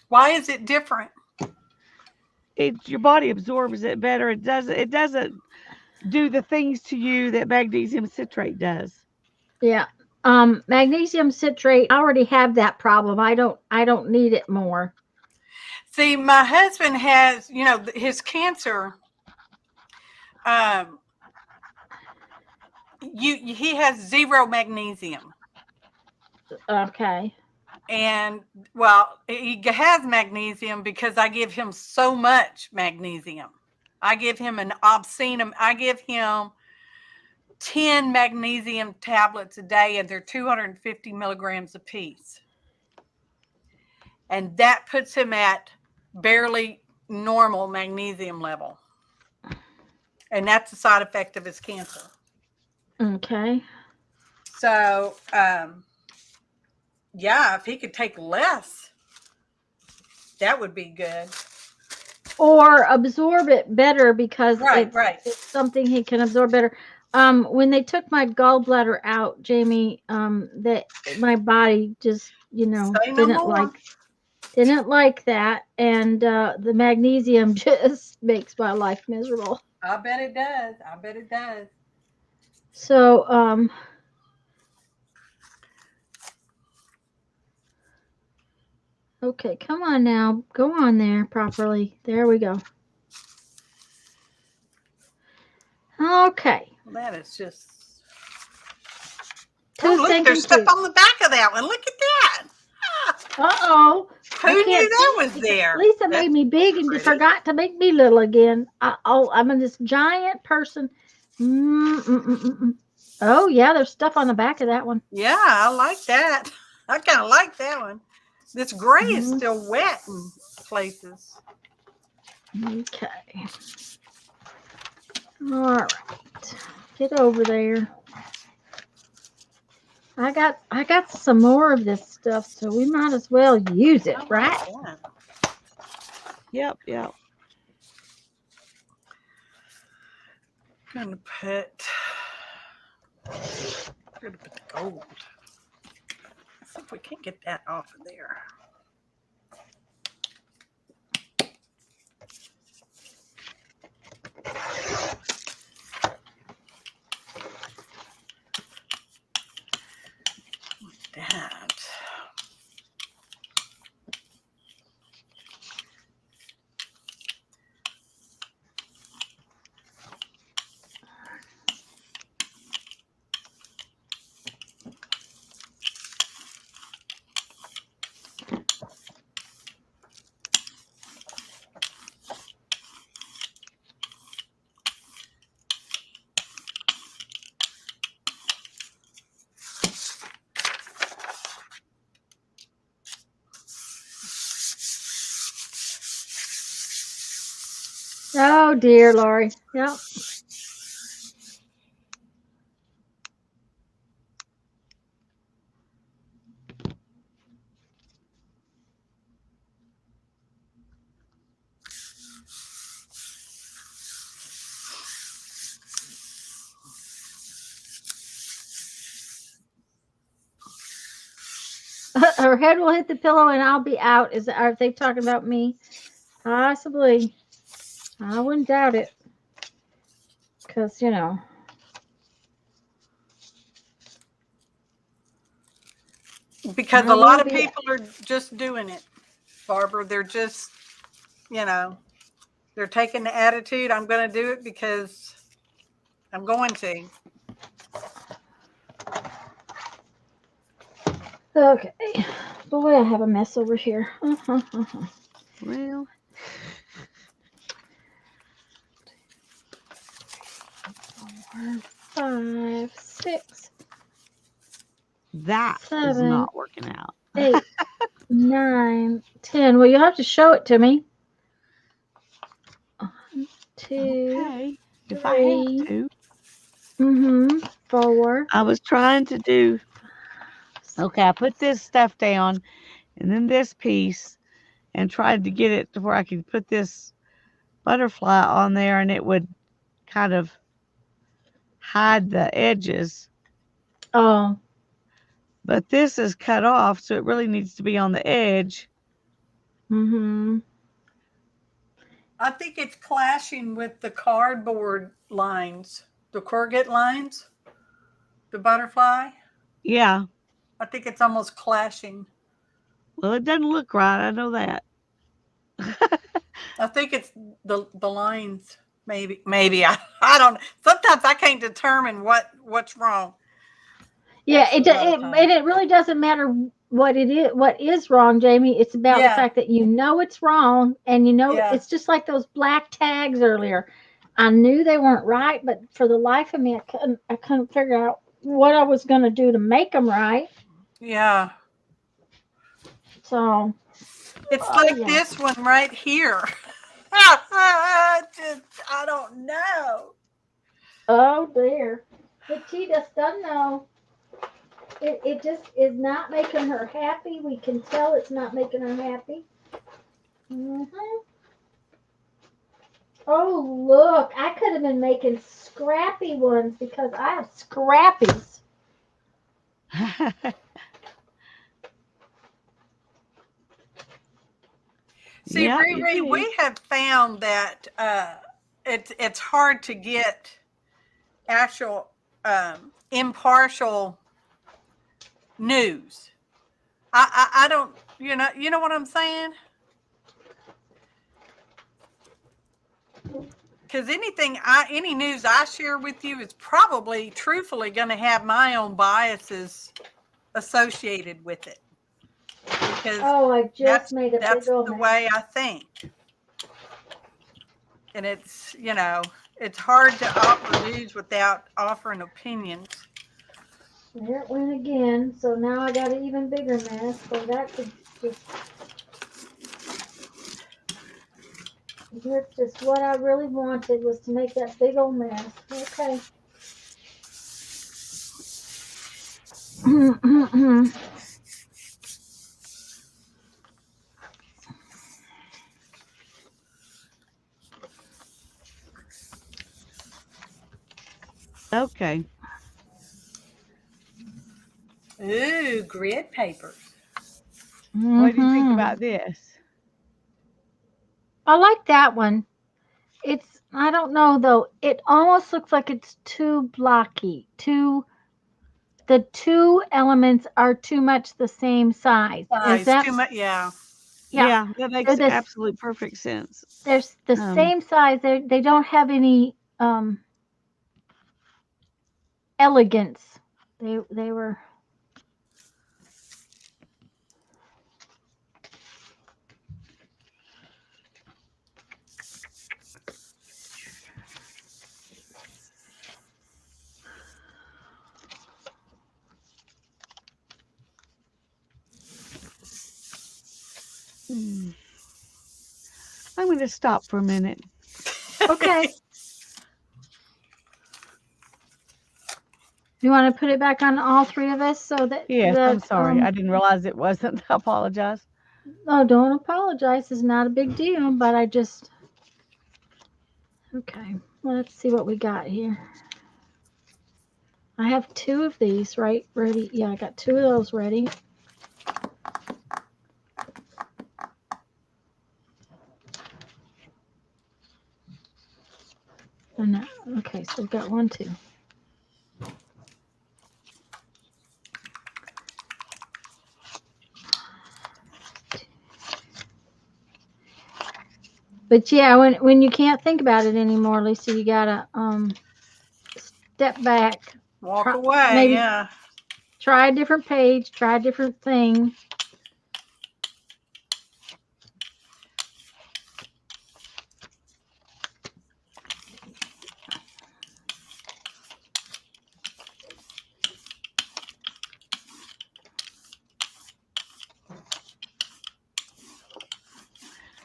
Why is it different? Your body absorbs it better. It doesn't do the things to you that magnesium citrate does. Yeah. Magnesium citrate. I already have that problem. I don't need it more. See, my husband has, his cancer. He has 0 magnesium. Okay. And well, he has magnesium because I give him so much magnesium. I give him an obscene. I give him 10 magnesium tablets a day, and they're 250 milligrams apiece. And that puts him at barely normal magnesium level. And that's a side effect of his cancer. Okay. So, yeah, if he could take less, that would be good. Or absorb it better because Right. it's something he can absorb better. When they took my gallbladder out, Jamie, that my body just, didn't like that, and the magnesium just makes my life miserable. I bet it does. So, okay, come on now. Go on there properly. There we go. Okay. Well, that is just. Too Oh, look, stinking there's stuff cute. on the back of that one. Look at that. Uh-oh. Who knew that was there? Lisa made me big and pretty. forgot to make me little again. I'm this giant person. Oh, yeah, there's stuff on the back of that one. Yeah, I like that. I kind of like that one. This gray is still wet in places. Okay. All right. Get over there. I got some more of this stuff, so we might as well use it, right? Yep. I'm gonna put the gold. See if we can get that off of there. That. Oh, dear, Lori. Yep. Her head will hit the pillow and I'll be out. Are they talking about me? Possibly. I wouldn't doubt it. Because, Because a lot of people are just doing it, Barbara. They're just, they're taking the attitude, I'm going to do it because I'm going to. Okay. Boy, I have a mess over here. Well, 4, 5, 6. that 7, is not working out. 8, 9, 10. Well, you'll have to show it to me. 1, 2, Okay, if I have 3. to. 4. I was trying to do. Okay, I put this stuff down, and then this piece, and tried to get it to where I could put this butterfly on there, and it would kind of hide the edges. Oh, But this is cut off, so it really needs to be on the edge. mm-hmm. I think it's clashing with the cardboard lines, the corrugate lines, the butterfly. Yeah. I think it's almost clashing. Well, it doesn't look right. I know that. I think it's the lines. Maybe I don't. Sometimes I can't determine what's wrong. Yeah, Actually, a lot of times. and it really doesn't matter what it is, what is wrong, Jamie. It's about the Yeah. fact that you know it's wrong, and you know Yeah. it's just like those black tags earlier. I knew they weren't right, but for the life of me, I couldn't figure out what I was going to do to make them right. Yeah. So It's Oh, like yeah. this one right here. I don't know. Oh dear. But she just doesn't know. It just is not making her happy. We can tell it's not making her happy. Oh, look. I could have been making scrappy ones because I have scrappies. See, Yeah, Riri, you did. we have found that it's hard to get actual impartial news. I don't, you know what I'm saying? Because any news I share with you is probably truthfully going to have my own biases associated with it. Because Oh, I just made a that's big old the mess. way I think. And it's, it's hard to offer news without offering opinions. There it went again. So now I got an even bigger mess. So that could just. That's just what I really wanted, was to make that big old mess. Okay. Okay. Ooh, grid papers. What do you think Mhm. about this? I like that one. I don't know though. It almost looks like it's too blocky. The two elements are too much the same size. Is that Too much, yeah. Yeah, that makes They're absolute perfect sense. They're the same size. They don't have any elegance. They were. I'm going to stop for a minute. Okay. You want to put it back on all three of us so that? Yes, I'm sorry. I didn't realize it wasn't. I apologize. Oh, don't apologize. It's not a big deal, but I just. Okay. Let's see what we got here. I have two of these ready. Yeah, I got two of those ready. And okay, so we've got 1, 2. But yeah, when you can't think about it anymore, Lisa, you gotta step back, Walk away, maybe yeah. try a different page, try a different thing.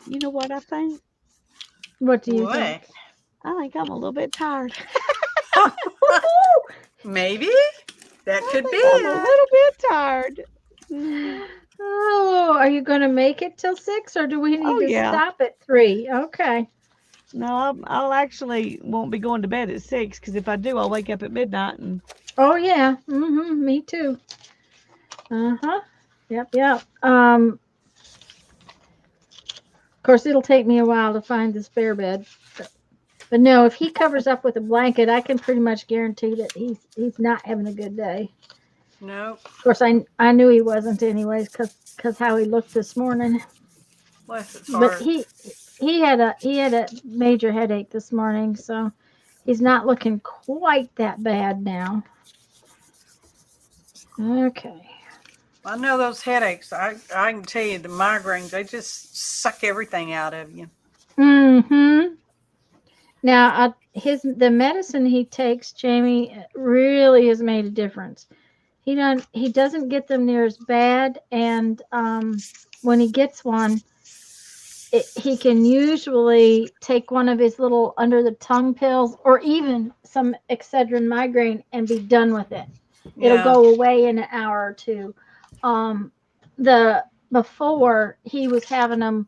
You know what I think? What do you think? I think I'm a little bit tired. Maybe that could be. I'm a little bit tired. Oh, are you going to make it till 6, or do we need to yeah. stop at 3? Okay. No, I'll actually won't be going to bed at 6 because if I do, I'll wake up at midnight and Oh yeah. Me too. Uh-huh. Yep. Of course, it'll take me a while to find the spare bed. But no, if he covers up with a blanket, I can pretty much guarantee that he's not having a good day. Nope. Of course, I knew he wasn't anyways, cause how he looked this morning. Bless his But heart. he had a major headache this morning, so he's not looking quite that bad now. Okay. I know those headaches. I can tell you the migraines, they just suck everything out of you. Mm-hmm. Now, the medicine he takes, Jamie, really has made a difference. He doesn't get them near as bad, and when he gets one, he can usually take one of his little under the tongue pills, or even some Excedrin migraine, and be done with it. It'll Yeah. go away in an hour or two. Before he was having them.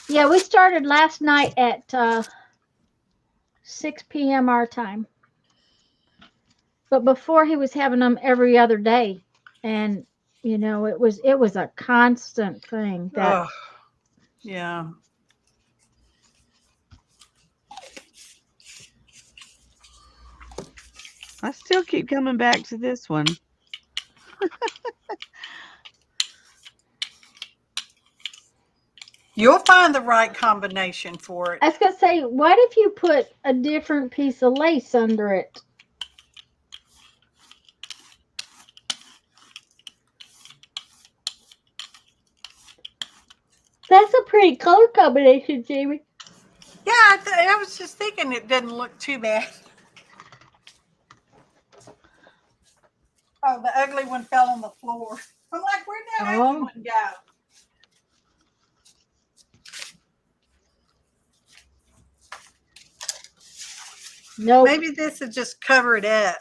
Yeah, we started last night at 6 p.m. our time. But before he was having them every other day, and it was a constant thing that. Oh, yeah. I still keep coming back to this one. You'll find the right combination for it. I was gonna say, what if you put a different piece of lace under it? That's a pretty color combination, Jamie. Yeah, I was just thinking it didn't look too bad. Oh, the ugly one fell on the floor. I'm like, where'd that ugly one go? No. Maybe this would just cover it up.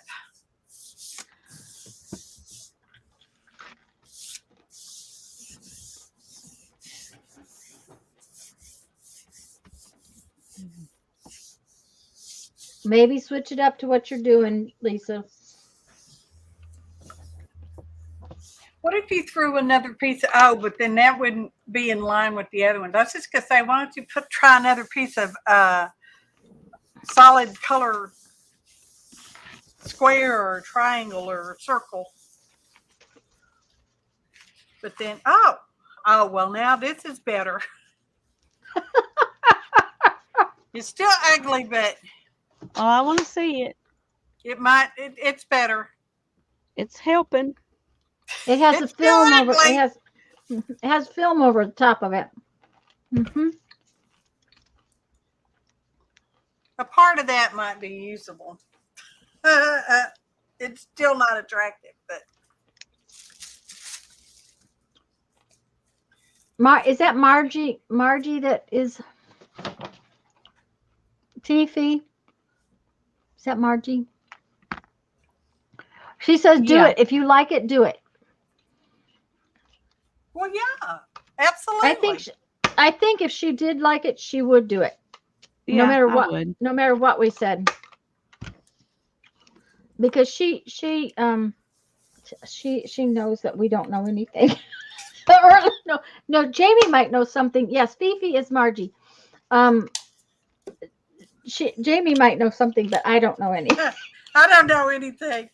Maybe switch it up to what you're doing, Lisa. What if you threw another piece of, but then that wouldn't be in line with the other ones. I was just going to say, why don't you try another piece of solid color square or triangle or circle. But then, oh, well, now this is better. It's still ugly, but Oh, I want to see it. it's better. It's helping. It has It's a film over. ugly. It has film over the top of it. Mm-hmm. A part of that might be usable. It's still not attractive, but Is that Margie? Margie, that is Tiffy. Is that Margie? She says, "Do Yeah. it if you like it. Do it." well, yeah, absolutely. I think if she did like it, she would do it. Yeah, No matter I what. would. No matter what we said. Because she knows that we don't know anything. No, Jamie might know something. Yes, Fifi is Margie. Jamie might know something, but I don't know any. I don't know anything,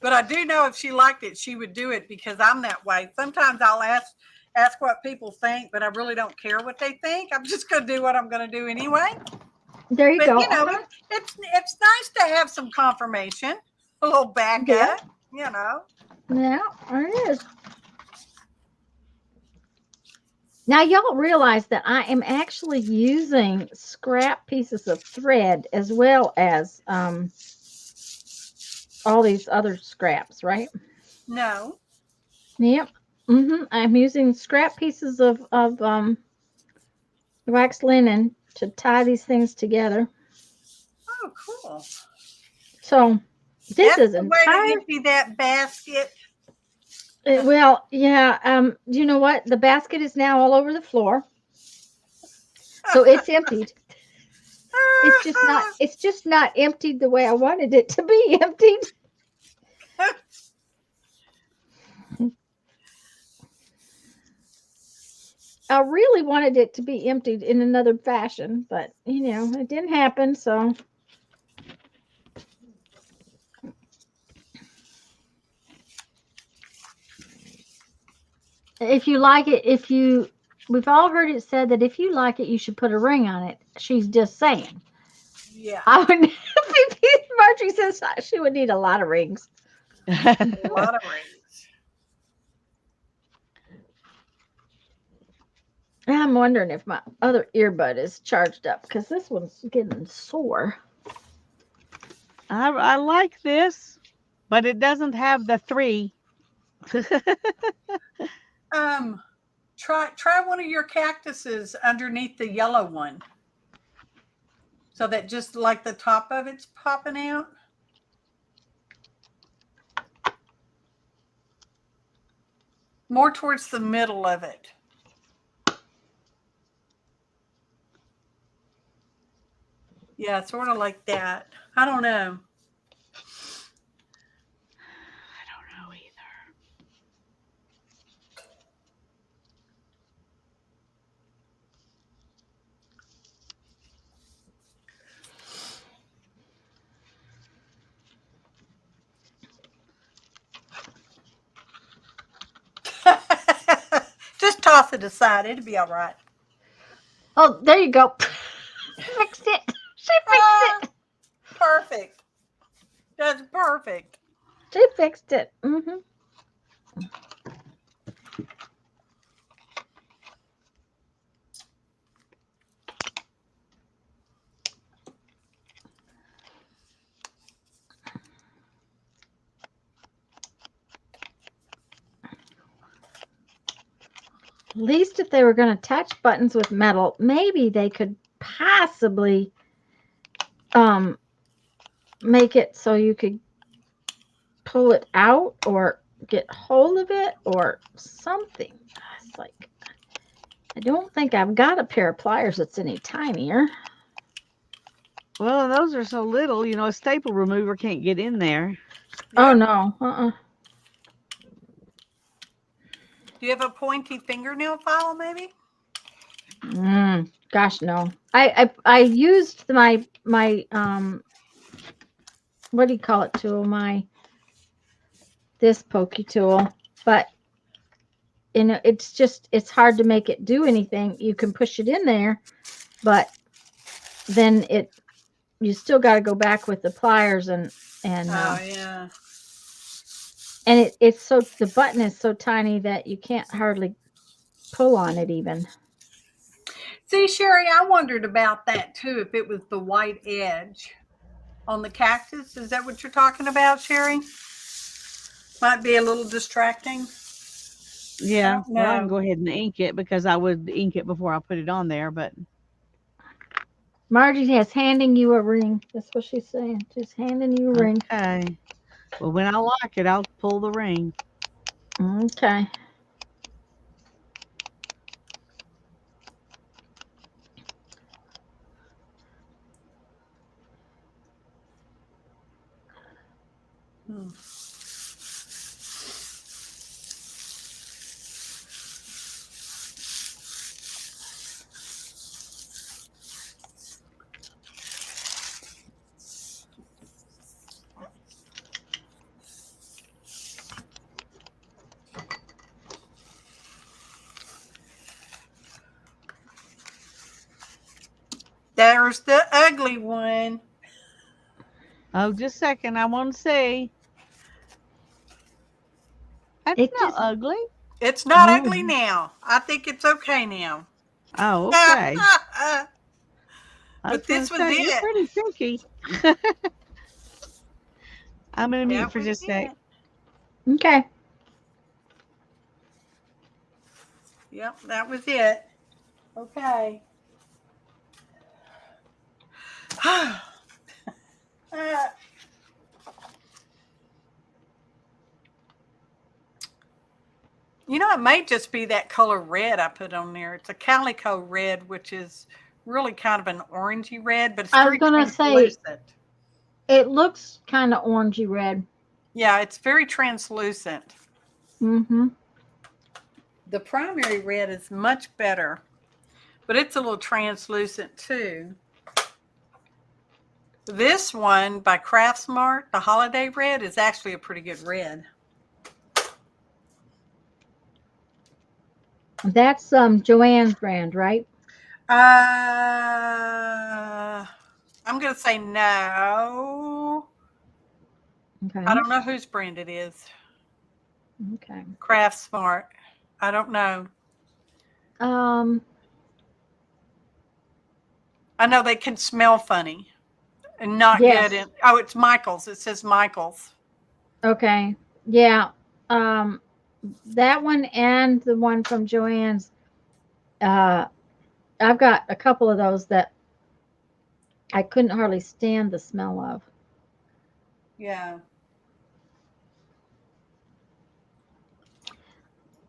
but I do know if she liked it, she would do it because I'm that way. Sometimes I'll ask what people think, but I really don't care what they think. I'm just going to do what I'm going to do anyway. There you But go. it's nice to have some confirmation, a little backup. Yeah. Yeah, it is. Now, y'all realize that I am actually using scrap pieces of thread as well as all these other scraps, right? No. Yep. I'm using scrap pieces of wax linen to tie these things together. Oh, cool. So this That's is the way to empty that basket. Well, yeah. You know what? The basket is now all over the floor. So it's emptied. It's just not emptied the way I wanted it to be emptied. I really wanted it to be emptied in another fashion, but it didn't happen, so if you like it, we've all heard it said that if you like it, you should put a ring on it. She's just saying. Yeah. I would. Marjorie says she would need a lot of rings. A lot of rings. I'm wondering if my other earbud is charged up because this one's getting sore. I like this, but it doesn't have the 3. Try one of your cactuses underneath the yellow one. So that just like the top of it's popping out. More towards the middle of it. Yeah, sort of like that. I don't know. I don't know either. Just toss it aside. It'll be all right. Oh, there you go. Fixed it. She fixed it. Perfect. That's perfect. She fixed it. Mm-hmm. At least if they were going to attach buttons with metal, maybe they could possibly make it so you could pull it out or get hold of it or something. It's like, I don't think I've got a pair of pliers that's any tinier. Well, those are so little, a staple remover can't get in there. Oh, Yeah. no. Do you have a pointy fingernail file, maybe? Gosh, no. I used my what do you call it tool? This pokey tool, but it's hard to make it do anything. You can push it in there, but then you still got to go back with the pliers and Oh yeah. and it's so the button is so tiny that you can't hardly pull on it even. See, Sherry, I wondered about that too. If it was the white edge on the cactus, is that what you're talking about, Sherry? Might be a little distracting. Yeah, well, I can No. go ahead and ink it because I would ink it before I put it on there, but Margie is handing you a ring. That's what she's saying. She's handing you a ring. okay. Well, when I like it, I'll pull the ring. Okay. There's the ugly one. Oh, just a second. I want to see. That's It not just- ugly. It's not Oh. ugly now. I think it's okay now. Oh, okay. But this was it. You're pretty pinky. I'm going to mute That for was just a sec. it. Okay. Yep, that was it. Okay. It may just be that color red I put on there. It's a calico red, which is really kind of an orangey red, but it's I was very gonna say- translucent. It looks kind of orangey red. Yeah, it's very translucent. Mm-hmm. The primary red is much better, but it's a little translucent too. This one by Craftsmart, the holiday red, is actually a pretty good red. That's Joanne's brand, right? I'm going to say no. Okay. I don't know whose brand it is. Okay. Craftsmart. I don't know. I know they can smell funny and not Yes. good. Oh, it's Michael's. It says Michael's. Okay. Yeah. That one and the one from Joanne's. I've got a couple of those that I couldn't hardly stand the smell of. Yeah.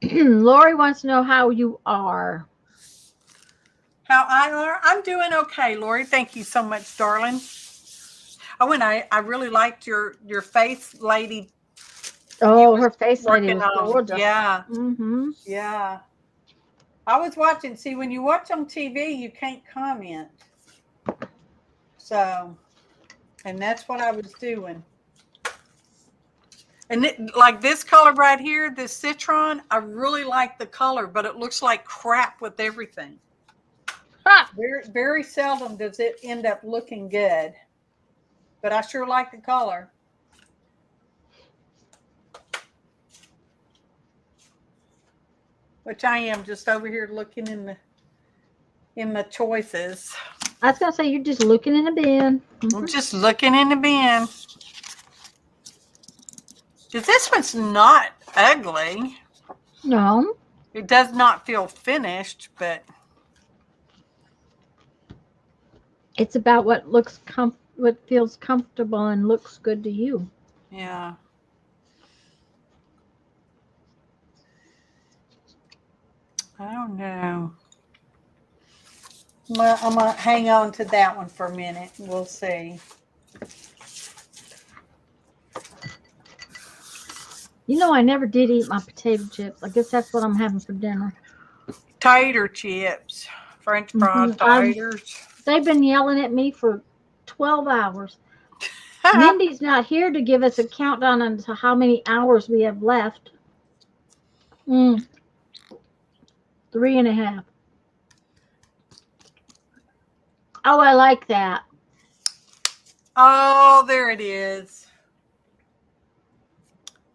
Lori wants to know how you are. How I are? I'm doing okay, Lori. Thank you so much, darling. Oh, and I really liked your face lady. Oh, was her face lady working was on. gorgeous. Yeah. Mm-hmm. Yeah. I was watching. See, when you watch on TV, you can't comment. So, and that's what I was doing. And like this color right here, this citron, I really like the color, but it looks like crap with everything. Ha! Very, very seldom does it end up looking good. But I sure like the color. Which I am just over here looking in the choices. I was gonna say you're just looking in the bin. I'm just looking in the bin. This one's not ugly. No, It does not feel finished, but it's about what what feels comfortable and looks good to you. yeah. I don't know. I'm gonna hang on to that one for a minute. We'll see. You know, I never did eat my potato chips. I guess that's what I'm having for dinner. Tater chips. French fry taters. They've been yelling at me for 12 hours. Mindy's not here to give us a countdown on to how many hours we have left. 3.5. Oh, I like that. Oh, there it is.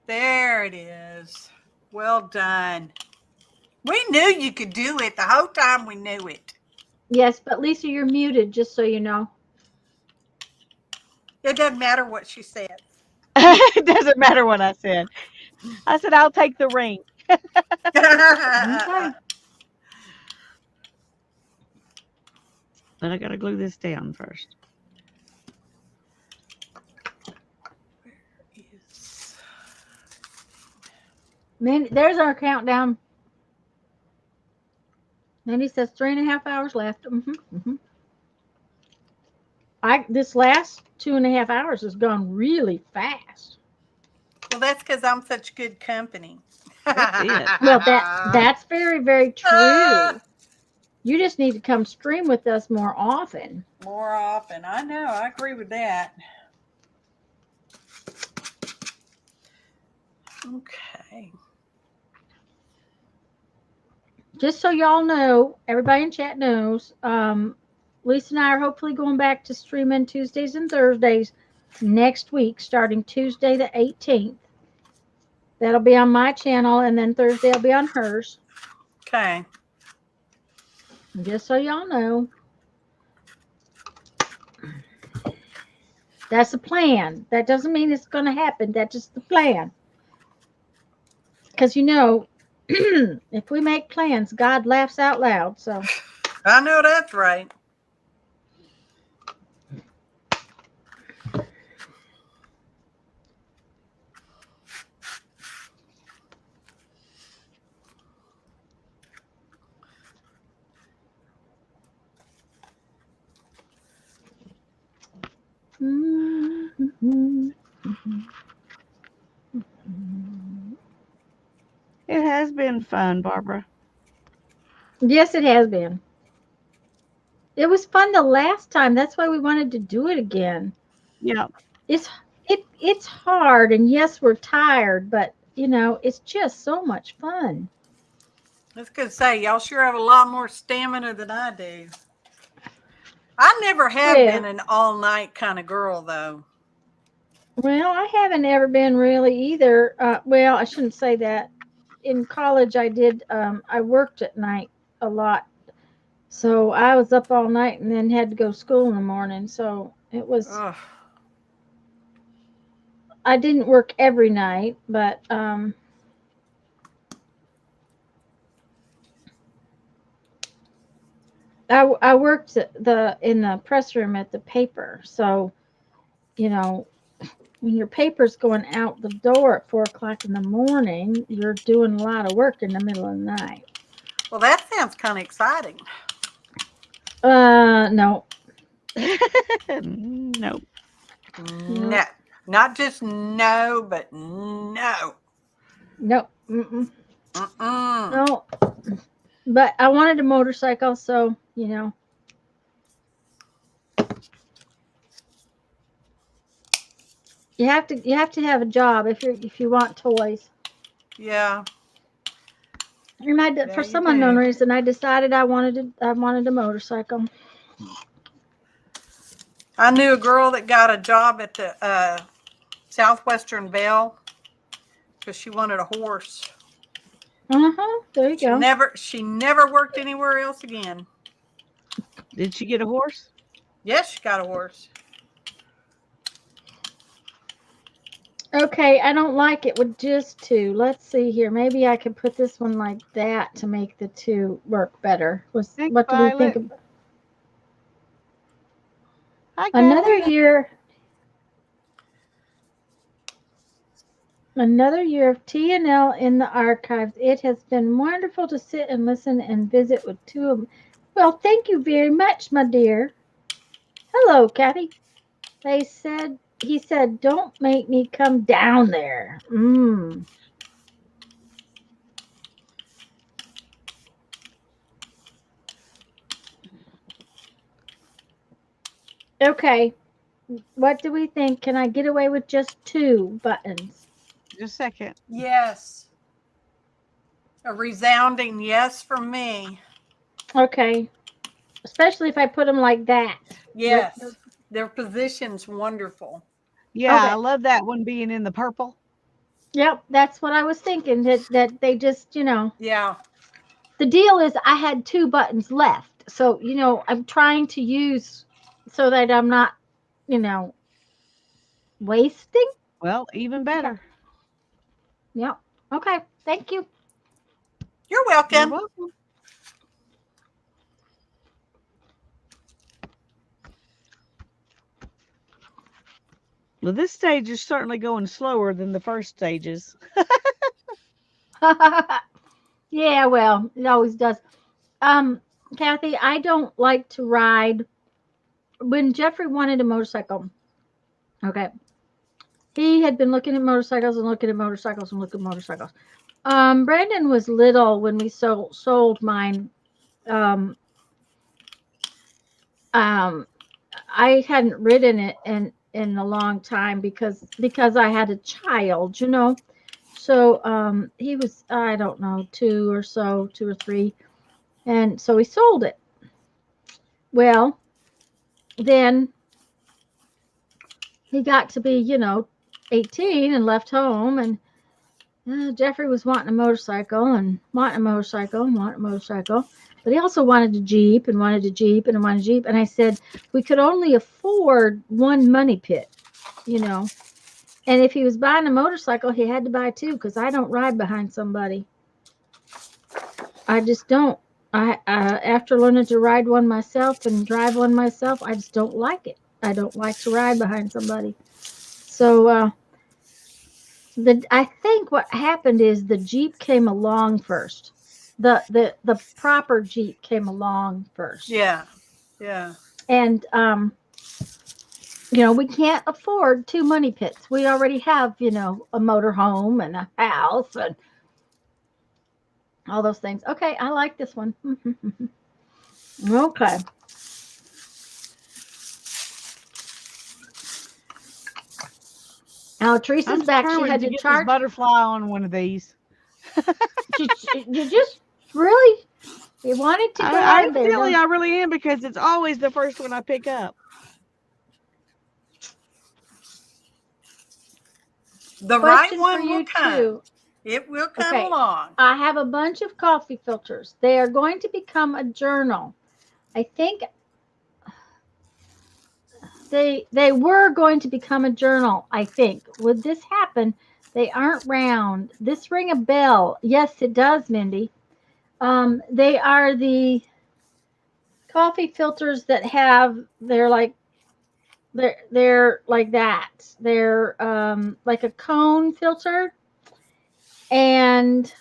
There it is. Well done. We knew you could do it. The whole time we knew it. Yes, but Lisa, you're muted, just so you know. It doesn't matter what she said. It doesn't matter what I said. I said, I'll take the ring. Okay. But I got to glue this down first. There's our countdown. Mindy says 3.5 hours left. This last 2.5 hours has gone really fast. Well, that's because I'm such good company. That's it. Well, that's very, very true. You just need to come stream with us more often. More often. I know. I agree with that. Okay. Just so y'all know, everybody in chat knows, Lisa and I are hopefully going back to streaming Tuesdays and Thursdays next week, starting Tuesday the 18th. That'll be on my channel, and then Thursday will be on hers. Okay. Just so y'all know. That's the plan. That doesn't mean it's going to happen. That's just the plan. Because, you know, if we make plans, God laughs out loud. So I know that's right. It has been fun, Barbara. Yes, it has been. It was fun the last time. That's why we wanted to do it again. Yeah. It's hard, and yes, we're tired, but it's just so much fun. I was going to say, y'all sure have a lot more stamina than I do. I never have Yeah. been an all-night kind of girl, though. Well, I haven't ever been really either. Well, I shouldn't say that. In college, I did. I worked at night a lot, so I was up all night and then had to go to school in the morning. So it was. Ugh. I didn't work every night, but I worked in the press room at the paper. So when your paper's going out the door at 4 o'clock in the morning, you're doing a lot of work in the middle of the night. Well, that sounds kind of exciting. No. No. No. Not just no, but no. No. Mm-mm. Mm-mm. No. But I wanted a motorcycle, so you have to have a job if you want toys. Yeah. For some unknown reason, I decided I wanted a motorcycle. I knew a girl that got a job at the Southwestern Bell because she wanted a horse. There you go. She never worked anywhere else again. Did she get a horse? Yes, she got a horse. Okay, I don't like it with just two. Let's see here. Maybe I could put this one like that to make the two work better. What do we think of? Hi, Another Kathy. year. Another year of T&L in the archives. It has been wonderful to sit and listen and visit with two of them. Well, thank you very much, my dear. Hello, Kathy. He said, don't make me come down there. Okay. What do we think? Can I get away with just 2 buttons? Just a second. Yes. A resounding yes from me. Okay. Especially if I put them like that. Yes. Their position's wonderful. Yeah, Okay. I love that one being in the purple. Yep, that's what I was thinking. That they just, Yeah. The deal is I had 2 buttons left. So, I'm trying to use so that I'm not, wasting. Well, even better. Yep. Okay. Thank you. You're welcome. You're welcome. Well, this stage is certainly going slower than the first stages. Yeah, well, it always does. Kathy, I don't like to ride. When Jeffrey wanted a motorcycle, okay, he had been looking at motorcycles and looking at motorcycles and looking at motorcycles. Brandon was little when we sold mine. I hadn't ridden it in a long time because I had a child, So he was, I don't know, 2 or 3, and so he sold it. Well, then he got to be 18 and left home, and Jeffrey was wanting a motorcycle and wanting a motorcycle and wanting a motorcycle. But he also wanted a Jeep and wanted a Jeep and wanted a Jeep. And I said, we could only afford one money pit, And if he was buying a motorcycle, he had to buy 2 because I don't ride behind somebody. I just don't. After learning to ride one myself and drive one myself, I just don't like it. I don't like to ride behind somebody. So I think what happened is the Jeep came along first. The proper Jeep came along first. Yeah. Yeah. And we can't afford 2 money pits. We already have, a motor home and a house and all those things. Okay, I like this one. Okay. Now Teresa's I'm back. She determined had to to get this charge. butterfly on one of these. You just really, you wanted to go on there. Evidently, don't I really am, because it's always the first one I pick up. The right Question for one will you come. too. It will come Okay. along. I have a bunch of coffee filters. They are going to become a journal. I think they were going to become a journal, I think. Would this happen? They aren't round. This ring a bell. Yes, it does, Mindy. They are the coffee filters that they're like that. They're like a cone filter. And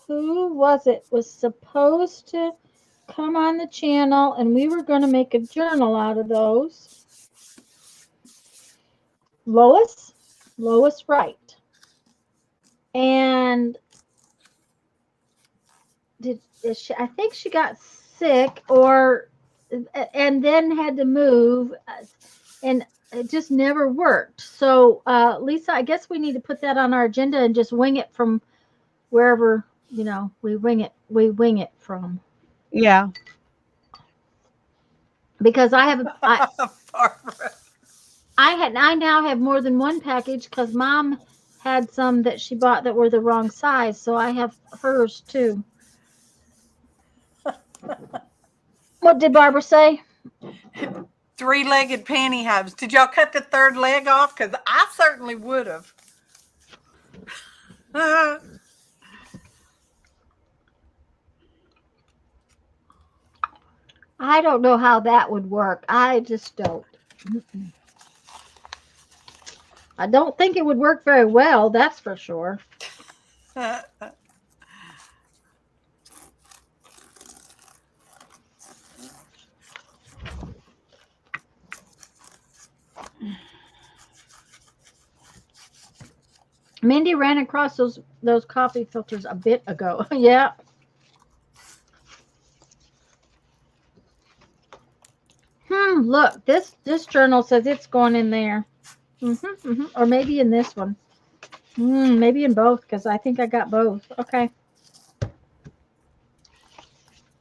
who was it? Was supposed to come on the channel, and we were going to make a journal out of those. Lois Wright. And I think she got sick and then had to move, and it just never worked. So Lisa, I guess we need to put that on our agenda and just wing it from wherever we wing it from. Yeah. Because I Barbara. now have more than one package, because Mom had some that she bought that were the wrong size, so I have hers too. What did Barbara say? 3-legged pantyhose. Did y'all cut the third leg off? Because I certainly would have. I don't know how that would work. I just don't. I don't think it would work very well, that's for sure. Mindy ran across those coffee filters a bit ago. Yeah. Look, this journal says it's going in there. Or maybe in this one. Maybe in both, because I think I got both. Okay.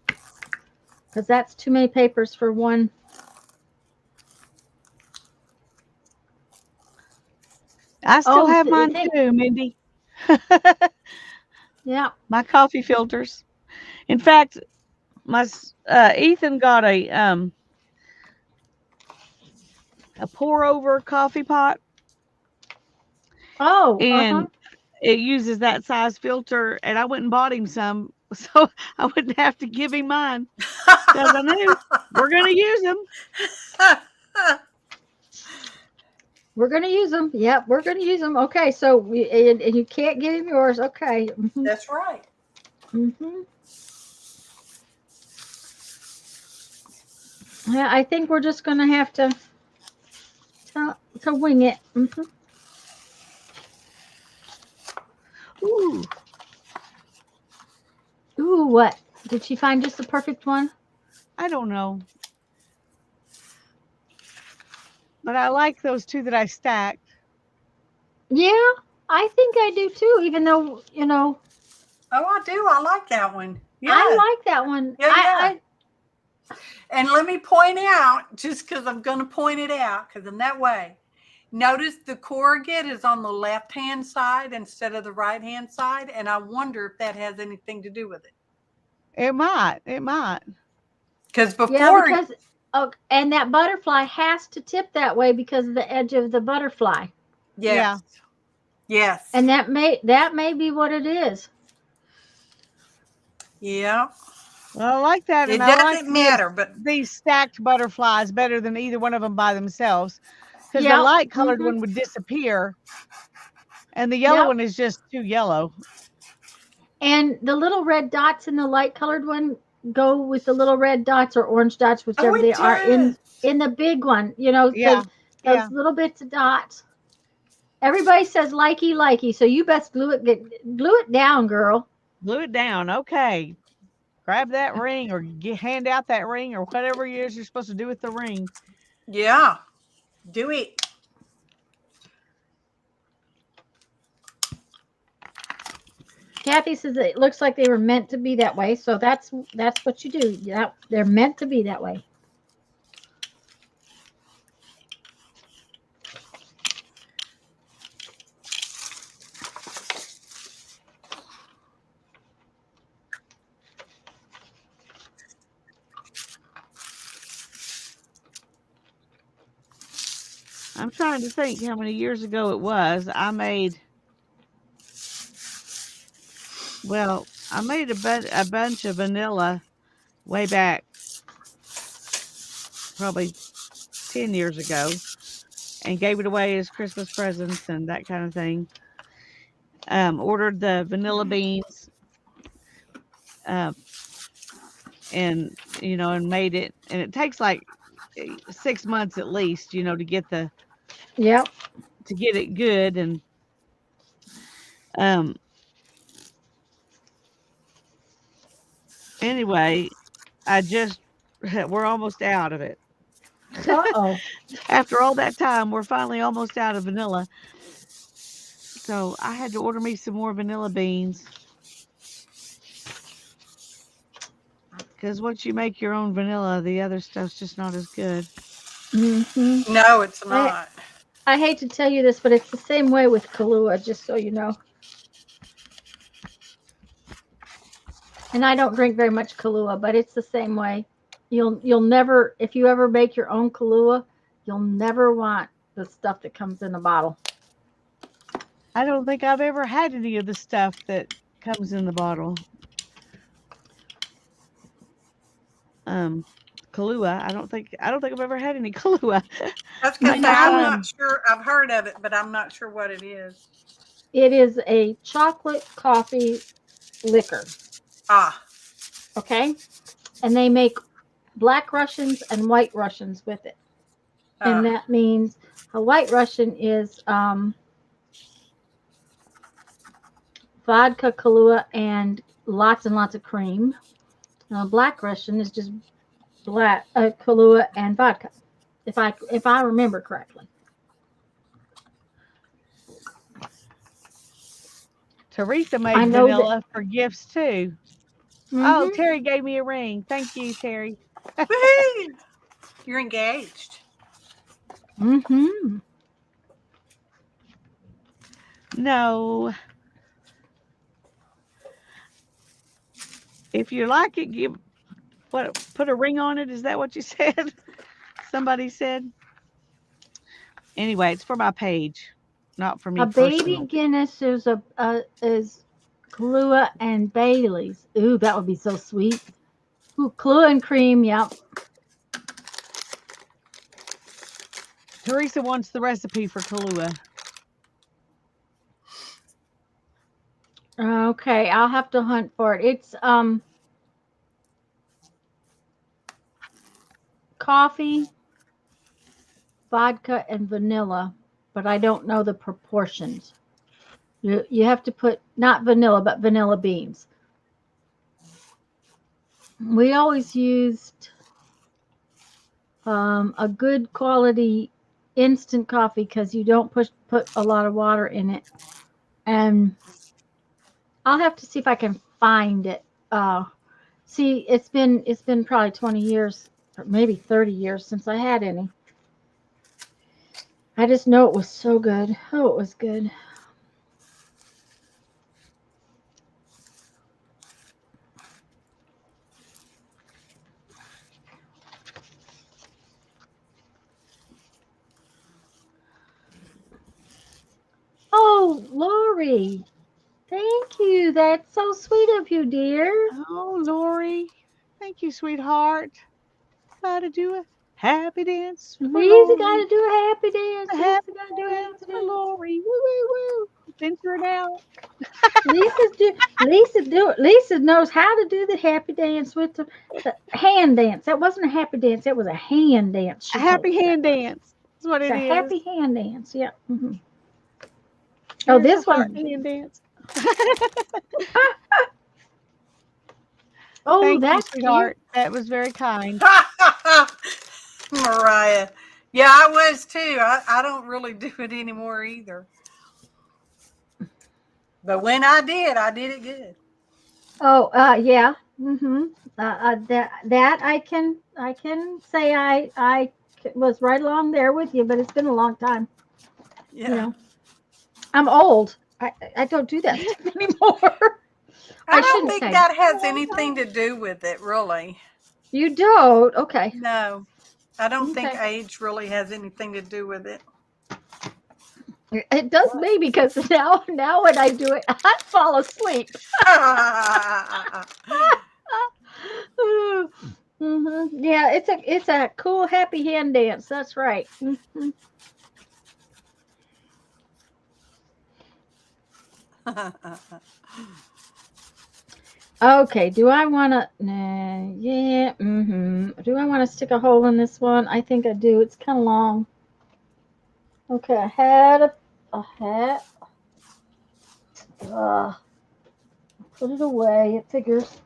Because that's too many papers for one. I still have mine too, Mindy. Yeah. My coffee filters. In fact, my Ethan got a pour over coffee pot. Oh, and it uses that size filter, and I went and bought him some so I wouldn't have to give him mine, because I knew we're going to use them. We're going to use them. Yep, we're going to use them. Okay, so and you can't give him yours. Okay. That's right. Yeah, I think we're just going to have to wing it. Ooh, what? Did she find just the perfect one? I don't know. But I like those two that I stacked. Yeah, I think I do too, even though, Oh, I do. I like that one. Yeah. I like that one. Yeah. And let me point out, just because I'm going to point it out, because I'm that way. Notice the corrugate is on the left-hand side instead of the right-hand side, and I wonder if that has anything to do with it. It might. Because before... Yeah, because, and that butterfly has to tip that way because of the edge of the butterfly. Yes. Yeah. Yes. And that may be what it is. Yeah. Well, I like that. It and I doesn't like matter, but these stacked butterflies better than either one of them by themselves. Because Yep. the light colored one would disappear, and the yellow Yep. one is just too yellow. And the little red dots in the light colored one go with the little red dots or orange dots, whichever it they are, does. in the big one. You know, Yeah. those Yeah. little bits of dots. Everybody says likey, so you best glue it down, girl. Glue it down. Okay. Grab that ring or hand out that ring or whatever it is you're supposed to do with the ring. Yeah. Do it. Kathy says it looks like they were meant to be that way, so that's what you do. Yeah, they're meant to be that way. I'm trying to think how many years ago it was. I made a bunch of vanilla way back, probably 10 years ago, and gave it away as Christmas presents and that kind of thing. Ordered the vanilla beans, and and made it, and it takes like 6 months at least, to get Yep. it good, and um anyway, we're almost out of it. Uh-oh. After all that time, we're finally almost out of vanilla. So I had to order me some more vanilla beans. Because once you make your own vanilla, the other stuff's just not as good. Mm-hmm. No, it's not. I hate to tell you this, but it's the same way with Kahlua, just so you know. And I don't drink very much Kahlua, but it's the same way. You'll never, if you ever make your own Kahlua, you'll never want the stuff that comes in a bottle. I don't think I've ever had any of the stuff that comes in the bottle. Kahlua. I don't think I've ever had any Kahlua. That's because Next I'm time. not sure. I've heard of it, but I'm not sure what it is. It is a chocolate coffee liquor. Ah, Okay? And they make black Russians and white Russians with it. And that means a white Russian is vodka, Kahlua, and lots of cream. Black Russian is just black Kahlua and vodka, if I remember correctly. Teresa made I know vanilla for gifts too. Mhm. Oh, Terry gave me a ring. Thank you, Terry. woohoo! You're engaged. Mm-hmm. No. If you like it, put a ring on it. Is that what you said? Somebody said. Anyway, it's for my page, not for me A baby personal. Guinness is is Kahlua and Bailey's. Ooh, that would be so sweet. Ooh, Kahlua and cream. Yep. Teresa wants the recipe for Kahlua. Okay, I'll have to hunt for it. It's coffee, vodka, and vanilla, but I don't know the proportions. You have to put not vanilla, but vanilla beans. We always used a good quality instant coffee because you don't put a lot of water in it. And I'll have to see if I can find it. See, it's been probably 20 years, or maybe 30 years since I had any. I just know it was so good. Oh, it was good. Oh, Lori. Thank you. That's so sweet of you, dear. Oh, Lori. Thank you, sweetheart. Gotta do a happy dance for We've Lori. got to do a happy dance. A We've happy got to do a dance happy for dance. Lori. Woo, woo, woo. adventure now? Lisa knows how to do the happy dance with the hand dance. That wasn't a happy dance. That was a hand dance. A She told happy us. hand dance. That's what It's it a is. happy hand dance. Yeah. Oh, Here's this a heart one. hand dance. Oh, Thank you, that's sweetheart. That was very kind. Mariah. Yeah, I was too. I don't really do it anymore either. But when I did it good. Oh, yeah. That I can say I was right along there with you, but it's been a long time. Yeah. You know, I'm old. I don't do that stuff anymore. I don't shouldn't think say. that has anything to do with it, really. You don't? Okay. No, I don't think Okay. age really has anything to do with it. It does me because now when I do it, I fall asleep. Yeah, it's a cool happy hand dance. That's right. Okay, do I want to? Nah, yeah. Do I want to stick a hole in this one? I think I do. It's kind of long. Okay, I had a hat. Put it away. It figures.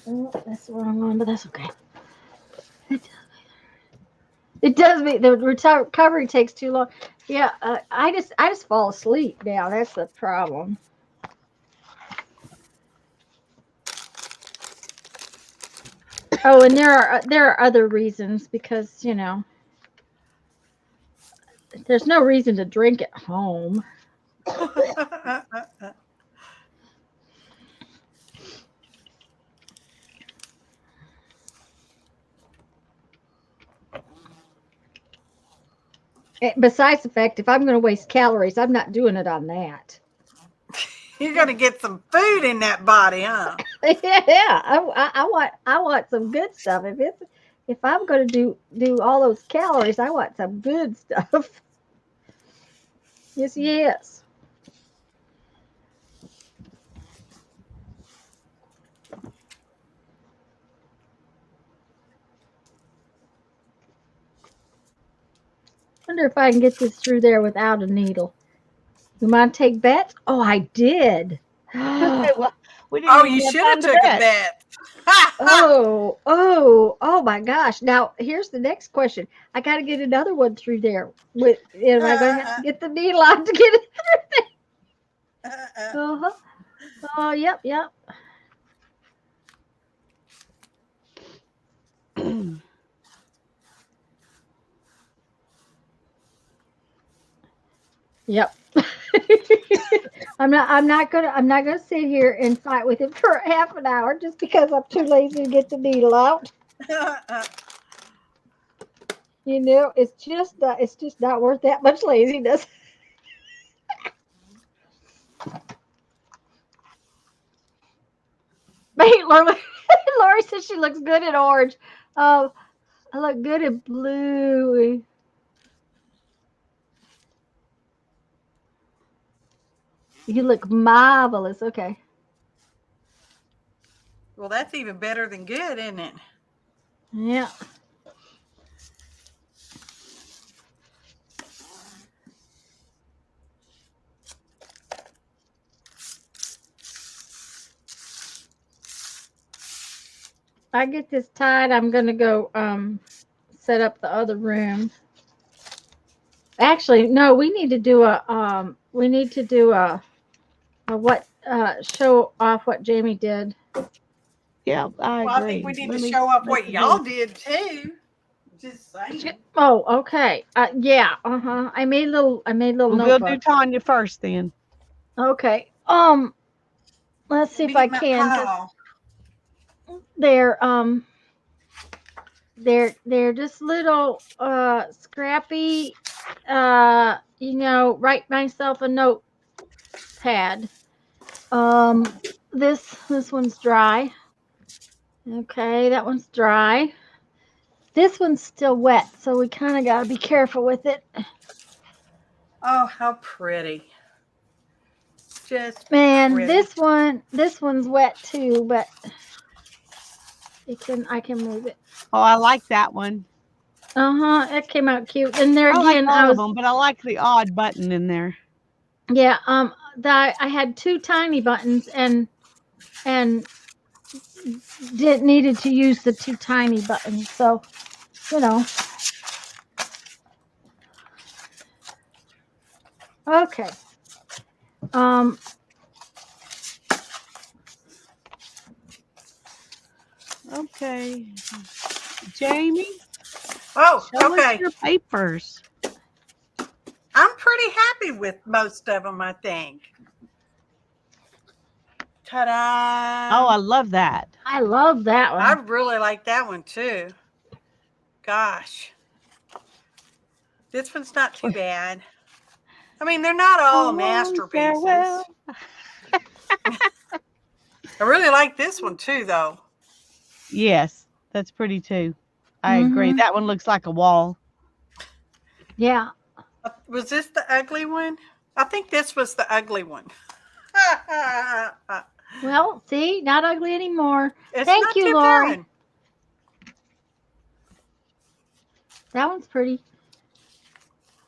Oh, that's the wrong one, but that's okay. It does me. The recovery takes too long. Yeah, I just fall asleep now. That's the problem. Oh, and there are other reasons because there's no reason to drink at home. Besides the fact, if I'm going to waste calories, I'm not doing it on that. You're gonna get some food in that body, huh? Yeah, I want some good stuff. If I'm going to do all those calories, I want some good stuff. Yes. Wonder if I can get this through there without a needle. You mind take bets? Oh, I did. Well, we didn't Oh, even you have should time have to took a bet. bet. Oh my gosh. Now, here's the next question. I got to get another one through there. Am I going to have to get the needle out to get it through there? Uh-huh. Oh, yep. Yep. I'm not gonna sit here and fight with him for half an hour just because I'm too lazy to get the needle out. It's just not worth that much laziness. Hey, Lori says she looks good in orange. Oh, I look good in blue. You look marvelous. Okay. Well, that's even better than good, isn't it? Yeah. I get this tied, I'm gonna go set up the other room. Actually, no, we need to do a what show off what Jamie did. Yeah, I Well, I agree. think we need Let to me show off make what the y'all list. did too. Just saying. Oh, okay. Yeah. I made a little Well, we'll do notebook. Tanya first then. Okay. Let's see Let me if I get my can. pile. They're they're just little scrappy. Write myself a notepad. This one's dry. Okay, that one's dry. This one's still wet, so we kind of got to be careful with it. Oh, how pretty. Just Man, pretty. this one's wet too, but I can move it. Oh, I like that one. It came out cute. And there I like again, all of them, but I like the odd button in there. yeah, I had 2 tiny buttons and needed to use the 2 tiny buttons. So, you know. Okay. Okay. Jamie, Oh, show us okay. your papers. I'm pretty happy with most of them, I think. Ta-da! Oh, I love that. I love that one. I really like that one too. Gosh. This one's not too bad. I mean, they're not all masterpieces. Farewell. I really like this one too, though. Yes, that's pretty too. I agree. That one looks like a wall. Yeah. Was this the ugly one? I think this was the ugly one. Well, see, not ugly anymore. It's Thank not you, too Lori. bad. That one's pretty.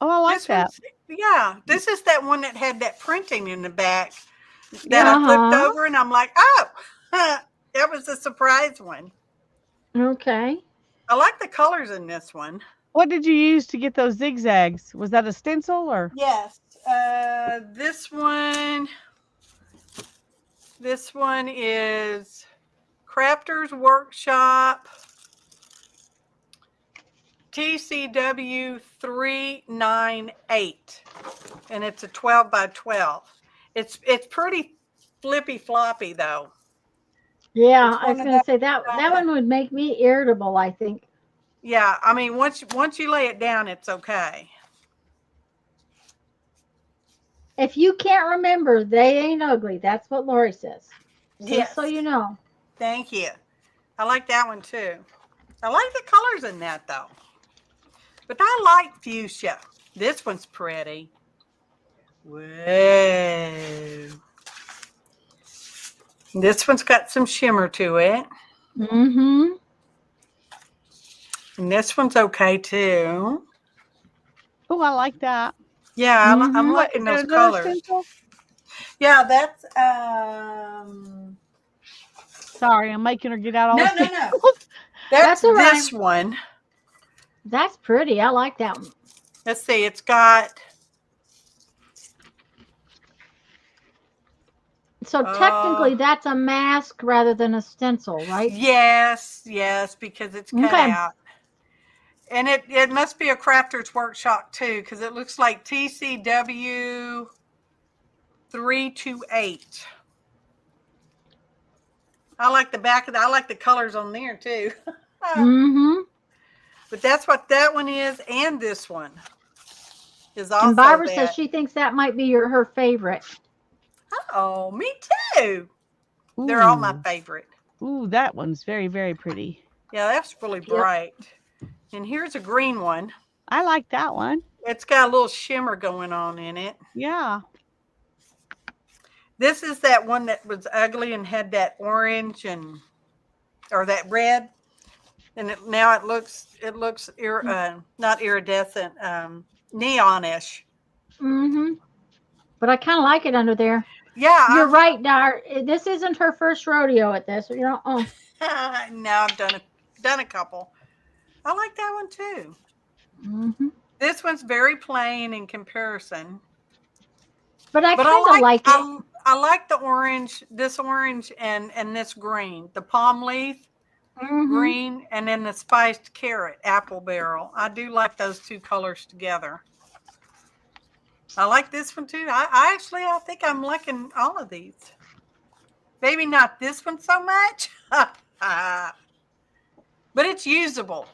Oh, I like This that. one's, yeah, this is that one that had that printing in the back that I flipped over, and I'm like, oh, that was a surprise one. Okay. I like the colors in this one. What did you use to get those zigzags? Was that a stencil or? Yes, this one is Crafter's Workshop TCW 398, and it's a 12 by 12. It's pretty flippy floppy though. Yeah, It's I was one of going to those, say that one would make me irritable, I think. Yeah, I mean once you lay it down, it's okay. If you can't remember, they ain't ugly. That's what Lori says. Yes. So you know. Thank you. I like that one too. I like the colors in that though. But I like fuchsia. This one's pretty. Whoa. This one's got some shimmer to it. Mm-hmm. And this one's okay too. Oh, I like that. Yeah, I'm What, liking is those that another colors. stencil? Yeah, that's Sorry, I'm making her get out all the no. stencils. That's all right. this one. That's pretty. I like that one. Let's see, it's got So technically, that's a mask rather than a stencil, right? yes, because it's cut Okay. out. And it must be a Crafter's Workshop too, because it looks like TCW 328. I like the back of I like the colors on there too. Mm-hmm. But that's what that one is, and this one is also And Barbara that. says she thinks that might be her favorite. Oh, me too. They're all my favorite. Ooh, that one's very, very pretty. Yeah, that's really bright. And here's a green one. I like that one. It's got a little shimmer going on in it. Yeah. This is that one that was ugly and had that orange or that red. And now it looks not iridescent, neonish. Mm-hmm. But I kind of like it under there. Yeah. You're right, Dar. This isn't her first rodeo at this. You know. No, I've done a couple. I like that one too. Mm-hmm. This one's very plain in comparison. But I kind of like it. I like the orange, this orange and this green. The palm leaf green, and then the spiced carrot apple barrel. I do like those two colors together. I like this one too. I think I'm liking all of these. Maybe not this one so much, but it's usable.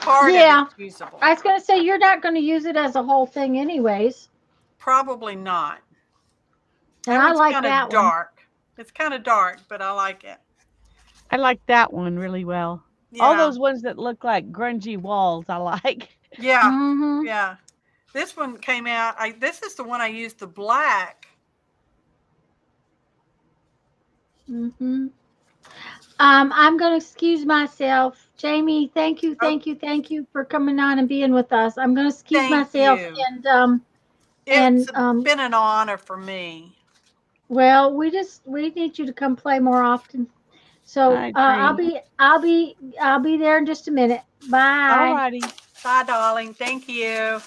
Part of it's usable. I was going to say, you're not going to use it as a whole thing anyways. Probably not. And I like that dark. It's kind of dark, but I like it. I like that one really well. All Yeah. those ones that look like grungy walls, I like. Yeah. Mm-hmm. Yeah. This one came out. This is the one I used, the black. Mm-hmm. I'm going to excuse myself. Jamie, thank you, Oh, thank you for coming on and being with us. I'm going to excuse thank myself you. and It's been an honor for me. well, we need you to come play more often. So I agree. I'll be there in just a minute. Bye. Alrighty. Bye, darling. Thank you.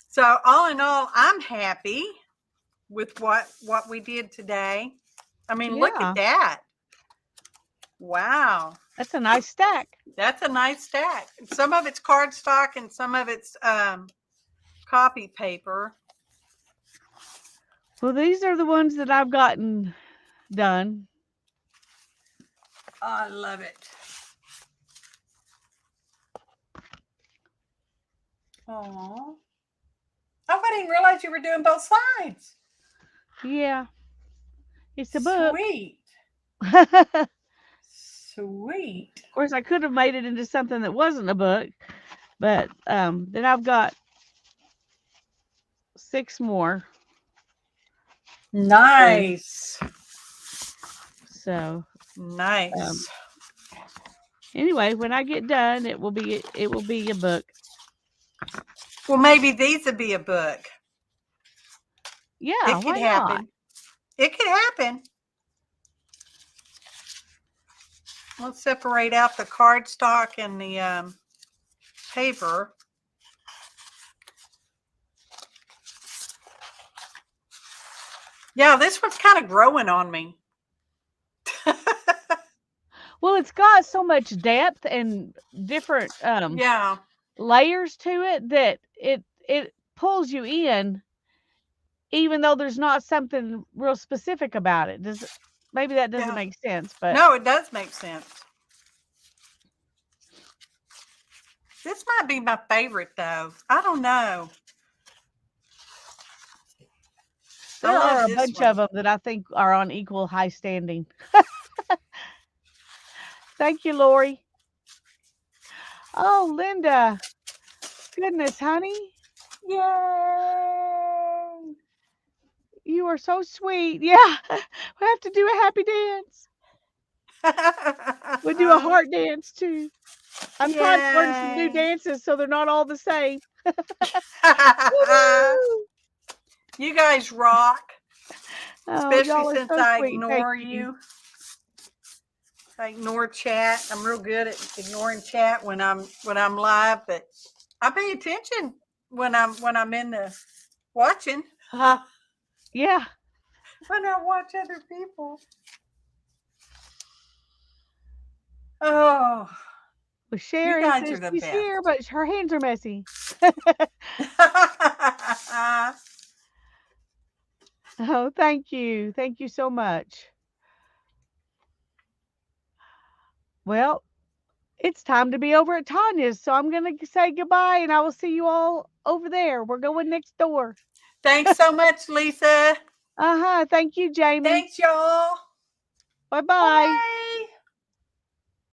So all in all, I'm happy with what we did today. I mean, look Yeah. at that. Wow. That's a nice stack. That's a nice stack. Some of it's cardstock and some of it's copy paper. Well, these are the ones that I've gotten done. I love it. Oh, I didn't realize you were doing both sides. Yeah. It's a book. Sweet. Of Sweet. course, I could have made it into something that wasn't a book, but then I've got 6 more. Nice. So Nice. anyway, when I get done, it will be a book. Well, maybe these would be a book. Yeah, It could why happen. not? It could happen. Let's separate out the cardstock and the paper. Yeah, this one's kind of growing on me. Well, it's got so much depth and different Yeah. layers to it that it pulls you in, even though there's not something real specific about it. Maybe that doesn't Yeah. make sense, but No, it does make sense. This might be my favorite, though. I don't know. there I love are a this bunch one. of them that I think are on equal high standing. Thank you, Lori. Oh, Linda. Goodness, honey. Yay! You are so sweet. Yeah. We have to do a happy dance. We'll do a heart dance too. I'm trying to learn some new Yay. dances so they're not all the same. You guys rock, Oh, y'all especially are since so I sweet. ignore Thank you. I ignore chat. I'm real good at ignoring chat when I'm live, but I pay attention when I'm in the watching. Yeah. When I watch other people. Oh, Well, Sharon guys says are the she's best. here, but her hands are messy. Oh, thank you. Thank you so much. Well, it's time to be over at Tanya's, so I'm going to say goodbye, and I will see you all over there. We're going next door. Thanks so much, Lisa. Thank you, Jamie. Thanks, y'all. Bye-bye. Bye.